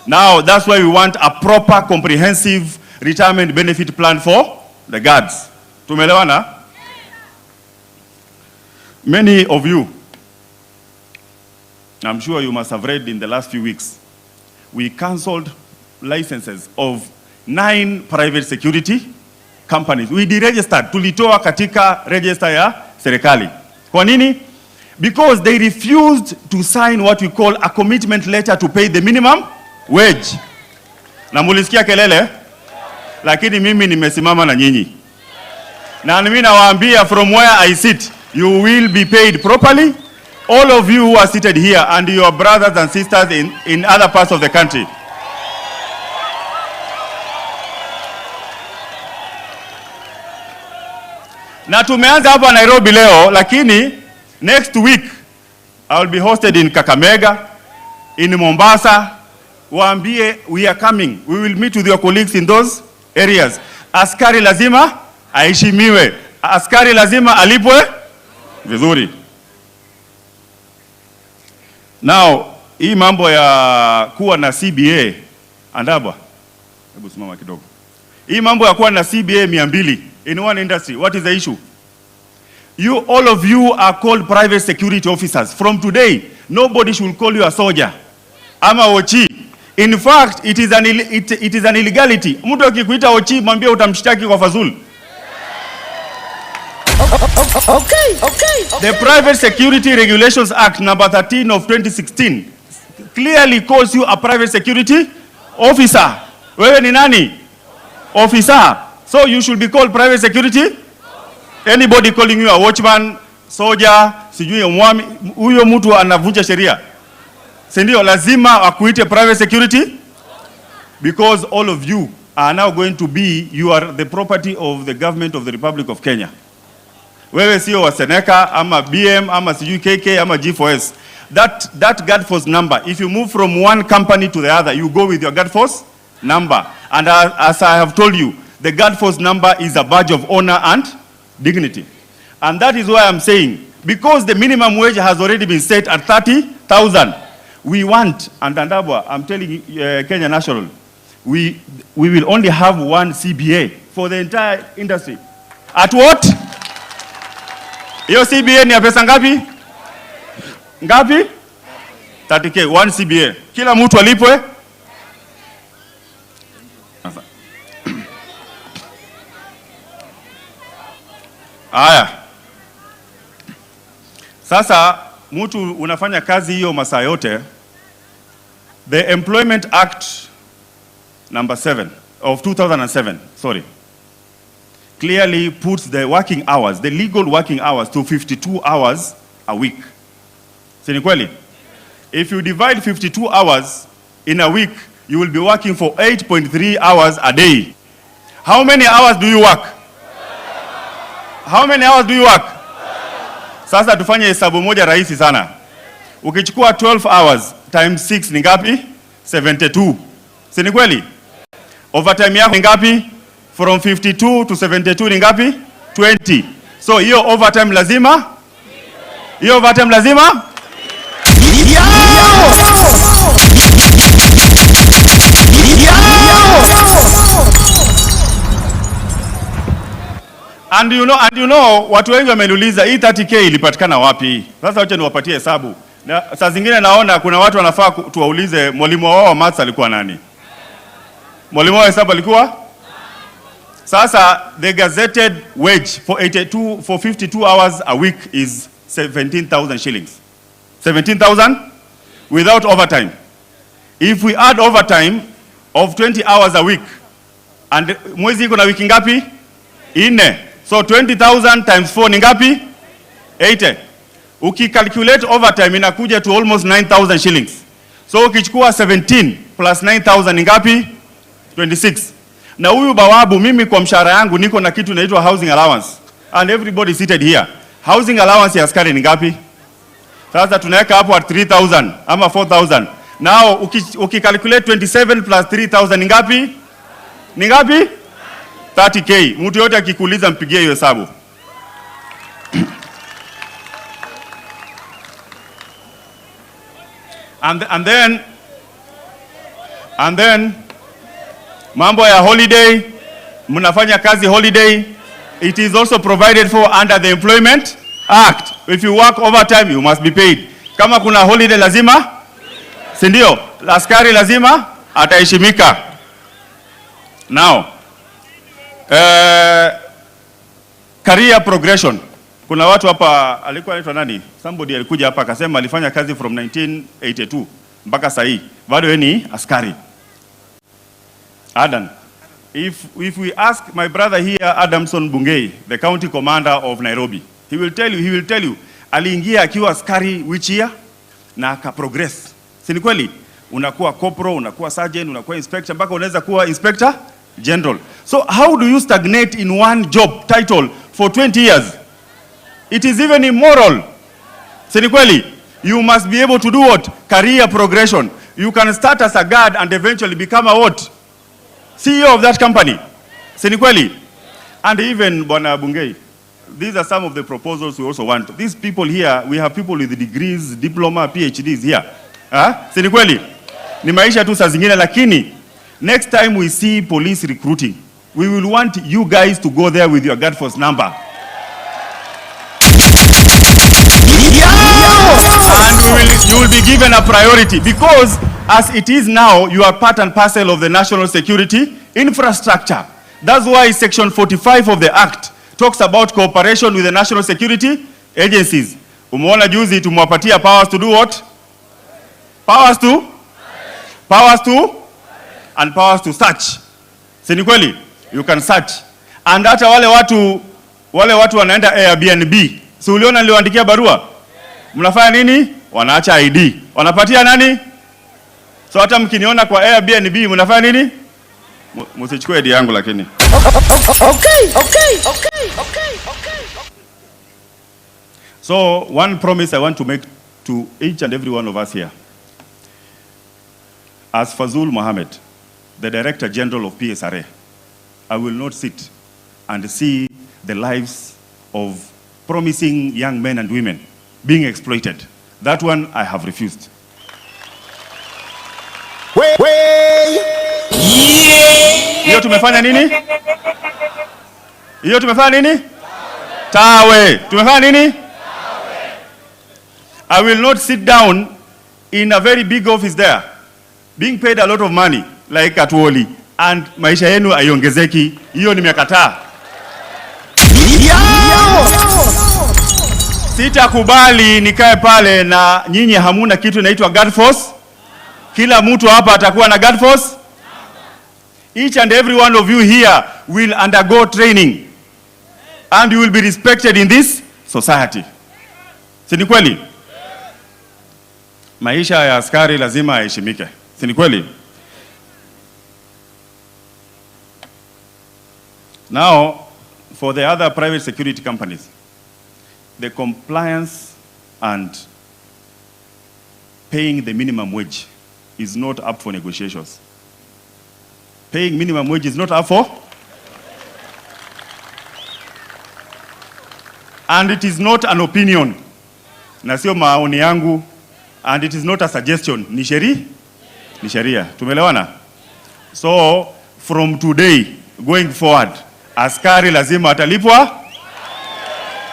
Now that's why we want a proper comprehensive retirement benefit plan for the guards. Tumeelewana? Many of you, I'm sure you must have read in the last few weeks, we cancelled licenses of 9 private security companies. We deregistered, tulitoa katika register ya serikali. Kwa nini? because they refused to sign what we call a commitment letter to pay the minimum wage. Na mulisikia kelele, lakini mimi nimesimama na nyinyi. Na mimi nawaambia from where I sit, you will be paid properly. All of you who are seated here and your brothers and sisters in other parts of the country. Na tumeanza hapa Nairobi leo, lakini next week I will be hosted in Kakamega, in Mombasa. Waambie we are coming. We will meet with your colleagues in those areas. Askari lazima aheshimiwe. Askari lazima alipwe vizuri. Now, hii mambo ya kuwa na CBA, Andabwa, hebu simama kidogo. Hii mambo ya kuwa na CBA 200 in one industry, what is the issue? All of you are called private security officers. From today, nobody should call you a soldier. Ama ochi. In fact, it is an illegality. Mtu akikuita ochi, mwambie utamshtaki kwa fazul. The Private Security Regulations Act number 13 of 2016 clearly calls you a private security officer. Wewe ni nani? Officer. So you should be called private security. Anybody calling you a watchman, soldier, sijui mwami, huyo mtu anavunja sheria. Si ndio lazima akuite private security? Because all of you are now going to be, you are the property of the government of the Republic of Kenya. Wewe sio wa Seneca, ama BM, ama sijui KK, ama G4S. That guard force number, if you move from one company to the other, you go with your guard force number. And as I have told you, the guard force number is a badge of honor and dignity. And that is why I'm saying, because the minimum wage has already been set at 30,000, we want, and Andabwa, I'm telling Kenya National, we will only have one CBA for the entire industry. At what? Your CBA ni ya pesa ngapi? Ngapi? 30K, one CBA. Kila mtu alipwe. Aya. Sasa mtu unafanya kazi hiyo masaa yote. The Employment Act number 7 of 2007, sorry, clearly puts the working hours, the legal working hours, to 52 hours a week. Si ni kweli? If you divide 52 hours in a week, you will be working for 8.3 hours a day. How many hours do you work? How many hours do you work? Sasa tufanye hesabu moja rahisi sana. Ukichukua 12 hours times 6 ni ngapi? 72. Si ni kweli? Overtime yako ni ngapi? From 52 to 72 ni ngapi? 20. So hiyo overtime lazima? Hiyo overtime lazima? And you know, watu wengi wameniuliza hii 30K ilipatikana wapi? Sasa wacha niwapatie hesabu. Na saa zingine naona kuna watu wanafaa tuwaulize mwalimu wao wa maths alikuwa nani? Mwalimu wao hesabu alikuwa? Sasa the gazetted wage for 52 hours a week is 17,000 shillings. 17,000 without overtime. If we add overtime of 20 hours a week, and mwezi iko na wiki ngapi? 4. So 20,000 times 4 ni ngapi? 80. Ukicalculate overtime inakuja to almost 9,000 shillings. So ukichukua 17 plus 9,000 ni ngapi? 26. Na huyu bawabu, mimi kwa mshahara yangu niko na kitu inaitwa housing allowance. And everybody seated here. Housing allowance ya askari ni ngapi? Sasa tunaweka hapo at 3,000 ama 4,000. Now ukicalculate 27 plus 3,000 ni ngapi? Ni ngapi? 30K. Mtu yote akikuuliza mpigie hiyo hesabu. And then mambo ya holiday, mnafanya kazi holiday, it is also provided for under the Employment Act. If you work overtime, you must be paid. Kama kuna holiday lazima, si ndio? Askari lazima ataheshimika. Now, career progression. Kuna watu hapa, alikuwa anaitwa nani? Somebody alikuja hapa akasema alifanya kazi from 1982 mpaka sasa hii. Bado yeye ni askari. Adan. If we ask my brother here, Adamson Bungei, the county commander of Nairobi, he will tell you, aliingia akiwa askari which year na aka progress. Si ni kweli? Unakuwa corporal, unakuwa sergeant, unakuwa inspector, mpaka unaweza kuwa inspector general. So how do you stagnate in one job title for 20 years? It is even immoral. Si ni kweli? You must be able to do what? Career progression. You can start as a guard and eventually become a what? CEO of that company. Si ni kweli? And even Bwana Bungei, these are some of the proposals we also want. These people here, we have people with degrees, diploma, PhDs here. Si ni kweli? Ni maisha tu saa zingine, lakini next time we see police recruiting, we will want you guys to go there with your guard force number. And you will be given a priority, because as it is now, you are part and parcel of the national security infrastructure. That's why Section 45 of the Act talks about cooperation with the national security agencies. Umeona juzi tumwapatia powers to do what? Powers to and powers to search. Si ni kweli? You can search. And hata wale watu wanaenda Airbnb. Si uliona niliwaandikia barua? Mnafanya nini? Wanaacha ID. Wanapatia nani? So hata mkiniona kwa Airbnb mnafanya nini? Msichukue ID yangu lakini. Okay. So one promise I want to make to each and every one of us here. As Fazul Mohammed, the Director General of PSRA, I will not sit and see the lives of promising young men and women being exploited. That one I have refused. Hiyo tumefanya nini? Tawe. Tumefanya nini? I will not sit down in a very big office there, being paid a lot of money, like Atuoli, and maisha yenu aiongezeki. Hiyo nimekataa. Sitakubali nikae pale na nyinyi hamuna kitu inaitwa guard force. Kila mtu hapa atakuwa na guard force. Each and every one of you here will undergo training, and you will be respected in this society. Si ni kweli? Maisha ya askari lazima yaheshimike. Si ni kweli? Now, for the other private security companies, the compliance and paying the minimum wage is not up for negotiations. Paying minimum wage is not up for. And it is not an opinion. Na sio maoni yangu. And it is not a suggestion. Ni sheria. Tumelewana? So, from today, going forward, askari lazima atalipwa.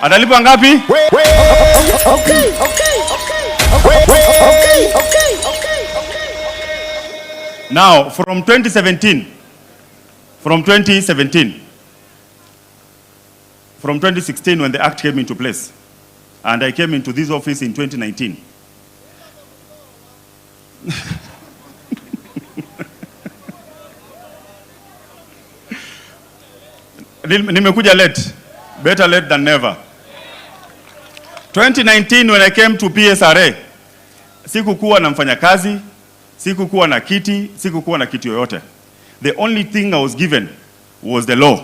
Atalipwa ngapi? Now, from 2017, from 2016 when the act came into place, and I came into this office in 2019. Nimekuja late, better late than never. 2019 when I came to PSRA, sikukuwa na mfanyakazi, sikukuwa na kiti, sikukuwa na kitu yoyote. The only thing I was given was the law.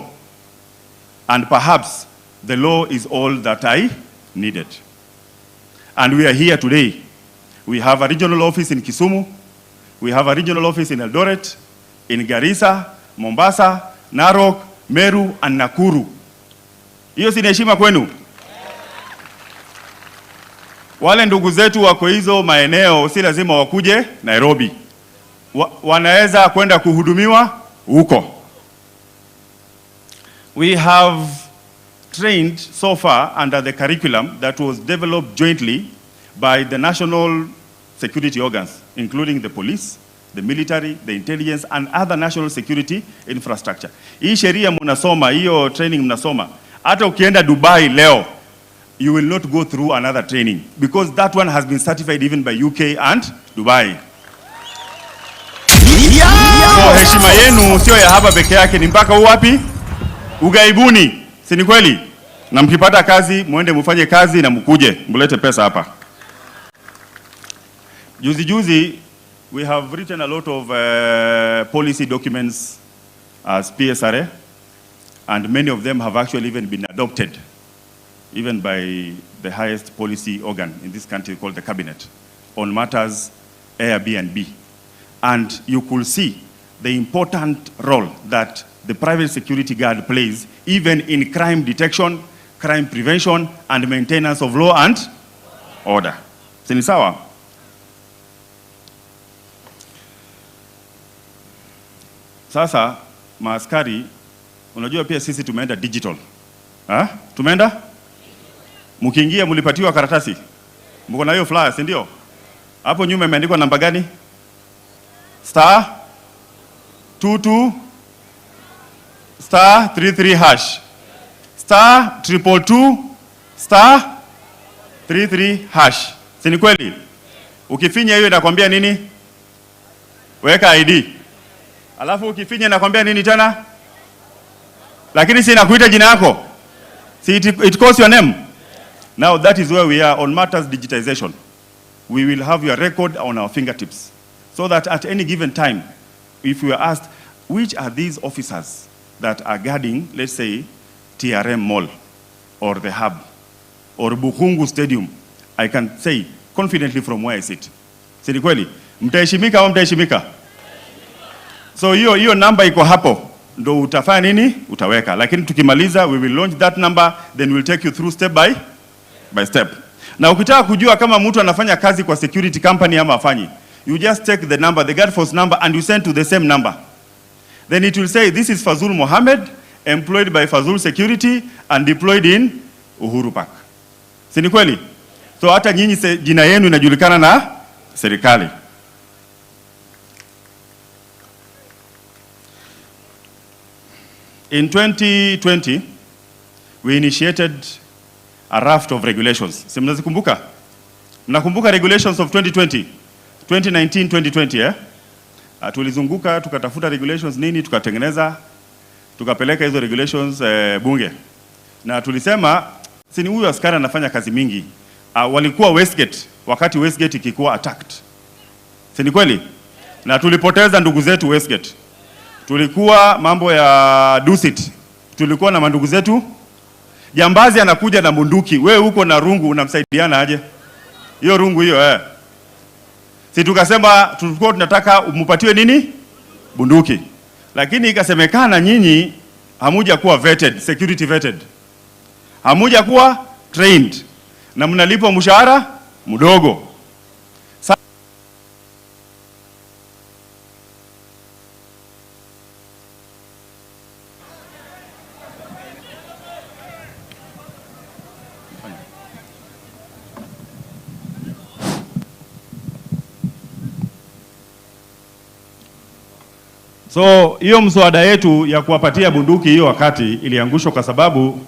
And perhaps the law is all that I needed. And we are here today. We have a regional office in Kisumu. We have a regional office in Eldoret, in Garissa, Mombasa, Narok, Meru, and Nakuru. Hiyo si heshima kwenu? Wale ndugu zetu wako hizo maeneo si lazima wakuje Nairobi. Wanaweza kwenda kuhudumiwa huko. We have trained so far under the curriculum that was developed jointly by the national security organs, including the police, the military, the intelligence, and other national security infrastructure. Hii sheria mnasoma, hiyo training mnasoma. Hata ukienda Dubai leo, you will not go through another training because that one has been certified even by UK and Dubai. So heshima yenu sio ya hapa peke yake, ni mpaka wapi? Ugaibuni, si ni kweli? Na mkipata kazi muende mufanye kazi na mkuje mulete pesa hapa. Juzi we have written a lot of policy documents as PSRA, and many of them have actually even been adopted even by the highest policy organ in this country called the cabinet on matters Airbnb. And you could see the important role that the private security guard plays even in crime detection, crime prevention, and maintenance of law and order. Sini sawa? Sasa maaskari, unajua pia sisi tumeenda digital. Tumeenda? Mkiingia mlipatiwa karatasi. Mko na hiyo flyer, si ndio? Hapo nyuma imeandikwa namba gani? *22 *33 hash *222 *33 hash. Si ni kweli? Ukifinya hiyo inakwambia nini? Weka ID. Alafu ukifinya inakwambia nini tena? Lakini si inakuita jina yako. See, it calls your name. Now that is where we are on matters digitization. We will have your record on our fingertips, so that at any given time, if we are asked, which are these officers that are guarding, let's say, TRM Mall, or the Hub, or Bukungu Stadium, I can say confidently from where I sit. Si ni kweli? Mtaheshimika au mtaheshimika? So hiyo namba iko hapo, ndo utafanya nini? Utaweka. Lakini tukimaliza, we will launch that number, then we'll take you through step by step. Na ukitaka kujua kama mtu anafanya kazi kwa security company ama afanyi, you just take the number, the guard force number, and you send to the same number. Then it will say, this is Fazul Mohammed, employed by Fazul Security and deployed in Uhuru Park. Si ni kweli? So hata nyinyi jina yenu inajulikana na serikali. In 2020, we initiated a raft of regulations. Si mnazikumbuka? Mnakumbuka regulations of 2020? 2019, 2020, eh? Tulizunguka, tukatafuta regulations nini, tukatengeneza, tukapeleka hizo regulations bunge. Na tulisema, sini huyu askari anafanya kazi mingi. Walikuwa Westgate, wakati Westgate ikikuwa attacked. Si ni kweli? Na tulipoteza ndugu zetu Westgate. Tulikuwa mambo ya Dusit. Tulikuwa na mandugu zetu. Jambazi anakuja na bunduki. Wewe uko na rungu, unamsaidiana aje? Hiyo rungu hiyo, Si tukasema tulikuwa tunataka umupatiwe nini? Bunduki. Lakini ikasemekana nyinyi hamuja kuwa vetted, security vetted. Hamuja kuwa trained. Na mnalipwa mshahara mdogo. So hiyo mswada yetu ya kuwapatia bunduki hiyo wakati iliangushwa kwa sababu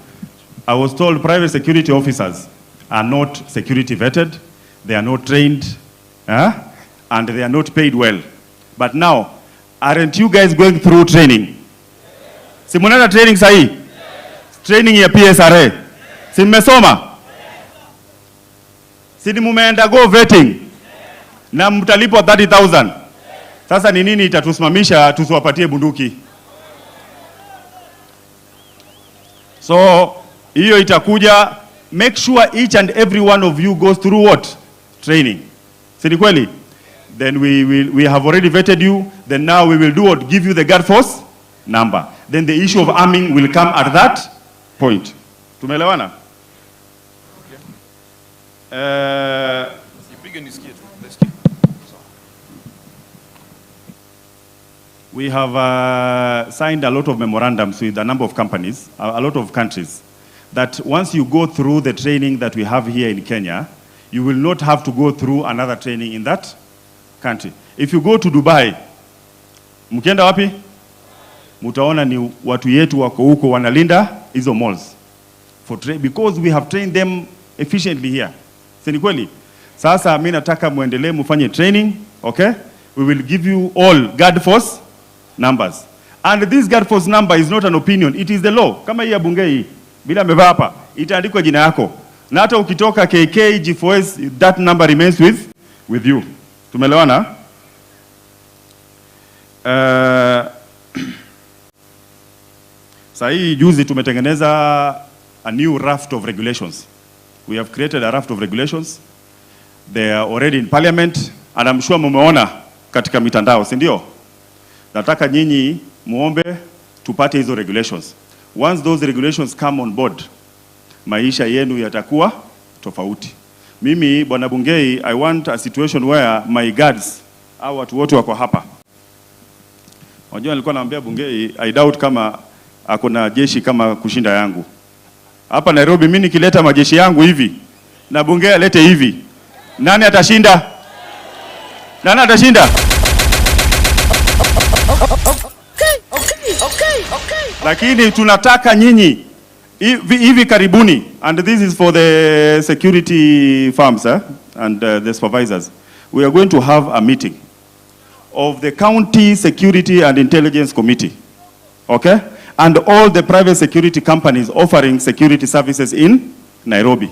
I was told private security officers are not security vetted, they are not trained, and they are not paid well. But now, aren't you guys going through training? Si mnaenda training sahi? Training ya PSRA. Si mmesoma? Si mumeenda go vetting? Na mtalipwa 30,000. Sasa ni nini itatusimamisha tusiwapatie bunduki? So hiyo itakuja, make sure each and every one of you goes through what? Training. Si ni kweli? Then we have already vetted you, then now we will do what? Give you the guard force number. Then the issue of arming will come at that point. Tumeelewana? We have signed a lot of memorandums with a number of companies, a lot of countries, that once you go through the training that we have here in Kenya, you will not have to go through another training in that country. If you go to Dubai, mkienda wapi? Mutaona ni watu yetu wako huko wanalinda hizo malls. Because we have trained them efficiently here. Si ni kweli? Sasa mimi nataka muendelee mfanye training, okay? We will give you all guard force numbers. And this guard force number is not an opinion, it is the law. Kama hii ya bunge hii, bila amevaa hapa, itaandikwa jina yako. Na hata ukitoka KK, G4S, that number remains with you. Tumeelewana? Sasa hii juzi tumetengeneza a new raft of regulations. We have created a raft of regulations. They are already in parliament and I'm sure mumeona katika mitandao, si ndio? Nataka nyinyi muombe tupate hizo regulations. Once those regulations come on board, maisha yenu yatakuwa tofauti. Mimi bwana Bungei, I want a situation where my guards au watu wote wako hapa. Unajua nilikuwa naambia Bungei, I doubt kama akona jeshi kama kushinda yangu. Hapa Nairobi mimi nikileta majeshi yangu hivi na Bungei alete hivi, nani atashinda? Nani atashinda? Okay. Lakini tunataka nyinyi hivi karibuni, and this is for the security firms and the supervisors. We are going to have a meeting of the County Security and Intelligence Committee, okay? And all the private security companies offering security services in Nairobi.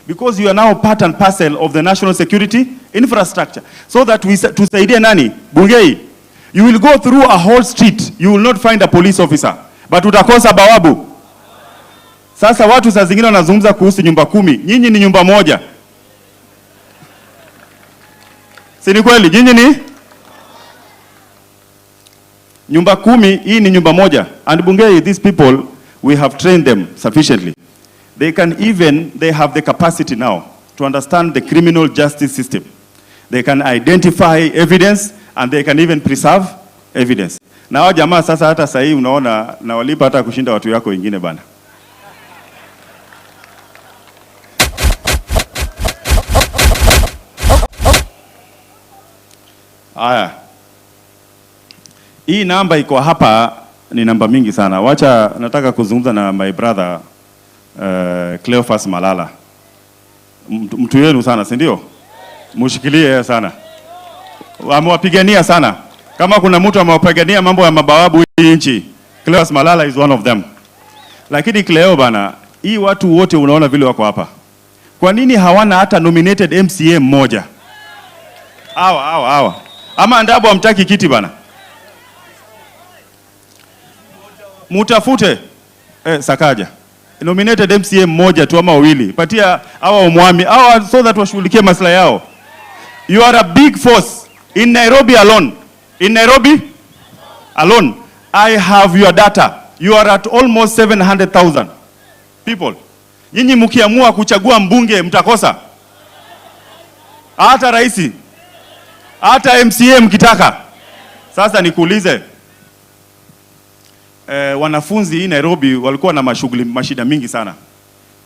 Because you are now part and parcel of the national security infrastructure. So that we tusaidie nani? Bungei, you will go through a whole street, you will not find a police officer. But utakosa bawabu. Sasa watu saa zingine wanazungumza kuhusu nyumba 10. Nyinyi ni nyumba moja. Si ni kweli? Nyinyi ni nyumba 10, hii ni nyumba moja. And Bungei, these people, we have trained them sufficiently. They have the capacity now to understand the criminal justice system. They can identify evidence and they can even preserve evidence. Na hao jamaa sasa hata sasa hii unaona na walipa hata kushinda watu yako wengine bana. Aya. Hii namba iko hapa ni namba mingi sana. Wacha nataka kuzungumza na my brother Cleophas Malala. Mtu yenu sana, si ndio? Mushikilie sana. Amewapigania sana. Kama kuna mtu amewapigania mambo ya mabawabu hii nchi, Cleophas Malala is one of them. Lakini Cleo bana, hii watu wote unaona vile wako hapa. Kwa nini hawana hata nominated MCA mmoja? Hawa. Ama Ndabu hamtaki kiti bana. Mutafute Sakaja. Nominated MCA mmoja tu ama wawili. Patia hawa umwami, hawa so that washughulikie maslahi yao. You are a big force in Nairobi alone. In Nairobi alone, I have your data. You are at almost 700,000 people. Nyinyi mkiamua kuchagua mbunge mtakosa. Hata raisi. Hata MCA mkitaka. Sasa nikuulize. Wanafunzi hii Nairobi walikuwa na mashida mingi sana.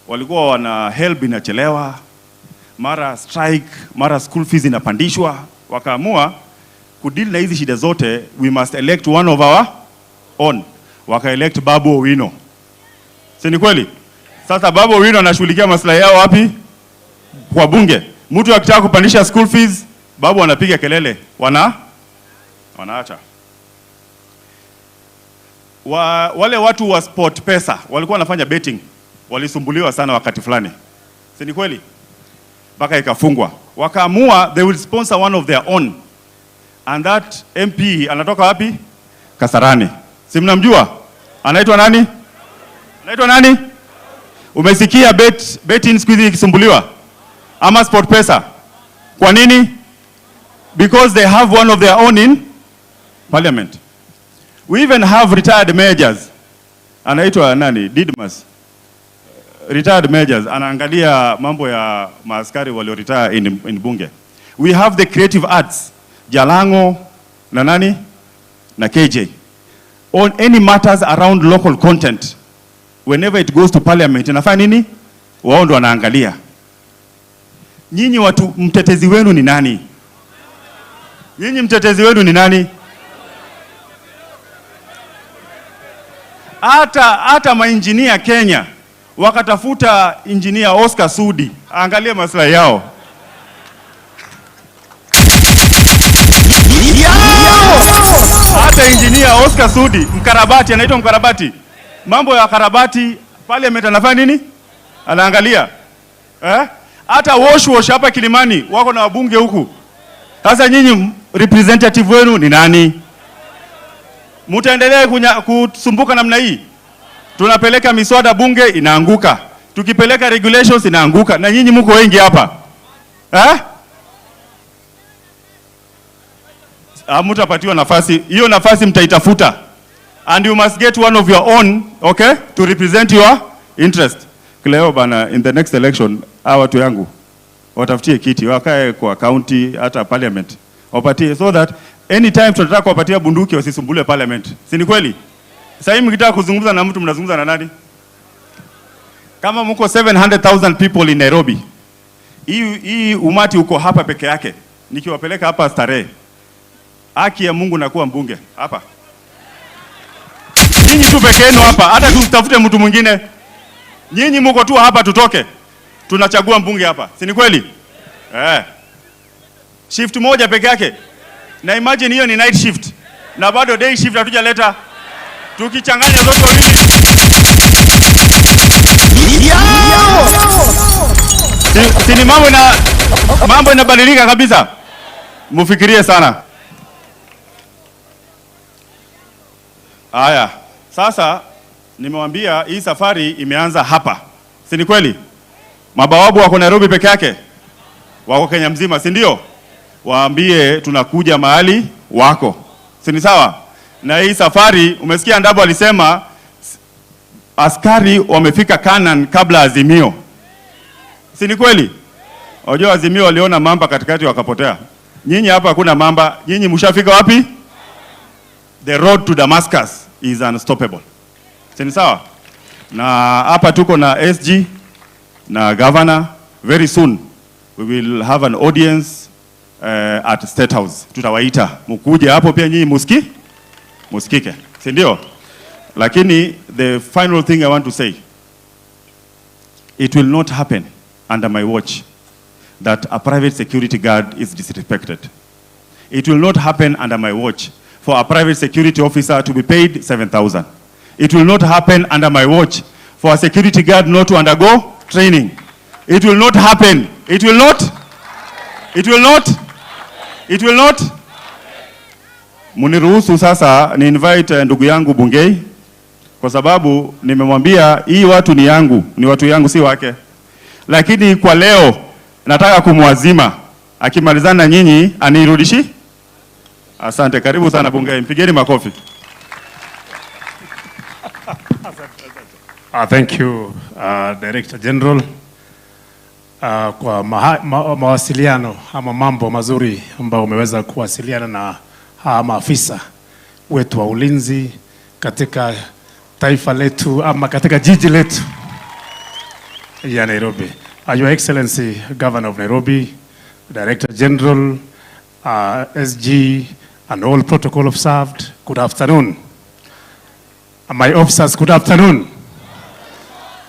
Walikuwa wana help inachelewa, mara strike, mara school fees inapandishwa. Wakaamua kudeal na hizi shida zote, we must elect one of our own. Waka-elect Babu Owino. Si ni kweli? Sasa Babu Owino anashughulikia maslahi yao wapi? Kwa bunge. Mtu akitaka kupandisha school fees, Babu anapiga kelele. Wanaacha. Wale watu wa Sport Pesa walikuwa wanafanya betting, walisumbuliwa sana wakati fulani. Si ni kweli? Mpaka ikafungwa. Wakaamua they will sponsor one of their own. And that MP anatoka wapi? Kasarani. Si mnamjua? Anaitwa nani? Umesikia betting siku hizi ikisumbuliwa? Ama Sport Pesa? Kwa nini? Because they have one of their own in parliament. We even have retired majors. Anaitwa nani? Didmas. Retired majors. Anaangalia mambo ya maaskari walio retire in bunge. We have the creative arts. Jalango na nani? Na KJ. On any matters around local content. Whenever it goes to parliament, inafanya nini? Wao ndo wanaangalia. Nyinyi watu, mtetezi wenu ni nani? Hata mainjinia Kenya wakatafuta engineer Oscar Sudi angalie maslahi yao. Hata engineer Oscar Sudi, mkarabati, anaitwa mkarabati, mambo ya karabati parliament anafanya nini? Anaangalia. Hata wash hapa Kilimani wako na wabunge huku. Sasa nyinyi representative wenu ni nani? Mutaendelea kusumbuka namna hii? Tunapeleka miswada bunge inaanguka, tukipeleka regulations inaanguka, na nyinyi mko wengi hapa. Mutapatiwa nafasi, hiyo nafasi mtaitafuta, and you must get one of your own, okay, to represent your interest. Leo bana, in the next election hawa watu yangu watafutie kiti, wakae kwa county hata parliament, wapatie, so that anytime tunataka kuwapatia bunduki wasisumbule parliament. Si ni kweli? Sasa hivi mkitaka kuzungumza na mtu mnazungumza na nani? Kama mko 700,000 people in Nairobi, hii umati uko hapa peke yake, nikiwapeleka hapa Starehe, haki ya Mungu nakuwa mbunge hapa. Nyinyi tu peke yenu hapa, hata tutafute mtu mwingine. Nyinyi mko tu hapa, tutoke, tunachagua mbunge hapa. Si ni kweli? Shift moja peke yake. Na imagine hiyo ni night shift, na bado day shift hatujaleta. Tukichanganya zote wawili, si mambo inabadilika kabisa. Mufikirie sana. Haya, sasa nimewambia hii safari imeanza hapa. Si ni kweli? Mabawabu wako Nairobi peke yake? Wako Kenya mzima, si ndio? Waambie tunakuja mahali wako. Si ni sawa? Na hii safari, umesikia Ndabo alisema askari wamefika Canaan kabla Azimio. Si ni kweli? Unajua Azimio waliona mamba katikati wakapotea. Nyinyi hapa hakuna mamba. Nyinyi mshafika wapi? The road to Damascus is unstoppable. Si ni sawa? Na hapa tuko na SG na governor. Very soon we will have an audience at State House. Tutawaita mkuje hapo pia nyinyi musikike, si ndio? Lakini the final thing I want to say, it will not happen under my watch that a private security guard is disrespected. It will not happen under my watch for a private security officer to be paid 7,000. It will not happen under my watch for a security guard not to undergo training. It will not happen. It will not. It will not. It will not. Muniruhusu sasa ni invite ndugu yangu Bungei, kwa sababu nimemwambia hii watu ni yangu, ni watu yangu, si wake. Lakini kwa leo nataka kumwazima akimalizana na nyinyi anirudishi. Asante, karibu sana Bungei, mpigeni makofi. Thank you, Director General, kwa mawasiliano ama mambo mazuri ambayo umeweza kuwasiliana na maafisa wetu wa ulinzi katika taifa letu ama katika jiji letu ya Nairobi. Your Excellency Governor of Nairobi, Director General, SG and all protocol observed, good afternoon. My officers, good afternoon.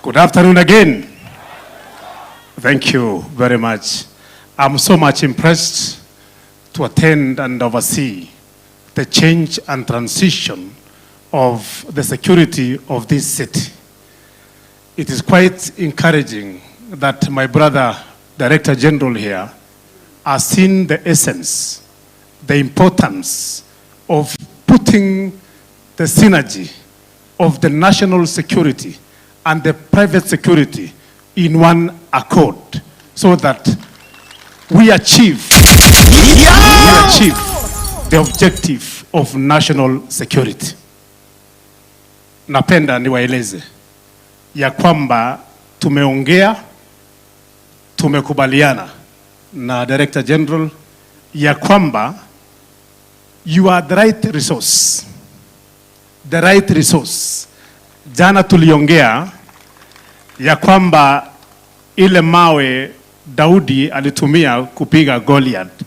Good afternoon again. Thank you very much. I'm so much impressed to attend and oversee the change and transition of the security of this city. It is quite encouraging that my brother, Director General here, has seen the essence, the importance of putting the synergy of the national security and the private security in one accord, so that we achieve the objective of national security. Napenda niwaeleze ya kwamba tumeongea, tumekubaliana na Director General ya kwamba you are the right resource. The right resource. Jana tuliongea ya kwamba ile mawe Daudi alitumia kupiga Goliath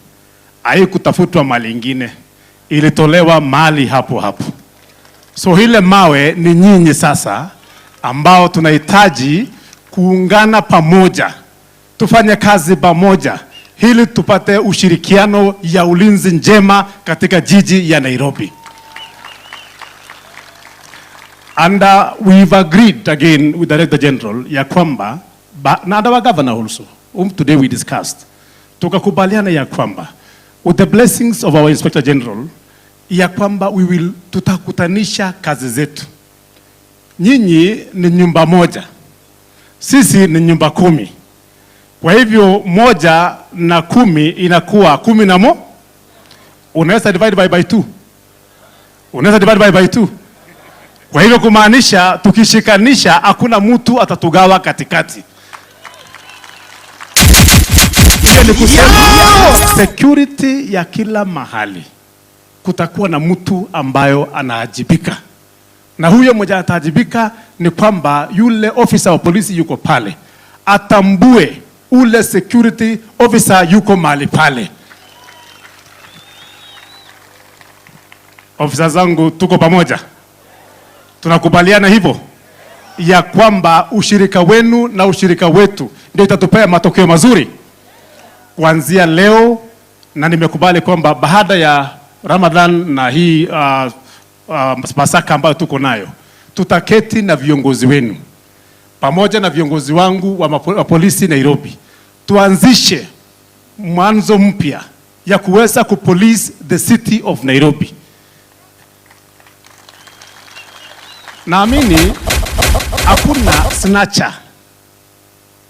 haikutafutwa mali ingine, ilitolewa mali hapo hapo. So ile mawe ni nyinyi sasa ambao tunahitaji kuungana pamoja, tufanye kazi pamoja ili tupate ushirikiano ya ulinzi njema katika jiji ya Nairobi. And we've agreed again with the Director General ya kwamba na our governor also, today we discussed, tukakubaliana ya kwamba with the blessings of our Inspector General ya kwamba tutakutanisha kazi zetu. Nyinyi ni nyumba moja, sisi ni nyumba 10. Kwa hivyo 1 na 10 inakuwa 10 na mo. Unaweza divide by 2. Unaweza divide by 2. Kwa hivyo kumaanisha tukishikanisha hakuna mtu atatugawa katikati. Hiyo ni kusema security ya kila mahali kutakuwa na mtu ambayo anaajibika. Na huyo mmoja ataajibika ni kwamba yule officer wa polisi yuko pale atambue ule security officer yuko mahali pale. Officer zangu tuko pamoja. Tunakubaliana hivyo ya kwamba ushirika wenu na ushirika wetu ndio itatupea matokeo mazuri kuanzia leo, na nimekubali kwamba baada ya Ramadhan na hii Pasaka ambayo tuko nayo, tutaketi na viongozi wenu pamoja na viongozi wangu wa polisi Nairobi, tuanzishe mwanzo mpya ya kuweza kupolice the city of Nairobi. Naamini hakuna snatcher,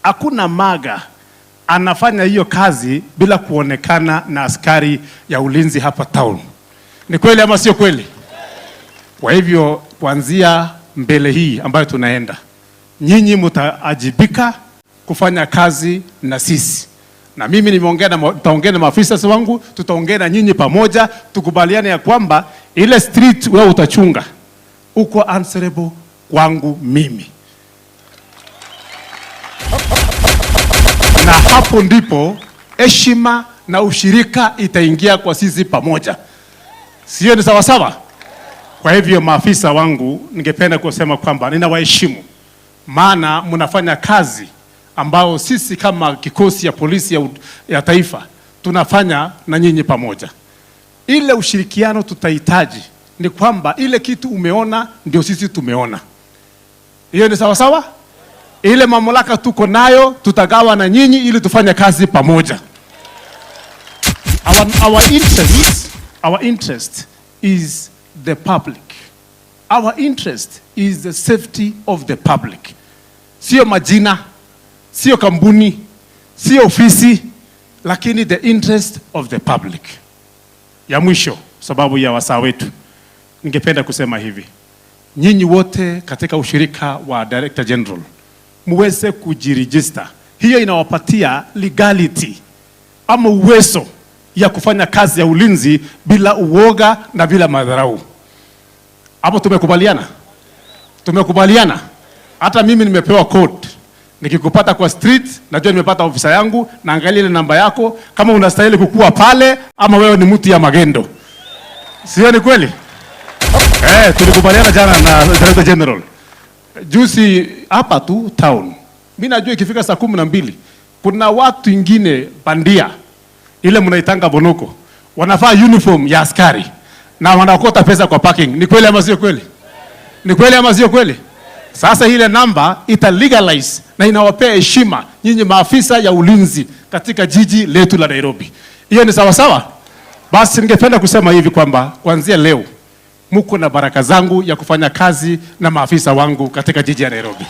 hakuna maga anafanya hiyo kazi bila kuonekana na askari ya ulinzi hapa town. Ni kweli ama sio kweli? Kwa hivyo kuanzia mbele hii ambayo tunaenda, nyinyi mtaajibika kufanya kazi na sisi. Na mimi nitaongea na maafisa wangu, tutaongea na nyinyi pamoja, tukubaliane ya kwamba ile street wewe utachunga uko answerable kwangu mimi. Na hapo ndipo heshima na ushirika itaingia kwa sisi pamoja. Sio ni sawa sawa? Kwa hivyo maafisa wangu, ningependa kusema kwamba ninawaheshimu, maana mnafanya kazi ambao sisi kama kikosi ya polisi ya taifa tunafanya na nyinyi pamoja. Ile ushirikiano tutahitaji ni kwamba ile kitu umeona ndio sisi tumeona. Hiyo ni sawa sawa? Ile mamlaka tuko nayo tutagawa na nyinyi ili tufanye kazi pamoja. Our interest is the public. Our interest is the safety of the public. Sio majina, sio kampuni, sio ofisi, lakini the interest of the public. Ya mwisho, sababu ya wasaa wetu, ningependa kusema hivi. Nyinyi wote katika ushirika wa Director General muweze kujiregister. Hiyo inawapatia legality ama uwezo ya kufanya kazi ya ulinzi bila uoga na bila madharau. Hapo tumekubaliana? Tumekubaliana. Hata mimi nimepewa code. Nikikupata kwa street, najua nimepata ofisa yangu, naangalia ile namba yako kama unastahili kukua pale ama wewe ni mtu ya magendo. Sio ni kweli? Tulikubaliana jana na Director General. Juzi hapa tu town. Mimi najua ikifika saa 12 kuna watu wengine bandia ile mnaitanga bonoko wanafaa uniform ya askari na wanakota pesa kwa parking. Ni kweli ama sio kweli? Ni kweli ama sio kweli? Sasa ile namba ita legalize na inawapea heshima nyinyi maafisa ya ulinzi katika jiji letu la Nairobi. Hiyo ni sawa sawa? Basi ningependa kusema hivi kwamba kuanzia leo muko na baraka zangu ya kufanya kazi na maafisa wangu katika jiji ya Nairobi.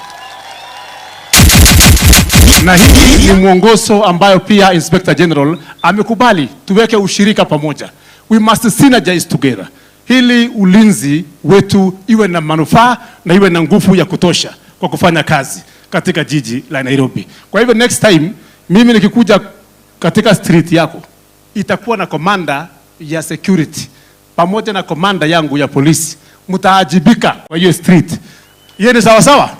Na hii ni mwongozo ambayo pia Inspector General amekubali tuweke ushirika pamoja. We must synergize together. Hili ulinzi wetu iwe na manufaa na iwe na nguvu ya kutosha kwa kufanya kazi katika jiji la Nairobi. Kwa hivyo next time mimi nikikuja katika street yako itakuwa na komanda ya security pamoja na komanda yangu ya polisi. Mtaajibika kwa hiyo street. Hiyo ni sawa sawa?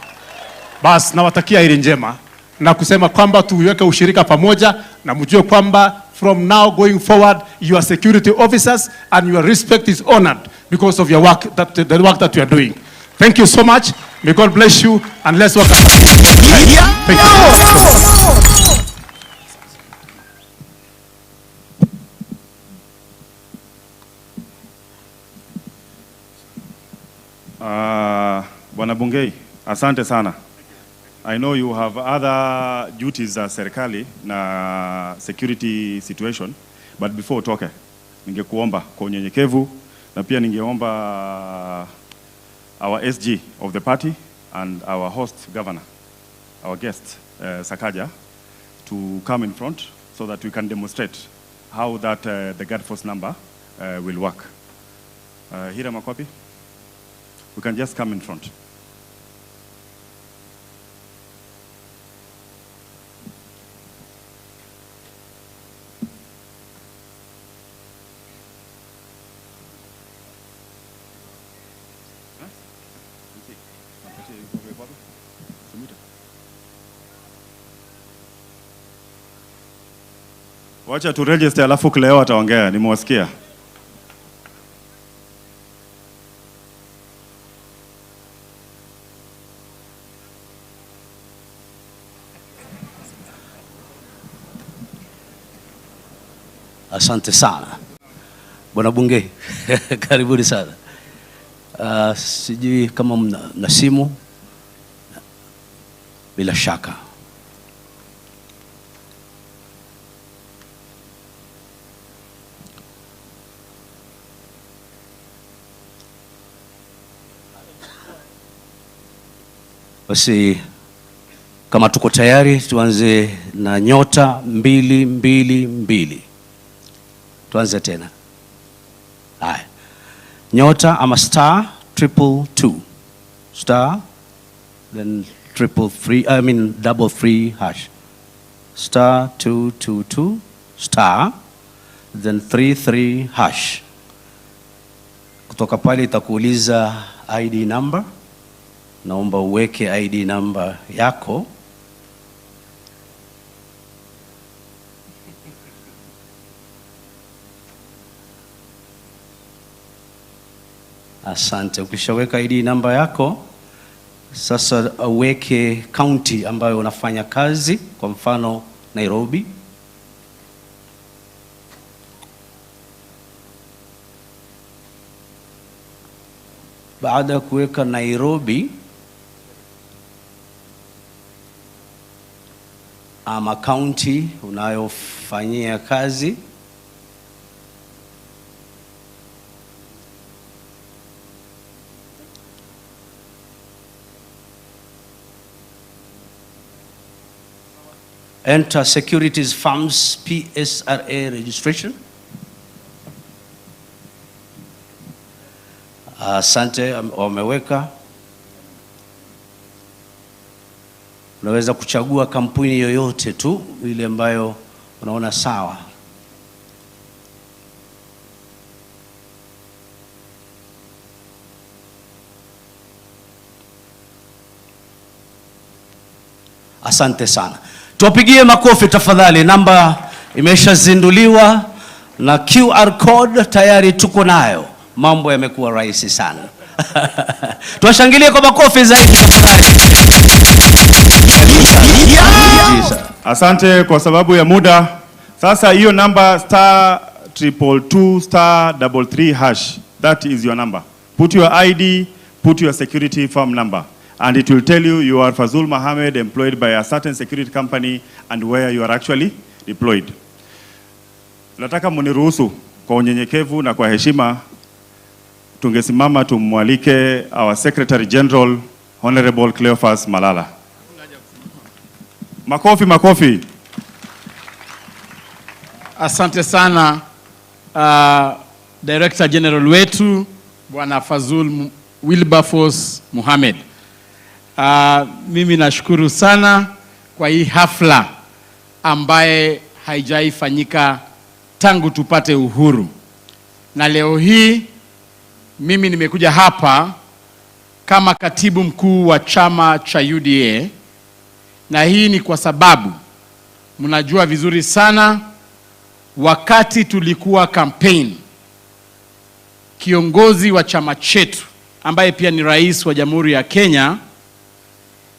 Bas nawatakia heri njema na kusema kwamba tuweke ushirika pamoja na mjue kwamba from now going forward you are security officers and your respect is honored because of your work, the work that you are doing. Thank you so much. May God bless you, and let's work. Thank Bwana Bungei, asante sana. I know you have other duties za serikali na security situation, but before utoke, ningekuomba kwa unyenyekevu na pia ningeomba our SG of the party and our host governor, our guest Sakaja, to come in front so that we can demonstrate how that the guard force number will work. Hira Makwapi, we can just come in front. Wacha tu register alafu Cleo ataongea, nimewasikia. Asante sana. Bwana Bungei, karibuni sana. Sijui kama mna simu. Bila shaka. Basi kama tuko tayari tuanze na nyota 222. Tuanze tena. Haya. Nyota ama star 222. Star then 333 hash. Star 222 star then 33 hash. Kutoka pale itakuuliza ID number. Naomba uweke ID number yako. Asante. Ukishaweka ID number yako, sasa uweke county ambayo unafanya kazi, kwa mfano Nairobi. Baada ya kuweka Nairobi ama county unayofanyia kazi, enter securities firms PSRA registration. Asante, wameweka. Unaweza kuchagua kampuni yoyote tu ile ambayo unaona sawa. Asante sana. Tuwapigie makofi tafadhali. Namba imeshazinduliwa na QR code tayari tuko nayo. Mambo yamekuwa rahisi sana. Tuwashangilie kwa makofi zaidi tafadhali. Asante kwa sababu ya muda. Sasa hiyo namba star 222 star 33 hash, that is your number. Put your ID, put your security firm number, and it will tell you you are Fazul Mohammed, employed by a certain security company, and where you are actually deployed. Nataka muniruhusu kwa unyenyekevu na kwa heshima tungesimama tumwalike our Secretary General Honorable Cleophas Malala. Makofi, makofi. Asante sana Director General wetu Bwana Fazul Wilberforce Mohammed. Mimi nashukuru sana kwa hii hafla ambaye haijaifanyika tangu tupate uhuru. Na leo hii mimi nimekuja hapa kama katibu mkuu wa chama cha UDA, na hii ni kwa sababu mnajua vizuri sana wakati tulikuwa campaign, kiongozi wa chama chetu ambaye pia ni rais wa Jamhuri ya Kenya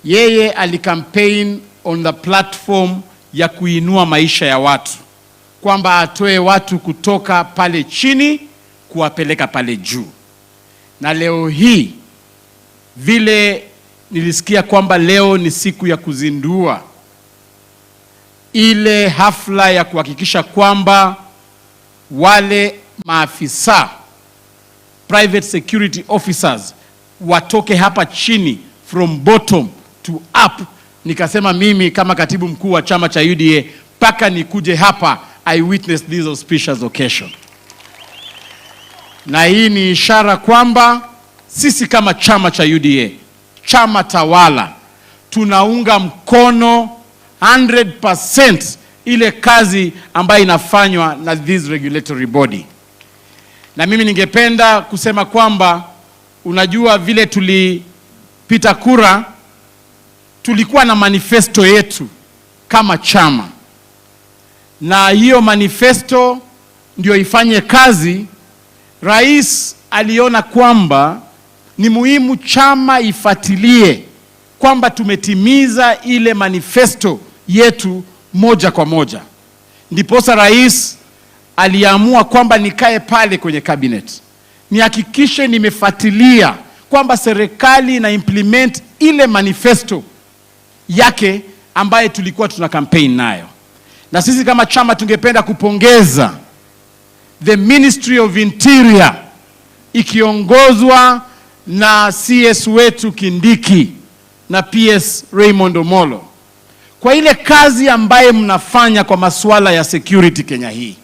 yeye alikampaign on the platform ya kuinua maisha ya watu, kwamba atoe watu kutoka pale chini kuwapeleka pale juu. Na leo hii vile nilisikia kwamba leo ni siku ya kuzindua ile hafla ya kuhakikisha kwamba wale maafisa private security officers watoke hapa chini from bottom to up. Nikasema mimi kama katibu mkuu wa chama cha UDA paka nikuje hapa, I witnessed this auspicious occasion. Na hii ni ishara kwamba sisi kama chama cha UDA, chama tawala, tunaunga mkono 100% ile kazi ambayo inafanywa na this regulatory body. Na mimi ningependa kusema kwamba unajua vile tulipita kura, tulikuwa na manifesto yetu kama chama. Na hiyo manifesto ndio ifanye kazi. Rais aliona kwamba ni muhimu chama ifuatilie kwamba tumetimiza ile manifesto yetu moja kwa moja. Ndiposa rais aliamua kwamba nikae pale kwenye cabinet, nihakikishe nimefuatilia kwamba serikali na implement ile manifesto yake ambaye tulikuwa tuna campaign nayo. Na sisi kama chama tungependa kupongeza the Ministry of Interior ikiongozwa na CS wetu Kindiki na PS Raymond Omolo kwa ile kazi ambaye mnafanya kwa masuala ya security Kenya hii.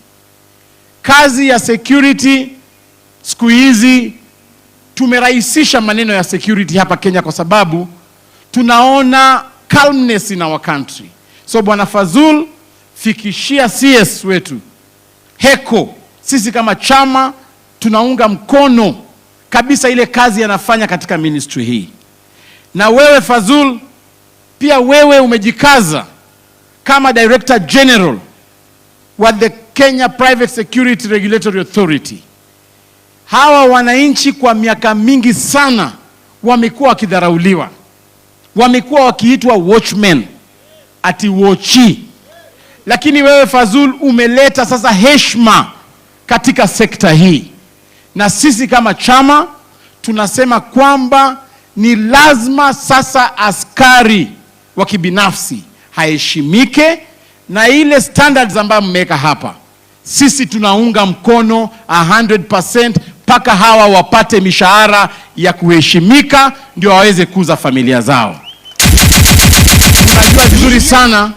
Kazi ya security siku hizi tumerahisisha maneno ya security hapa Kenya kwa sababu tunaona calmness in our country. So Bwana Fazul, fikishia CS wetu heko, sisi kama chama tunaunga mkono kabisa ile kazi anafanya katika ministry hii. Na wewe Fazul, pia wewe umejikaza kama Director General wa the Kenya Private Security Regulatory Authority. Hawa wananchi kwa miaka mingi sana wamekuwa wakidharauliwa, wamekuwa wakiitwa watchmen, ati watchi. Lakini wewe Fazul umeleta sasa heshima katika sekta hii. Na sisi kama chama tunasema kwamba ni lazima sasa askari wa kibinafsi haheshimike, na ile standards ambayo mmeweka hapa sisi tunaunga mkono 100% paka hawa wapate mishahara ya kuheshimika ndio waweze kuza familia zao. Tunajua vizuri sana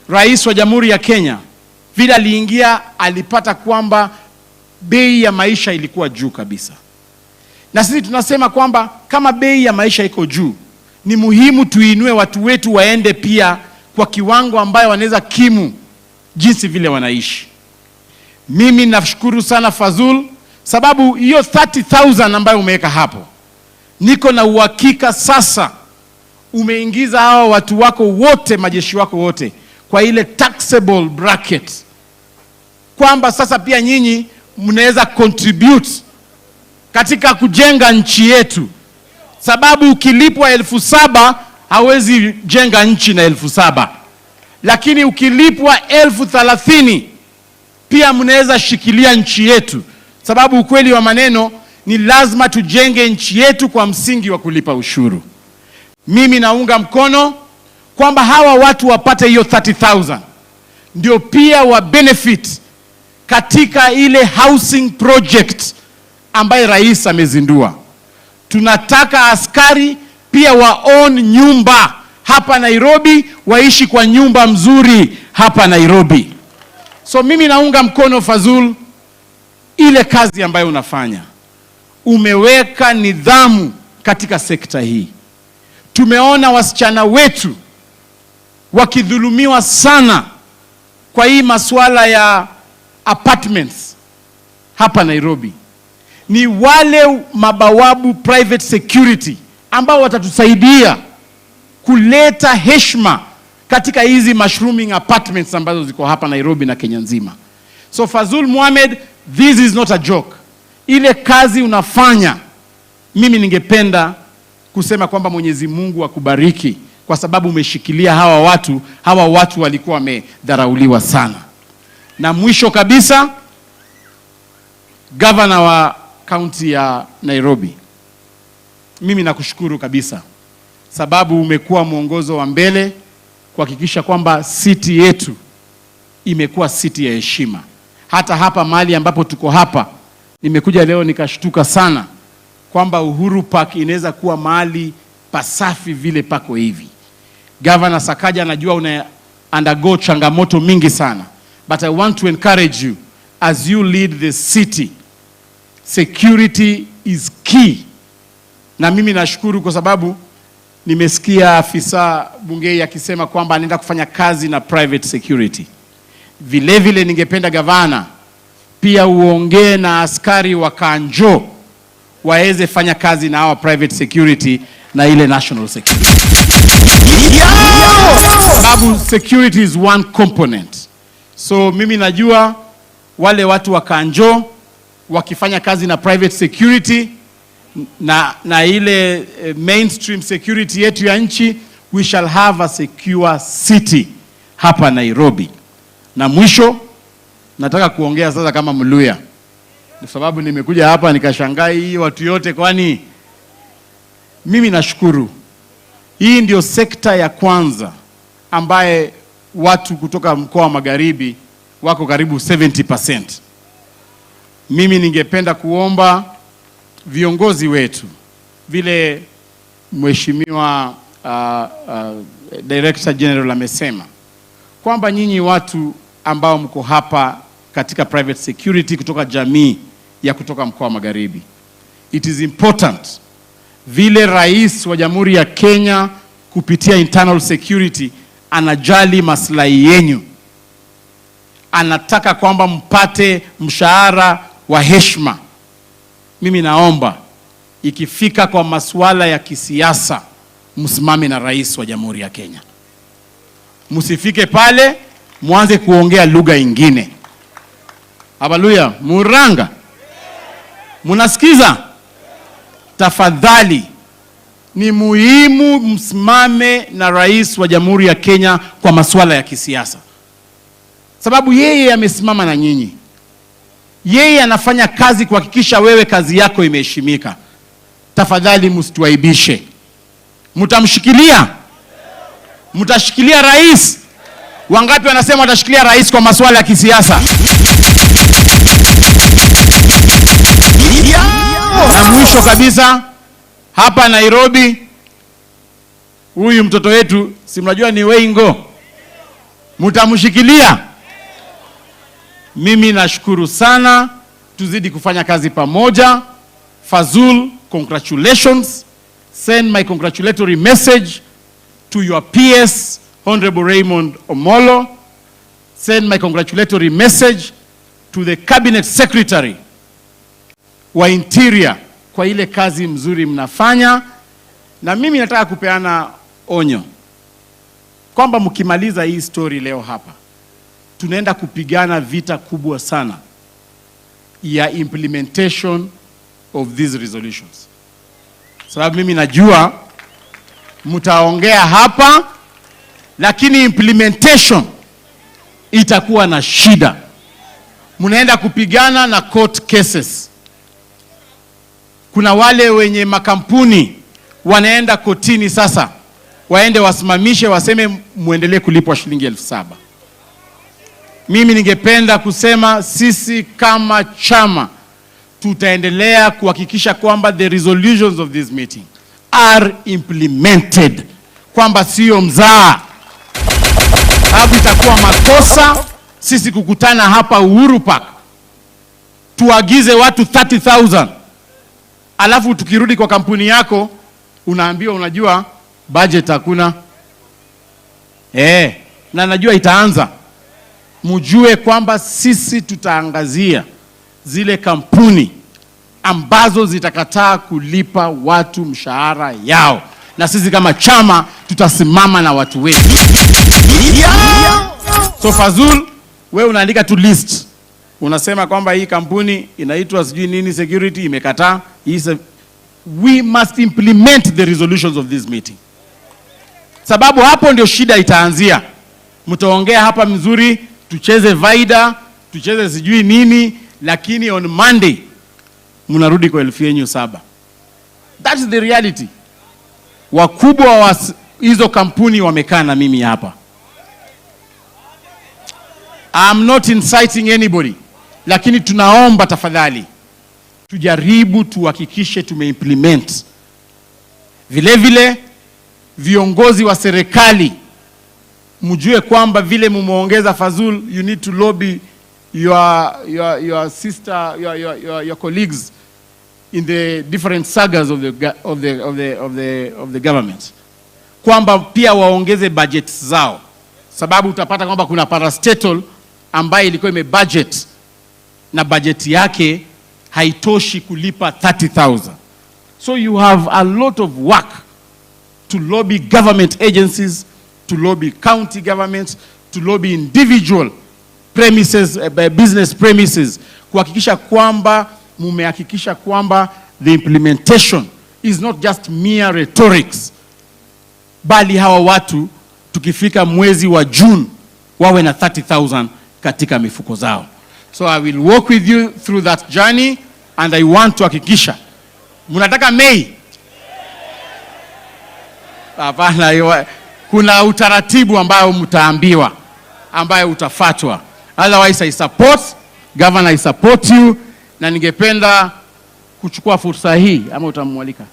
Rais wa Jamhuri ya Kenya vile aliingia alipata kwamba bei ya maisha ilikuwa juu kabisa. Na sisi tunasema kwamba kama bei ya maisha iko juu, ni muhimu tuinue watu wetu waende pia kwa kiwango ambayo wanaweza kimu jinsi vile wanaishi. Mimi nashukuru sana Fazul sababu hiyo 30,000 ambayo umeweka hapo, niko na uhakika sasa umeingiza hawa watu wako wote, majeshi wako wote kwa ile taxable bracket, kwamba sasa pia nyinyi mnaweza contribute katika kujenga nchi yetu. Sababu ukilipwa 7,000 hawezi jenga nchi na 7,000, lakini ukilipwa 30,000 pia mnaweza shikilia nchi yetu. Sababu ukweli wa maneno ni lazima tujenge nchi yetu kwa msingi wa kulipa ushuru. Mimi naunga mkono kwamba hawa watu wapate hiyo 30,000 ndio pia wa benefit katika ile housing project ambaye rais amezindua. Tunataka askari pia wa own nyumba hapa Nairobi, waishi kwa nyumba mzuri hapa Nairobi. So mimi naunga mkono Fazul ile kazi ambayo unafanya. Umeweka nidhamu katika sekta hii. Tumeona wasichana wetu wakidhulumiwa sana kwa hii masuala ya apartments hapa Nairobi. Ni wale mabawabu private security ambao watatusaidia kuleta heshima katika hizi mushrooming apartments ambazo ziko hapa Nairobi na Kenya nzima. So Fazul Mohamed, this is not a joke. Ile kazi unafanya, mimi ningependa kusema kwamba Mwenyezi Mungu akubariki kwa sababu umeshikilia hawa watu. Hawa watu walikuwa wamedharauliwa sana. Na mwisho kabisa, Governor wa kaunti ya Nairobi, mimi nakushukuru kabisa, sababu umekuwa mwongozo wa mbele kuhakikisha kwamba city yetu imekuwa city ya heshima. Hata hapa mahali ambapo tuko hapa, nimekuja leo nikashtuka sana kwamba Uhuru Park inaweza kuwa mahali pasafi vile pako hivi. Governor Sakaja, najua una undergo changamoto mingi sana, but I want to encourage you as you lead the city. Security is key. Na mimi nashukuru kwa sababu nimesikia afisa Bungei akisema kwamba anaenda kufanya kazi na private security. Vile vile ningependa gavana pia uongee na askari wa Kanjo waweze fanya kazi na our private security na ile national security. Sababu security is one component. So mimi najua wale watu wa Kanjo wakifanya kazi na private security na ile mainstream security yetu ya nchi, we shall have a secure city hapa Nairobi. Na mwisho nataka kuongea sasa kama Mluya, kwa sababu nimekuja hapa nikashangaa hii watu yote, kwani mimi nashukuru hii ndio sekta ya kwanza ambaye watu kutoka mkoa wa Magharibi wako karibu 70%. Mimi ningependa kuomba viongozi wetu, vile Mheshimiwa Director General amesema, kwamba nyinyi watu ambao mko hapa katika private security kutoka jamii ya kutoka mkoa wa Magharibi, it is important vile Rais wa Jamhuri ya Kenya kupitia internal security anajali maslahi yenu, anataka kwamba mpate mshahara wa heshima. Mimi naomba ikifika kwa masuala ya kisiasa, msimame na Rais wa Jamhuri ya Kenya. Msifike pale mwanze kuongea lugha ingine. Haleluya, Muranga. Munasikiza? Tafadhali, ni muhimu msimame na Rais wa Jamhuri ya Kenya kwa masuala ya kisiasa. Sababu yeye amesimama na nyinyi. Yeye anafanya kazi kuhakikisha wewe kazi yako imeheshimika. Tafadhali msituaibishe. Mtamshikilia? Mtashikilia rais? Wangapi wanasema watashikilia rais kwa masuala ya kisiasa? Na mwisho kabisa, hapa Nairobi, huyu mtoto wetu, si mnajua ni Wengo, mtamshikilia? Mimi nashukuru sana, tuzidi kufanya kazi pamoja. Fazul, congratulations. Send my congratulatory message to your PS, Honorable Raymond Omolo. Send my congratulatory message to the Cabinet Secretary wa Interior kwa ile kazi mzuri mnafanya. Na mimi nataka kupeana onyo kwamba mkimaliza hii story leo hapa, tunaenda kupigana vita kubwa sana ya implementation of these resolutions. Sababu mimi najua mtaongea hapa, lakini implementation itakuwa na shida. Mnaenda kupigana na court cases. Kuna wale wenye makampuni wanaenda kotini sasa, waende wasimamishe, waseme muendelee kulipwa shilingi 7,000. Mimi ningependa kusema sisi kama chama tutaendelea kuhakikisha kwamba the resolutions of this meeting are implemented, kwamba sio mzaa. Hapo itakuwa makosa sisi kukutana hapa Uhuru Park tuagize watu 30,000, alafu tukirudi kwa kampuni yako unaambiwa unajua budget hakuna. Na najua itaanza. Mjue kwamba sisi tutaangazia zile kampuni ambazo zitakataa kulipa watu mshahara yao, na sisi kama chama tutasimama na watu wetu. So Fazul, wewe unaandika tu list, unasema kwamba hii kampuni inaitwa sijui nini security imekataa. We must implement the resolutions of this meeting. sababu hapo ndio shida itaanzia. Mtaongea hapa mzuri, tucheze vaida, tucheze sijui nini, lakini on Monday mnarudi kwa 7,000. That is the reality. Wakubwa wa hizo kampuni wamekaa na mimi hapa. I'm not inciting anybody, lakini tunaomba tafadhali tujaribu tuhakikishe tumeimplement. Vile vile viongozi wa serikali mjue kwamba vile mumeongeza Fazul, you need to lobby your sister, your colleagues in the different sagas of the government, kwamba pia waongeze budget zao, sababu utapata kwamba kuna parastatal ambaye ilikuwa budget na budget yake haitoshi kulipa 30,000. So you have a lot of work to lobby government agencies, to lobby county governments, to lobby individual premises, business premises, kuhakikisha kwamba mumehakikisha kwamba the implementation is not just mere rhetorics, bali hawa watu tukifika mwezi wa June wawe na 30,000 katika mifuko zao. So I will work with you through that journey, and I want to hakikisha mnataka Mei. Hapana, kuna utaratibu ambao mtaambiwa, ambayo utafatwa. Otherwise I support, Governor I support you, na ningependa kuchukua fursa hii, ama utamwalika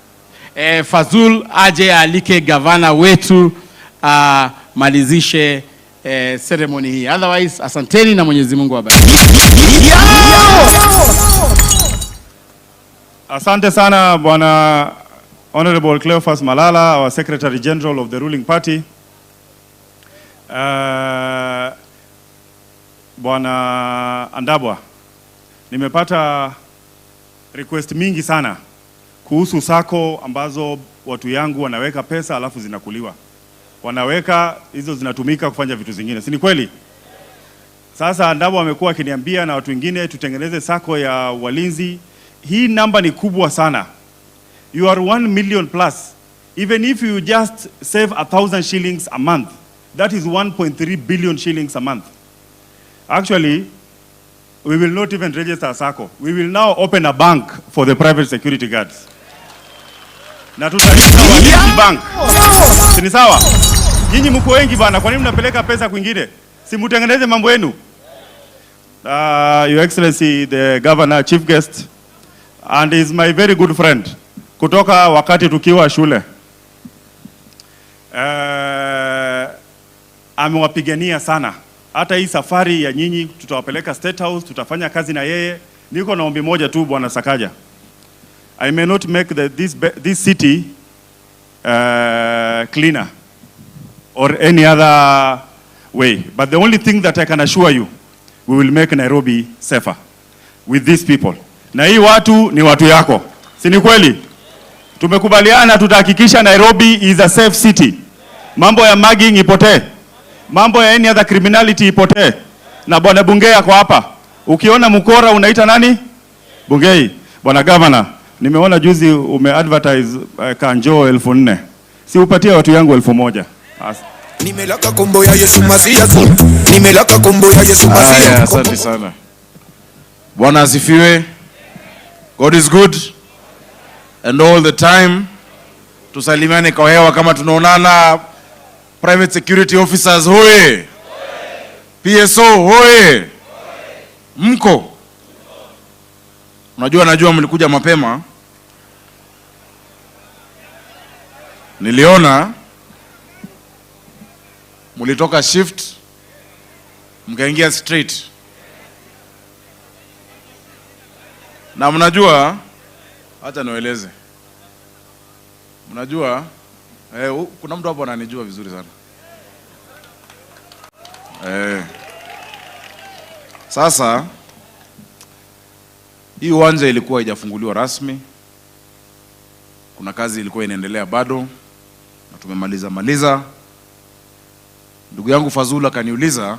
Fazul aje alike Governor wetu malizishe ceremony hii. Otherwise asanteni na Mwenyezi Mungu awabariki. Asante sana Bwana Honorable Cleophas Malala, our Secretary General of the ruling party. Bwana Andabwa, nimepata request mingi sana kuhusu sako ambazo watu yangu wanaweka pesa alafu zinakuliwa. Wanaweka hizo zinatumika kufanya vitu zingine. Si ni kweli? Sasa Andabwa amekuwa akiniambia na watu wengine tutengeneze sako ya walinzi. Hii namba ni kubwa sana. You are 1 million plus. Even if you just save 1,000 shillings a month, that is 1.3 billion shillings a month. Actually, we will not even register a SACCO. We will now open a bank for the private security guards. Na tutaleta walinzi bank. Si sawa? Nyinyi mko wengi bana, kwa nini mnapeleka pesa kwingine? Si mtengeneze mambo yenu. Your Excellency, the Governor, Chief Guest, and is my very good friend kutoka wakati tukiwa shule. Amewapigania sana. Hata hii safari ya nyinyi tutawapeleka State House, tutafanya kazi na yeye. Niko na ombi moja tu Bwana Sakaja. I may not make this city cleaner or any other way, but the only thing that I can assure you, we will make Nairobi safer with these people. Na hii watu ni watu yako. Si ni kweli? Tumekubaliana tutahakikisha Nairobi is a safe city. Mambo ya mugging ipotee. Mambo ya any other criminality ipotee. Na Bwana Bungei ako hapa. Ukiona mkora unaita nani? Bungei. Bwana Governor, nimeona juzi umeadvertise kanjo 4,000. Si upatie watu yangu 1,000. Nimelaka kombo ya Yesu Masia. Nimelaka kombo ya Yesu Masia. Asante sana. Bwana asifiwe. God is good and all the time. Tusalimiane kwa hewa kama tunaonana. Private security officers hoye. PSO hoye. Mko. Najua mlikuja mapema. Niliona mlitoka shift mkaingia straight. Na mnajua, hata niwaeleze. Mnajua, kuna mtu hapo ananijua vizuri sana. Sasa hii uwanja ilikuwa haijafunguliwa rasmi. Kuna kazi ilikuwa inaendelea bado na tumemaliza. Ndugu yangu Fazula kaniuliza,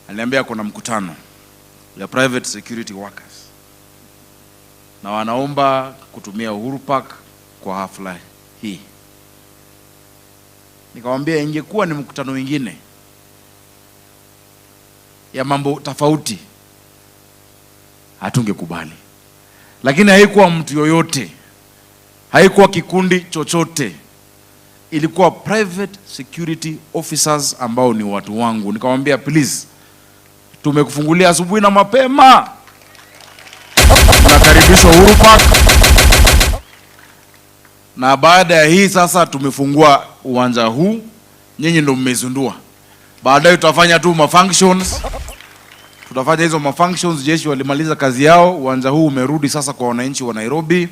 aliniambia kuna mkutano ya private security workers na wanaomba kutumia Uhuru Park kwa hafla hii. Nikamwambia ingekuwa ni mkutano mwingine ya mambo tofauti hatungekubali, lakini haikuwa mtu yoyote, haikuwa kikundi chochote, ilikuwa private security officers ambao ni watu wangu. Nikamwambia please, tumekufungulia asubuhi na mapema, tunakaribishwa Uhuru Park, na baada ya hii sasa tumefungua uwanja huu, nyinyi ndio mmezundua. Baadaye tutafanya tu mafunctions, tutafanya hizo mafunctions, jeshi walimaliza kazi yao, uwanja huu umerudi sasa kwa wananchi wa Nairobi.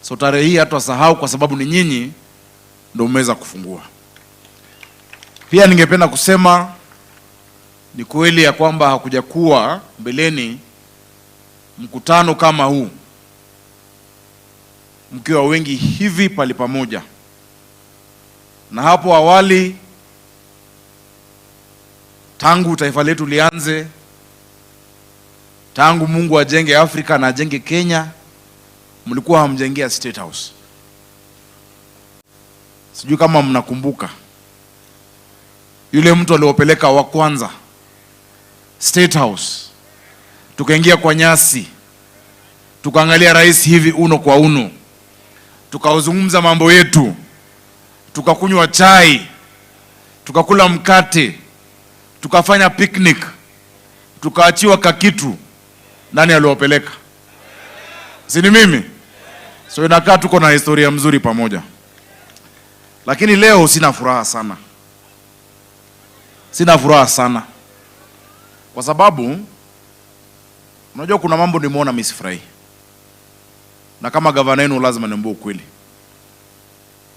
So tarehe hii hatusahau kwa sababu ni nyinyi ndio mmeweza kufungua. Pia ningependa kusema ni kweli ya kwamba hakuja kuwa mbeleni mkutano kama huu mkiwa wengi hivi pali pamoja. Na hapo awali, tangu taifa letu lianze, tangu Mungu ajenge Afrika na ajenge Kenya, mlikuwa hamjengea State House. Sijui kama mnakumbuka yule mtu aliopeleka wa kwanza State House, tukaingia kwa nyasi, tukaangalia rais hivi uno kwa uno, tukazungumza mambo yetu, tukakunywa chai, tukakula mkate, tukafanya picnic, tukaachiwa kakitu. Nani aliopeleka? Si ni mimi? So inakaa tuko na historia mzuri pamoja. Lakini leo sina furaha sana. Sina furaha sana. Kwa sababu unajua kuna mambo nimeona misifurahi. Na kama gavana wenu lazima niambie ukweli.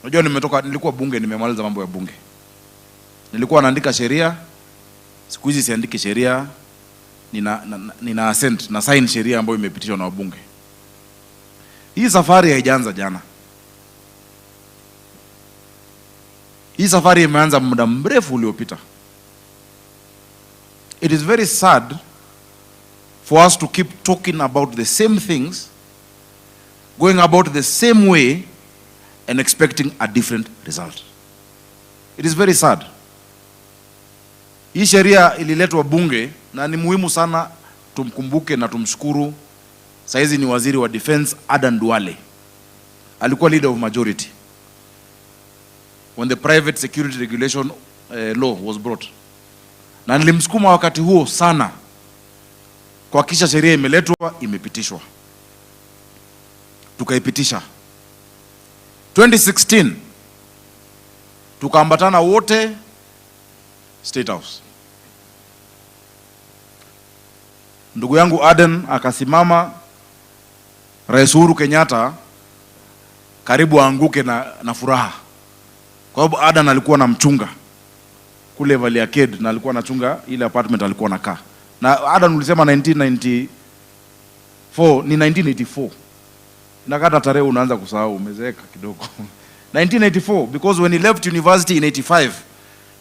Unajua nilikuwa bunge, nimemaliza mambo ya bunge. Nilikuwa naandika sheria, siku hizi siandiki sheria, nina assent na sign sheria ambayo imepitishwa na wabunge. Hii safari haijaanza jana. Hii safari imeanza muda mrefu uliopita. It is very sad for us to keep talking about the same things, going about the same way and expecting a different result. It is very sad. Hii sheria ililetwa bunge na ni muhimu sana tumkumbuke na tumshukuru. Saizi ni waziri wa defense Adan Duale. Alikuwa leader of majority when the private security regulation law was brought. Na nilimsukuma wakati huo sana kuhakikisha sheria imeletwa, imepitishwa. Tukaipitisha. 2016 tukaambatana wote State House. Ndugu yangu Aden akasimama, Rais Uhuru Kenyatta karibu aanguke na furaha. Kwa sababu Aden alikuwa na mchunga kule Valley Arcade na alikuwa anachunga ile apartment alikuwa anakaa. Na Aden ulisema 1994, ni 1984. Nakata tarehe unaanza kusahau, umezeeka kidogo. 1984, because when he left university in 85,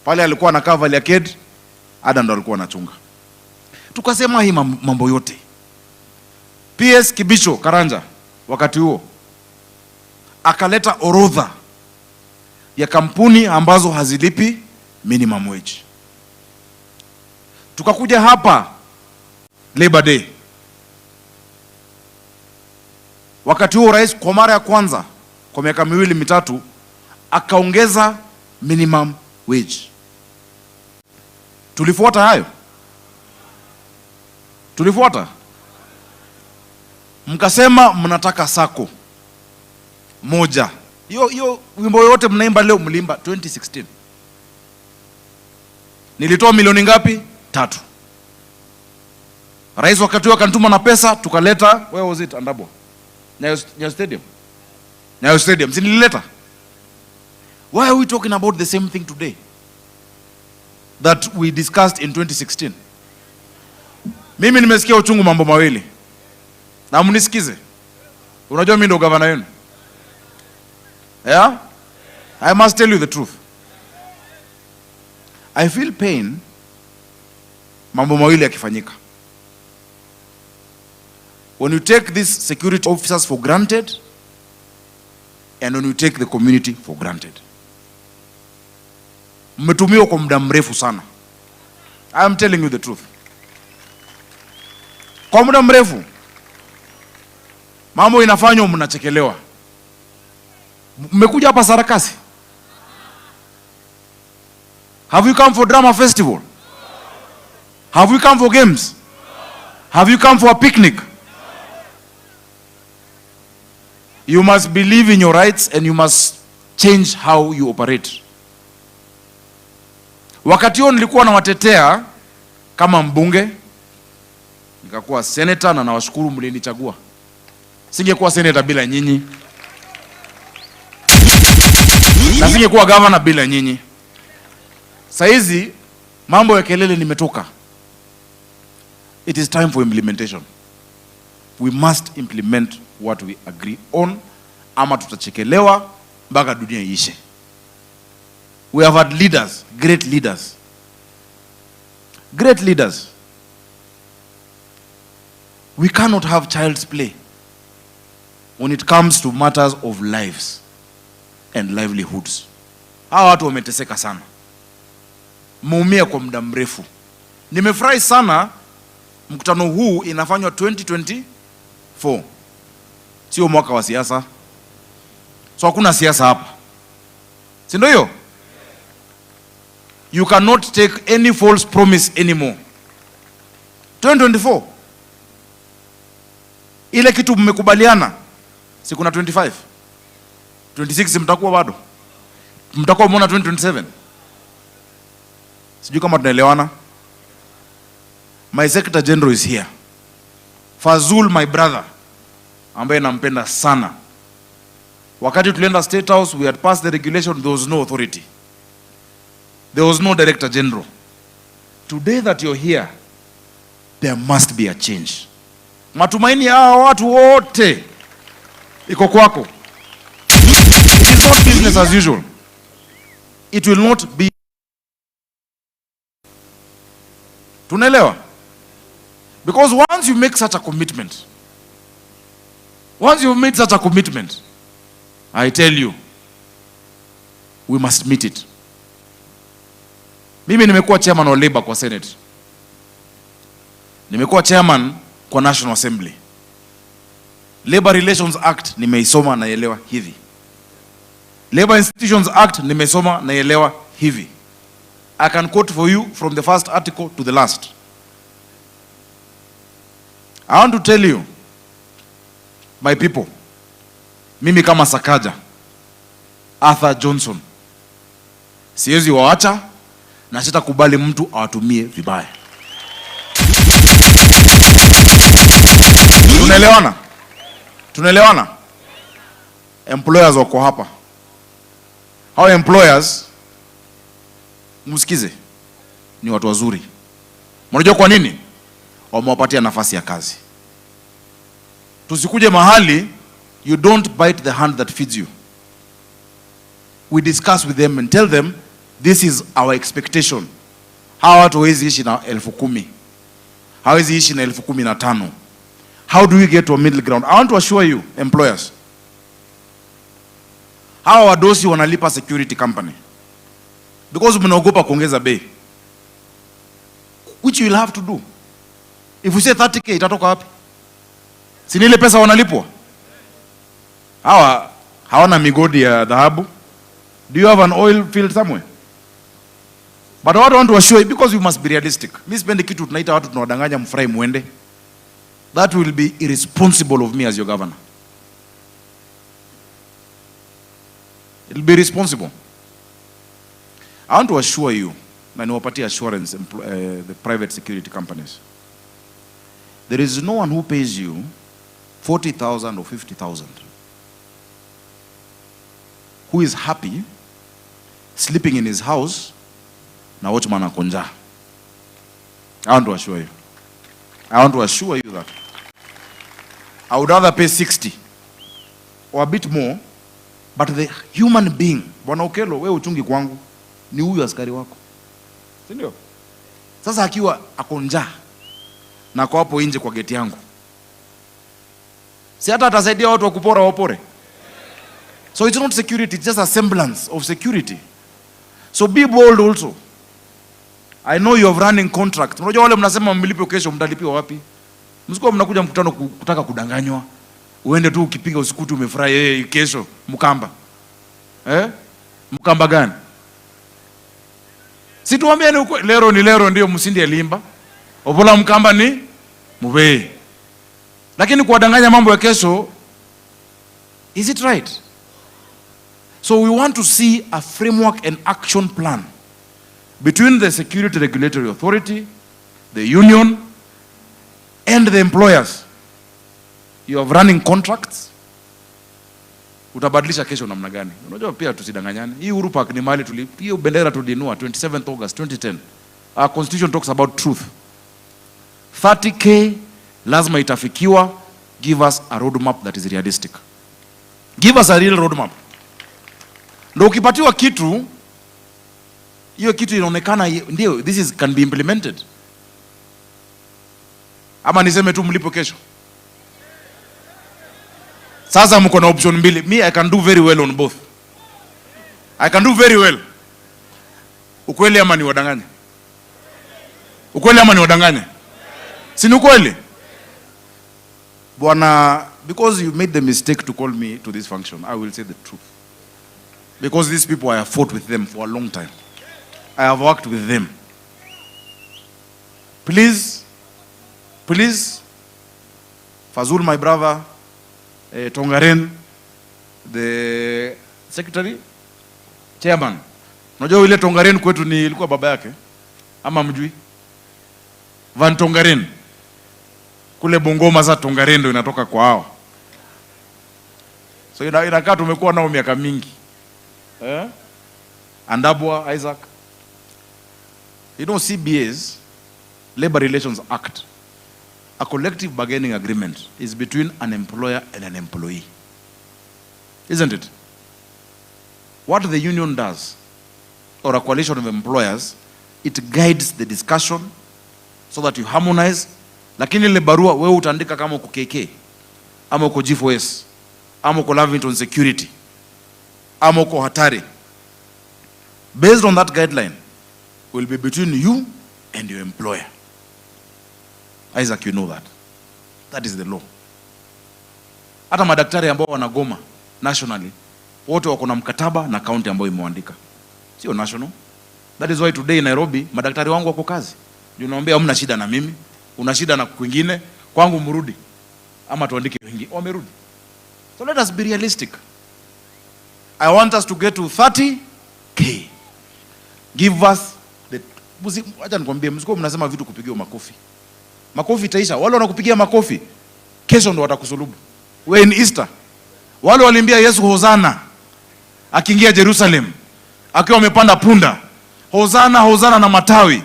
pale alikuwa anakaa Valley Arcade, Aden ndo alikuwa anachunga. Tukasema hii mambo yote. PS Kibicho Karanja wakati huo akaleta orodha ya kampuni ambazo hazilipi minimum wage. Tukakuja hapa Labor Day. Wakati huo rais kwa mara ya kwanza kwa miaka miwili mitatu akaongeza minimum wage. Tulifuata hayo? Tulifuata? Mkasema mnataka sako moja. Hiyo wimbo yote mnaimba leo mlimba 2016. Nilitoa milioni ngapi? 3. Rais wakati huo akanituma na pesa, tukaleta. Where was it? Andabo. Nyayo Stadium. Nyayo Stadium. Si nilileta? Why are we talking about the same thing today that we discussed in 2016? Mimi nimesikia uchungu mambo mawili. Na mnisikize. Unajua mimi ndo gavana yenu. Yeah? I must tell you the truth. I feel pain mambo mawili yakifanyika. When you take these security officers for granted and when you take the community for granted. Mmetumiwa kwa muda mrefu sana. I am telling you the truth. Kwa muda mrefu. Mambo inafanywa mnachekelewa. Mmekuja hapa sarakasi? Have you come for drama festival? Have you come for games? Have you come for a picnic? You must believe in your rights and you must change how you operate. Wakati huo nilikuwa nawatetea kama mbunge, nikakuwa senator na nawashukuru mlinichagua. Singekuwa senator bila nyinyi. Na singekuwa governor bila nyinyi. Saizi mambo ya kelele nimetoka. It is time for implementation. We must implement what we agree on, ama tutachekelewa mpaka dunia iishe. We have had leaders, great leaders. Great leaders. We cannot have child's play when it comes to matters of lives and livelihoods. Hawa watu wameteseka sana. Muumia kwa muda mrefu. Nimefurahi sana mkutano huu inafanywa 2024. Sio mwaka wa siasa. So hakuna siasa hapa. Si ndio hiyo? You cannot take any false promise anymore. 2024. Ile kitu mmekubaliana. Si kuna 25. 26 mtakuwa bado. Mtakuwa mona 2027. Sijui kama tunaelewana. My Secretary General is here. Fazul, my brother, ambaye nampenda sana. Wakati tulienda State House, we had passed the regulation, there was no authority. There was no Director General. Today that you're here, there must be a change. Matumaini ya watu wote iko kwako. It is not business as usual. It will not be. Tunaelewa? Because once you make such a commitment, I tell you, we must meet it. Mimi nimekuwa chairman wa Labour kwa Senate. Nimekuwa chairman kwa National Assembly. Labor Relations Act nimeisoma na elewa hivi. Labor Institutions Act nimeisoma na elewa hivi. I can quote for you from the first article to the last. I want to tell you, my people, mimi kama Sakaja, Arthur Johnson, siwezi waacha na sitakubali mtu awatumie vibaya. Tunaelewana? Tunaelewana? Employers wako hapa. Hao employers, msikize, ni watu wazuri. Mnajua kwa nini? Wamewapatia nafasi ya kazi. Tusikuje mahali you don't bite the hand that feeds you. We discuss with them and tell them this is our expectation. Hawa watu hawezi ishi na 10,000. Hawezi ishi na 15,000. How do we get to a middle ground? I want to assure you, employers, hawa wadosi wanalipa security company because mnaogopa kuongeza bei, which you will have to do. If we say 30K, itatoka wapi? Si ile pesa wanalipwa? Hawa hawana migodi ya dhahabu. Do you have an oil field somewhere? But I want to assure you, because you must be realistic. Mimi sipendi kitu tunaita watu tunawadanganya mfurahi muende. That will be irresponsible of me as your governor. It will be responsible. I want to assure you, na niwapatie assurance, the private security companies. There is no one who pays you 40,000 or 50,000 who is happy sleeping in his house na watchman akonja. I want to assure you. I want to assure you that I would rather pay 60 or a bit more, but the human being, Bwana Ukelo, wewe uchungi kwangu, ni huyu askari wako. Si ndio? Sasa akiwa akonja na kwa hapo nje kwa geti yangu, si hata atasaidia watu wa kupora wapore. So it's not security, it's just a semblance of security. So So be bold also. I know you have running contract. Unajua wale mnasema mlipe kesho, mtalipiwa wapi? Msikuwa mnakuja mkutano kutaka kudanganywa. Uende tu ukipiga usikuti umefurahi kesho mkamba. Mkamba gani? Si tuambie ni lero ni lero ndio msindi alimba. Obola mkamba ni mube. Lakini kuwadanganya mambo ya kesho, is it right? So we want to see a framework and action plan between the Security Regulatory Authority, the union, and the employers. You have running contracts. Utabadilisha kesho namna gani? Unajua pia tusidanganyane. Hii Uhuru Park ni mahali hiyo bendera tulinua 27th August 2010. Our constitution talks about truth. 30K lazima itafikiwa. Give us a roadmap that is realistic. Give us a real roadmap. Ndio ukipatiwa kitu, hiyo kitu inaonekana ndio this can be implemented. Ama niseme tu mlipo kesho. Sasa mko na option mbili. Me, I can do very well on both. I can do very well. Ukweli ama ni wadanganya? Ukweli ama ni wadanganya? Si ni ukweli? Bwana, because you made the mistake to call me to this function, I will say the truth. Because these people, I have fought with them for a long time. I have worked with them. Please, Fazul, my brother, Tongaren, the secretary, chairman. Unajua ile Tongaren kwetu ni ilikuwa baba yake? Ama mjui? Van Tongaren. Kule Bungoma za Tongaren ndio inatoka kwa hao. So inakaa tumekuwa nao miaka mingi. Andabwa, Isaac. You know, CBA's, Labor Relations Act, a collective bargaining agreement is between an employer and an employee. Isn't it? What the union does, or a coalition of employers, it guides the discussion so that you harmonize. Lakini ile barua wewe utaandika kama uko KK, ama uko G4S, ama uko Lavington Security, ama uko Hatari. Based on that guideline, will be between you and your employer. Isaac, you know that. That is the law. Hata madaktari ambao wanagoma nationally, wote wako na mkataba na county ambayo imeandika. Sio national. That is why today in Nairobi, madaktari wangu wako kazi. Ninaambia hamna shida na mimi, una shida na kwingine, kwangu mrudi. Ama tuandike wengine, wamerudi. So let us be realistic. I want us to get to 30K. Give us the... Acha nikwambie, msiko mnasema vitu kupigiwa makofi. Makofi itaisha. Wale wanakupigia makofi, kesho ndo watakusulubu. We in Easter. Wale walimbia Yesu Hosana, akiingia Jerusalem, akiwa amepanda punda. Hosana, Hosana na matawi.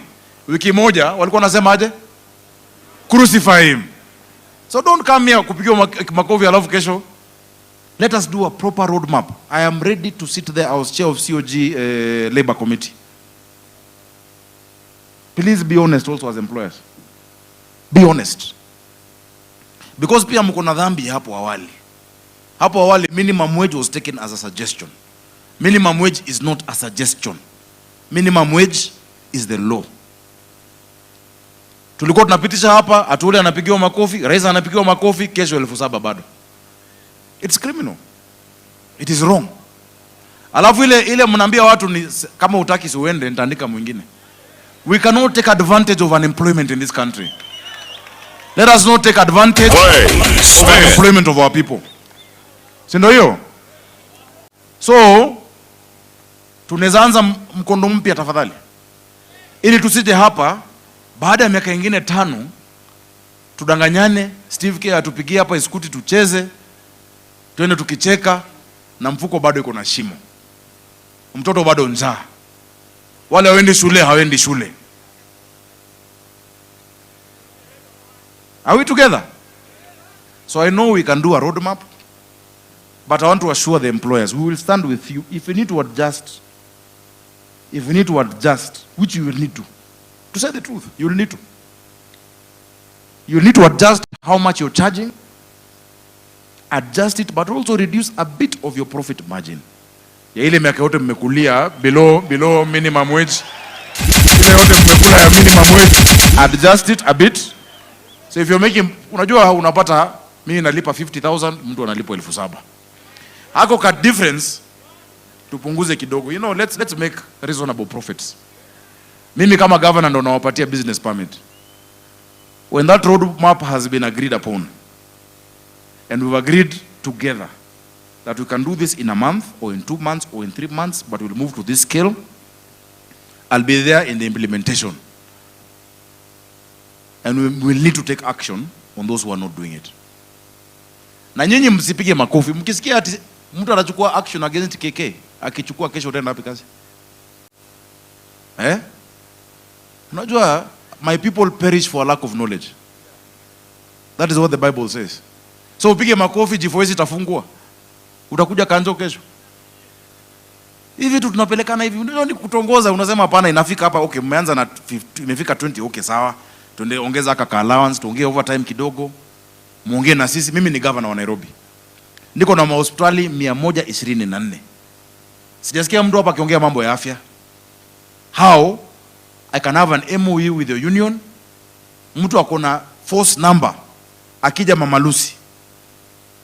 Wiki moja, walikuwa wanasema aje? Crucify him. So don't come here kupigiwa makofi alafu kesho. Let us do a proper roadmap. I am ready to sit there. I was chair of COG Labor Committee. Please be honest also as employers. Be honest. Because pia mko na dhambi hapo awali. Hapo awali minimum wage was taken as a suggestion. Minimum wage is not a suggestion. Minimum wage is the law. Tulikuwa tunapitisha hapa, Atuli anapigiwa makofi, Rais anapigiwa makofi, kesho 7,000 bado. It's criminal. It is wrong. Alafu ile mnaambia watu ni kama utaki siuende nitaandika mwingine. We cannot take advantage of unemployment in this country. Let us not take advantage of unemployment of our people. Si ndio hiyo? So tunaweza anza mkondo mpya tafadhali. Ili tusije hapa baada ya miaka ingine 5 tudanganyane, Steve K atupigie hapa iskuti tucheze, tuende tukicheka na mfuko bado iko na shimo. Mtoto bado njaa. Wale hawendi shule, hawendi shule. Are we together? So I know we can do a roadmap, but I want to assure the employers, we will stand with you. If you need to adjust, which you will need to say the truth, you will need to. You will need to adjust how much you're charging, adjust it, but also reduce a bit of your profit margin. ya ile miaka yote mmekulia below minimum wage, ile yote mmekula ya minimum wage, adjust it a bit. So if you're making, unajua unapata mimi nalipa 50,000, mtu analipa 7,000. Hako ka difference tupunguze kidogo. You know, let's make reasonable profits. Mimi kama governor ndo nawapatia business permit. When that road map has been agreed upon, and we've agreed together that we can do this in a month or in 2 months or in 3 months, but we'll move to this scale, I'll be there in the implementation. And we will need to take action on those who are not doing it. Na nyinyi msipige makofi. Mkisikia ati mtu anachukua action against KK, akichukua kesho tena wapi kazi? Unajua, my people perish for a lack of knowledge. That is what the Bible says. So upige makofi, G4S itafungua. Utakuja kanjo kesho. Hivi tu tunapelekana hivi. Unajua ni kutongoza, unasema hapana inafika hapa, okay, mmeanza na 50, imefika 20, okay sawa. Tuende ongeza aka allowance, tuongee overtime kidogo. Muongee na sisi. Mimi ni governor wa Nairobi. Niko na mahospitali 124. Sijasikia mtu hapa akiongea mambo ya afya. How I can have an MOU with the union, mtu akona force number, akija Mama Lucy,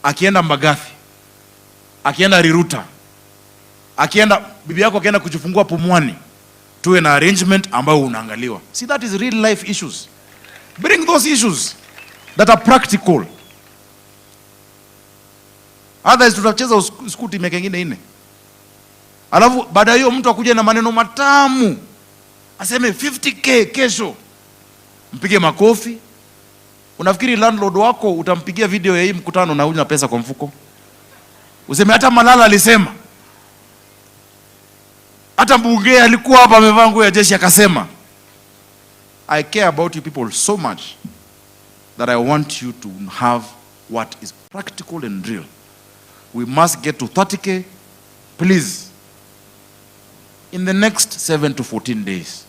akienda Mbagathi, akienda Riruta, akienda bibi yako akienda kujifungua Pumwani, tuwe na arrangement ambayo unaangaliwa. See, that is real life issues. Bring those issues that are practical. Otherwise tutacheza skuti miaka ingine 4. Alafu baada hiyo mtu akuje na maneno matamu, aseme 50k kesho, mpige makofi. Unafikiri landlord wako utampigia video ya hii mkutano na huna pesa kwa mfuko? Useme hata Malala alisema, hata mbunge alikuwa hapa amevaa nguo ya jeshi akasema. I care about you people so much that I want you to have what is practical and real. We must get to 30k, please, in the next 7 to 14 days.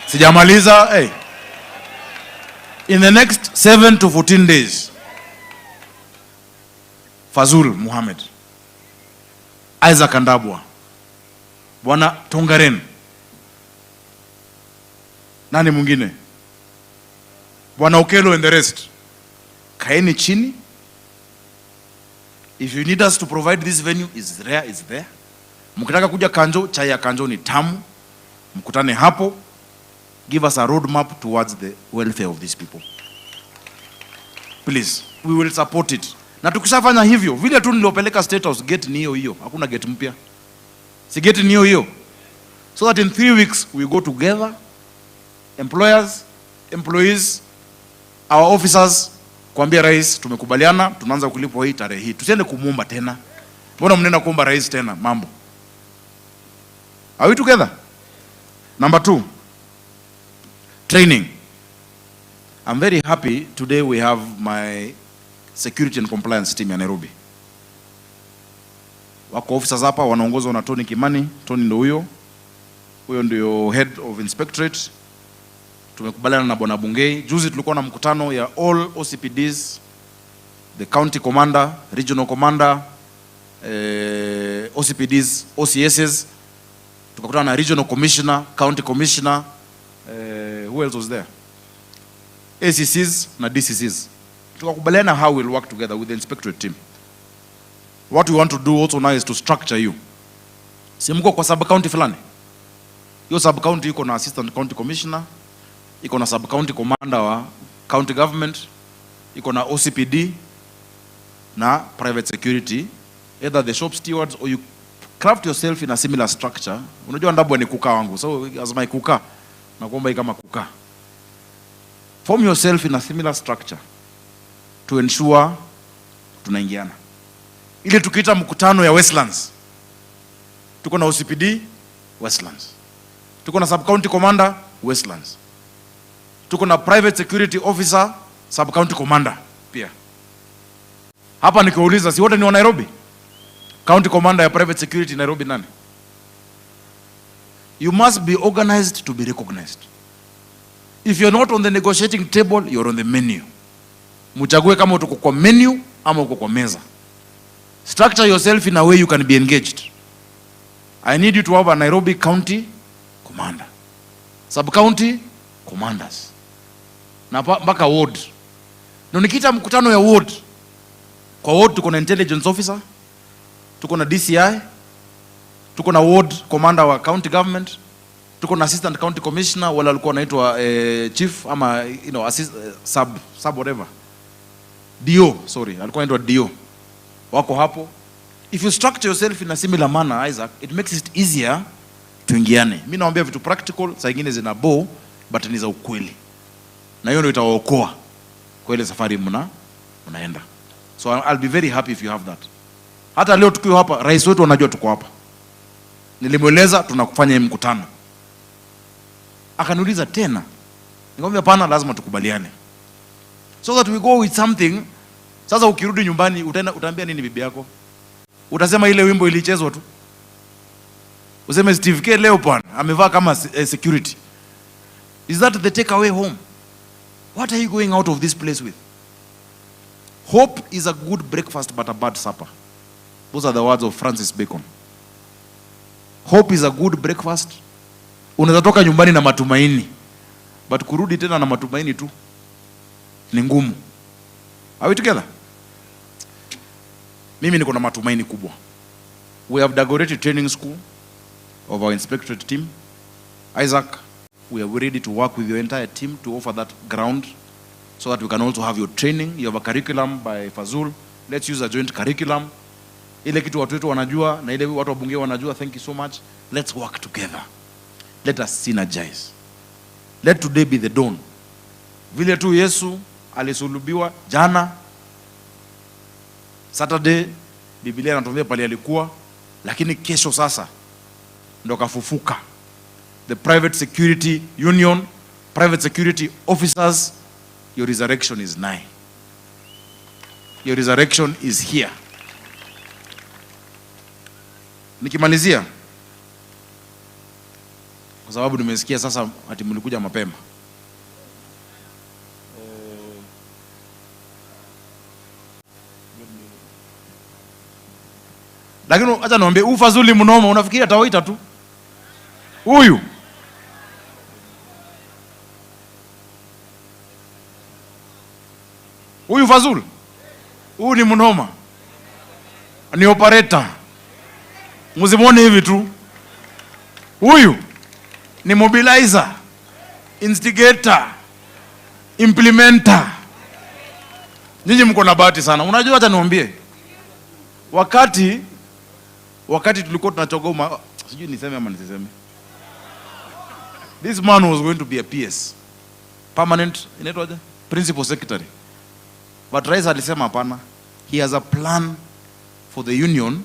Sijamaliza, hey. In the next 7 to 14 days, Fazul Muhammad, Isaac Andabwa, Bwana Tongaren, nani mwingine, Bwana Okelo and the rest, kaeni chini. If you need us to provide this venue, is there. Mkitaka kuja Kanjo, chai ya Kanjo ni tamu. Mkutane hapo. Give us a roadmap towards the welfare of these people. Please, we will support it. Na tukishafanya hivyo, vile tu niliopeleka State House, gate ni hiyo. Hakuna gate mpya. Si gate ni hiyo. So that in 3 weeks we go together, employers, employees, our officers, kuambia rais tumekubaliana tunaanza kulipwa hii tarehe hii. Tusiende kumuomba tena. Mbona mnenda kuomba rais tena mambo? Are we together? Number 2, training. I'm very happy today we have my security and compliance team ya Nairobi. Wako officers hapa wanaongozwa na Tony Kimani. Tony ndio huyo. Huyo ndio head of inspectorate. Tumekubaliana na Bwana Bungei. Juzi tulikuwa na mkutano ya all OCPDs, the county commander, regional commander, OCPDs, OCSs. Tukakutana na regional commissioner, county commissioner, who else was there? ACCs na DCCs. Tukakubaliana how we'll work together with the inspectorate team. What we want to do also now is to structure you. Si mko kwa sub county fulani. Hiyo sub county iko na assistant county commissioner, iko na sub county commander wa county government, iko na OCPD na private security, either the shop stewards or you craft yourself in a similar structure. Unajua Ndabwa ni kuka wangu, so as my kuka nakuomba hii kama kuka. Form yourself in a similar structure to ensure tunaingiana. Ile tukiita mkutano ya Westlands, tuko na OCPD Westlands, tuko na sub county commander Westlands, tuko na private security officer sub county commander pia. Hapa nikiuliza si wote ni wa Nairobi? County commander ya private security Nairobi nani? You must be organized to be recognized. If you're not on the negotiating table, you're on the menu. Mchague kama uko kwa menu ama uko kwa meza. Structure yourself in a way you can be engaged. I need you to have a Nairobi County commander, sub-county commanders, na mpaka ward. Na nikita mkutano ya ward, kwa ward tuko na intelligence officer, tuko na DCI, tuko na ward commander wa county government, tuko na assistant county commissioner wala alikuwa anaitwa chief ama sub whatever. DO, sorry, alikuwa anaitwa DO. Wako hapo. If you structure yourself in a similar manner, Isaac, it makes it easier tuingiane. Mimi naambia vitu practical, saa nyingine zina bow, but ni za ukweli. Na hiyo ndio itawaokoa kwa ile safari mnaenda. So I'll be very happy if you have that. Hata leo tukiwa hapa, rais wetu anajua tuko hapa. Nilimweleza tunakufanya mkutano. Akaniuliza tena. Nikamwambia hapana, lazima tukubaliane. So that we go with something. Sasa ukirudi nyumbani utaambia nini bibi yako? Utasema ile wimbo ilichezwa tu. Useme Steve K leo bwana amevaa kama security. Is that the takeaway home? What are you going out of this place with? Hope is a good breakfast but a bad supper. Those are the words of Francis Bacon. Hope is a good breakfast. Unaweza toka nyumbani na matumaini, but kurudi tena na matumaini tu ni ngumu. Are we together? Mimi niko na matumaini kubwa. We have Dagoretti Training School of our inspectorate team. Isaac, we are ready to work with your entire team to offer that ground so that we can also have your training. You have a curriculum by Fazul. Let's use a joint curriculum. Ile kitu watu wetu wanajua na ile watu wa bunge wanajua. Thank you so much. Let's work together. Let us synergize. Let today be the dawn. Vile tu Yesu alisulubiwa jana, Saturday, Biblia inatuambia pale alikuwa, lakini kesho sasa ndo kafufuka. The private security union, private security officers, your resurrection is nigh. Your resurrection is here. Nikimalizia, kwa sababu nimesikia sasa ati mlikuja mapema. Lakini acha niambie, Fazuli mnoma, unafikiri atawaita tu? Huyu Fazul, huyu ni mnoma, ni operator, mzimone hivi tu. Huyu ni mobilizer, instigator, implementer. Nyinyi mko na bahati sana. Unajua, acha niambie, wakati tulikuwa tunachogoma, sijui niseme ama nisiseme, this man was going to be a PS, permanent, inaitwaje, principal secretary, but rais alisema hapana, he has a plan for the union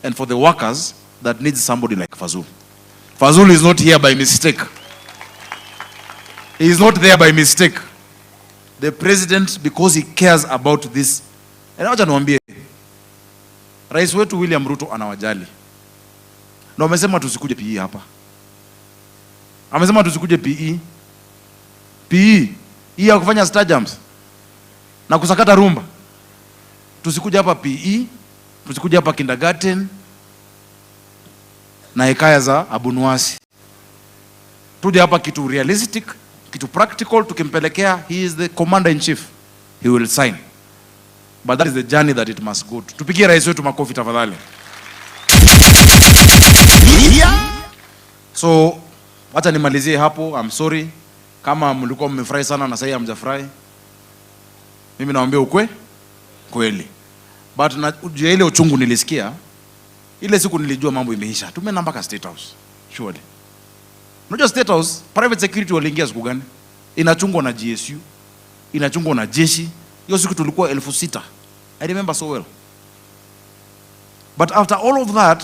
and for the workers that needs somebody like Fazul. Fazul is not here by mistake. He is not there by mistake. The president, because he cares about this. Acha niwaambie, rais wetu William Ruto anawajali. Na amesema tusikuje PE hapa. Amesema tusikuje PE. PE hii ya kufanya stadiums na kusakata rumba. Tusikuje hapa PE, tusikuje hapa kindergarten na hekaya za abunuasi. Tuje hapa kitu realistic, kitu practical, tukimpelekea. He is the commander in chief. He will sign. But that is the journey that it must go to. Tupigie rais wetu makofi tafadhali. So, acha nimalizie hapo. I'm sorry kama mlikuwa mmefurahi sana na sasa hamjafurahi. Mimi naambia kweli. But na ile uchungu nilisikia, ile siku nilijua mambo imeisha. Tumeenda mpaka State House. Surely. Unajua State House, private security waliingia siku gani? Inachungwa na GSU, inachungwa na jeshi. Hiyo siku tulikuwa 6,000. I remember so well. But after all of that,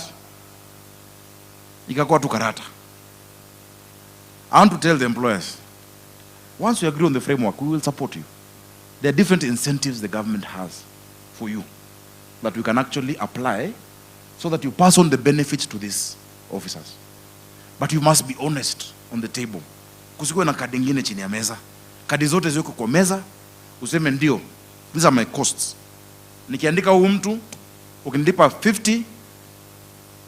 ikakuwa tu karata. I want to tell the employers, once you agree on the framework, we will support you. There are different incentives the government has for you that we can actually apply so that you pass on the benefits to these officers. But you must be honest on the table. Kusikuwe na kadi nyingine chini ya meza. Kadi zote ziweko kwa meza, useme ndio, these are my costs. Nikiandika huyu mtu Ukinilipa 50,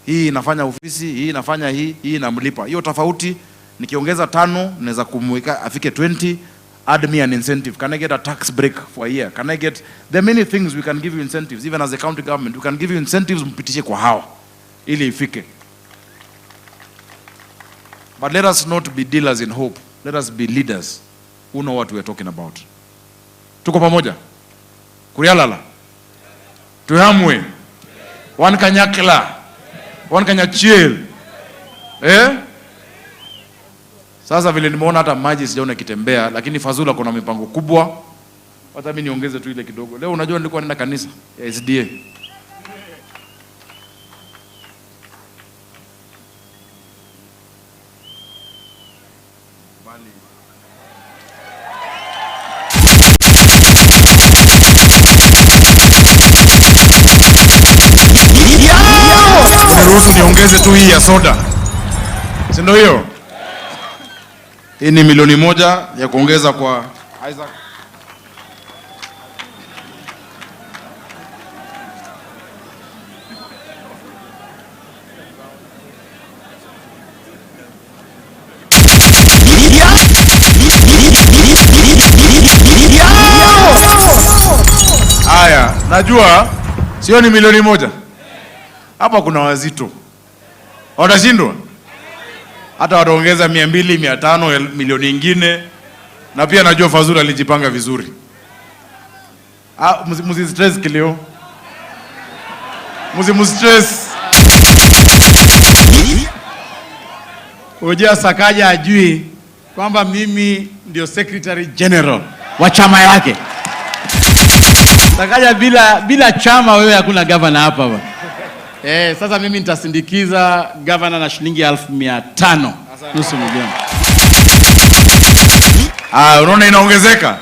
hii inafanya ofisi, hii inafanya hii inamlipa. Hiyo tofauti nikiongeza 5 naweza kumweka afike 20. Add me an incentive. Can I get a tax break for a year? Can I get, there are many things we can give you incentives. Even as a county government, we can give you incentives mpitishe kwa hawa ili ifike. But let us not be dealers in hope. Let us be leaders who know what we are talking about. Tuko pamoja? Kurialala. Tuhamwe. One Kanyakla. One Kanyachiel. Sasa vile nimeona hata maji sijaona kitembea, lakini Fazula kuna mipango kubwa. Hata mimi niongeze tu ile kidogo. Leo unajua nilikuwa nenda kanisa ya SDA. Ruto niongeze tu hii ya soda. Si ndio hiyo? Hii ni milioni 1 ya kuongeza kwa Isaac. Haya, najua sio ni milioni 1. Hapa kuna wazito. Watashindwa? Hata wataongeza 200, 500, milioni nyingine. Na pia najua Fazula alijipanga vizuri. Msistress kilio. Msistress. Ojea Sakaja ajui kwamba mimi ndio Secretary General wa chama yake. Sakaja bila chama wewe hakuna governor hapa bwana. Sasa mimi nitasindikiza governor na shilingi 1500, nusu milioni. Unaona inaongezeka?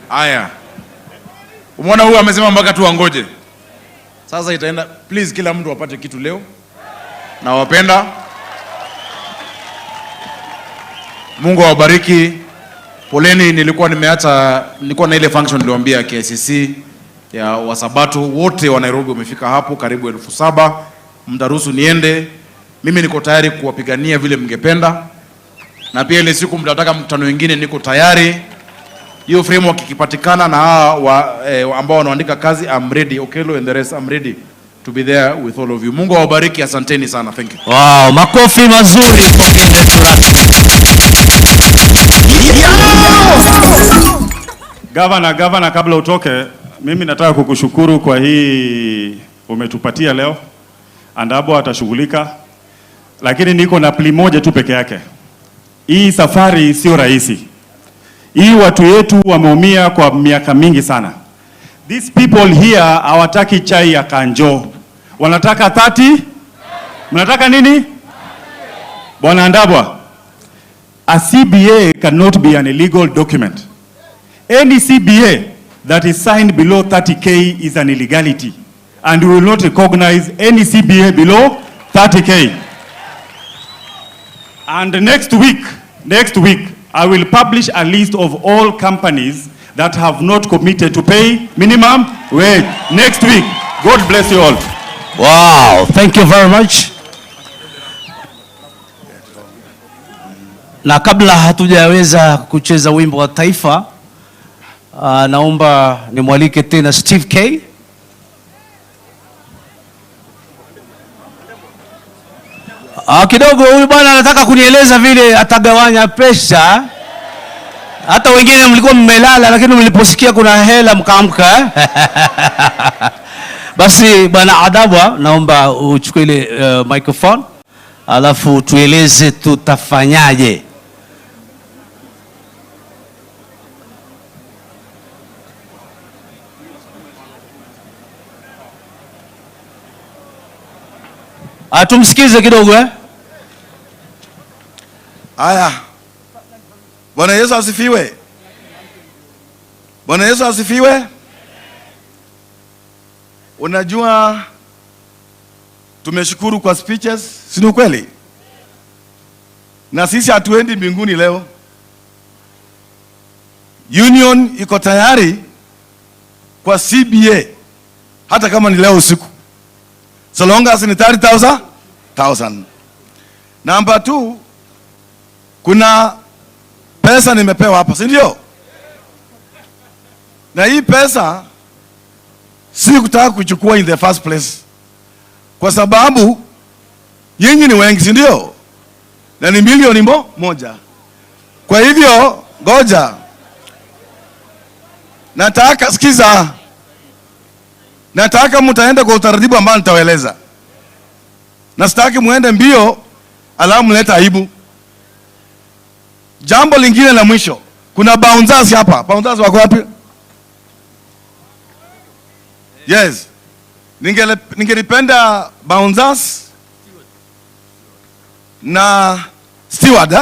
Aya. Umeona huyu amesema mpaka tu angoje. Sasa itaenda, please kila mtu apate kitu leo. Na wapenda. Mungu awabariki. Poleni, nilikuwa na ile function niliwaambia KCC ya Wasabato wote wa Nairobi wamefika hapo karibu 7,000. Mtaruhusu niende. Mimi niko tayari kuwapigania vile mngependa. Na pia ile siku mtataka mkutano wengine niko tayari. Hiyo framework ikipatikana na ambao wanaandika kazi, I'm ready. Okelo and the rest, I'm ready to be there with all of you. Mungu awabariki, asanteni sana. Thank you. Wow, makofi mazuri kwa mgeni wetu rasmi. Gavana, kabla utoke, mimi nataka kukushukuru kwa hii umetupatia leo. AJAABU atashughulika, lakini niko na pli moja tu peke yake. Hii safari sio rahisi. Hii watu yetu wameumia kwa miaka mingi sana. These people here hawataki chai ya kanjo. Wanataka 30. Mnataka nini? Bwana AJAABU, a CBA cannot be an illegal document. Any CBA that is signed below 30K is an illegality, and we will not recognize any CBA below 30K. And next week, I will publish a list of all companies that have not committed to pay minimum wage. Next week. God bless you all. Wow, thank you very much. Na kabla hatujaweza kucheza wimbo wa taifa, naomba nimwalike tena Steve K. Kidogo huyu bwana anataka kunieleza vile atagawanya pesa. Hata wengine mlikuwa mmelala lakini mliposikia kuna hela mkaamka. Basi bwana AJAABU, naomba uchukue ile microphone alafu tueleze tutafanyaje. Tumsikize kidogo Aya. Bwana Yesu asifiwe. Bwana Yesu asifiwe. Unajua tumeshukuru kwa speeches, si kweli? Na sisi hatuendi mbinguni leo. union iko tayari kwa CBA hata kama ni leo usiku, so long as ni 30,000. Number 2, kuna pesa nimepewa hapa, si ndio? Na hii pesa si kutaka kuchukua in the first place, kwa sababu nyinyi ni wengi, si ndio? Na ni milioni moja. Kwa hivyo ngoja, nataka sikiza, nataka mtaenda kwa utaratibu ambao nitawaeleza, na sitaki muende mbio alafu mleta aibu. Jambo lingine la mwisho, kuna bouncers hapa. Bouncers wako wapi? Yes, ningelipenda bouncers na steward,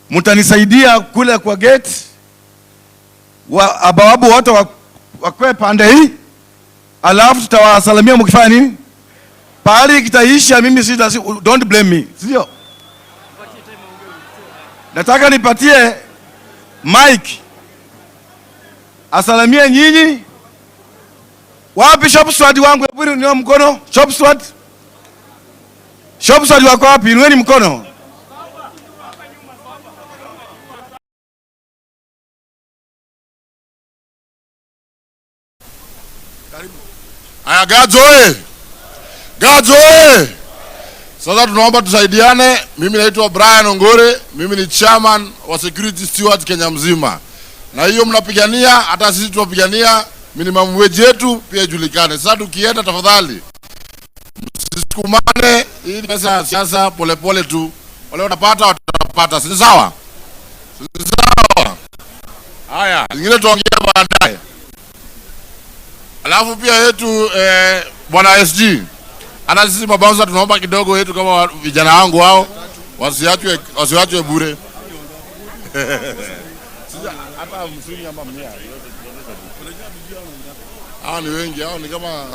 mtanisaidia kule kwa gate, AJAABU wote wakwe pande hii, alafu tutawasalamia mkifanya nini. Pahali kitaisha mimi sita, don't blame me, sio? Nataka nipatie Mike asalamie nyinyi. Wapi shop steward wangu? Hebu nione mkono. Shop steward wako wapi? Niweni mkono. Aya, Gaurds oye! Gaurds oye! Sasa tunaomba tusaidiane. Mimi naitwa Brian Ongore, mimi ni chairman wa security steward Kenya mzima. Na hiyo mnapigania, hata sisi tunapigania minimum wage yetu pia ijulikane. Sasa tukienda, tafadhali msisukumane, hii pesa ya siasa polepole tu. Wale watapata, si sawa? Si sawa? Haya, zingine tuongea baadaye. Alafu pia yetu bwana SG, ana sisi mabanza tunaomba kidogo yetu kama vijana wangu wao wasiachwe bure. Hata msini ama mia. Hao ni wengi, hao ni kama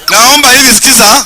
naomba hivi, sikiza.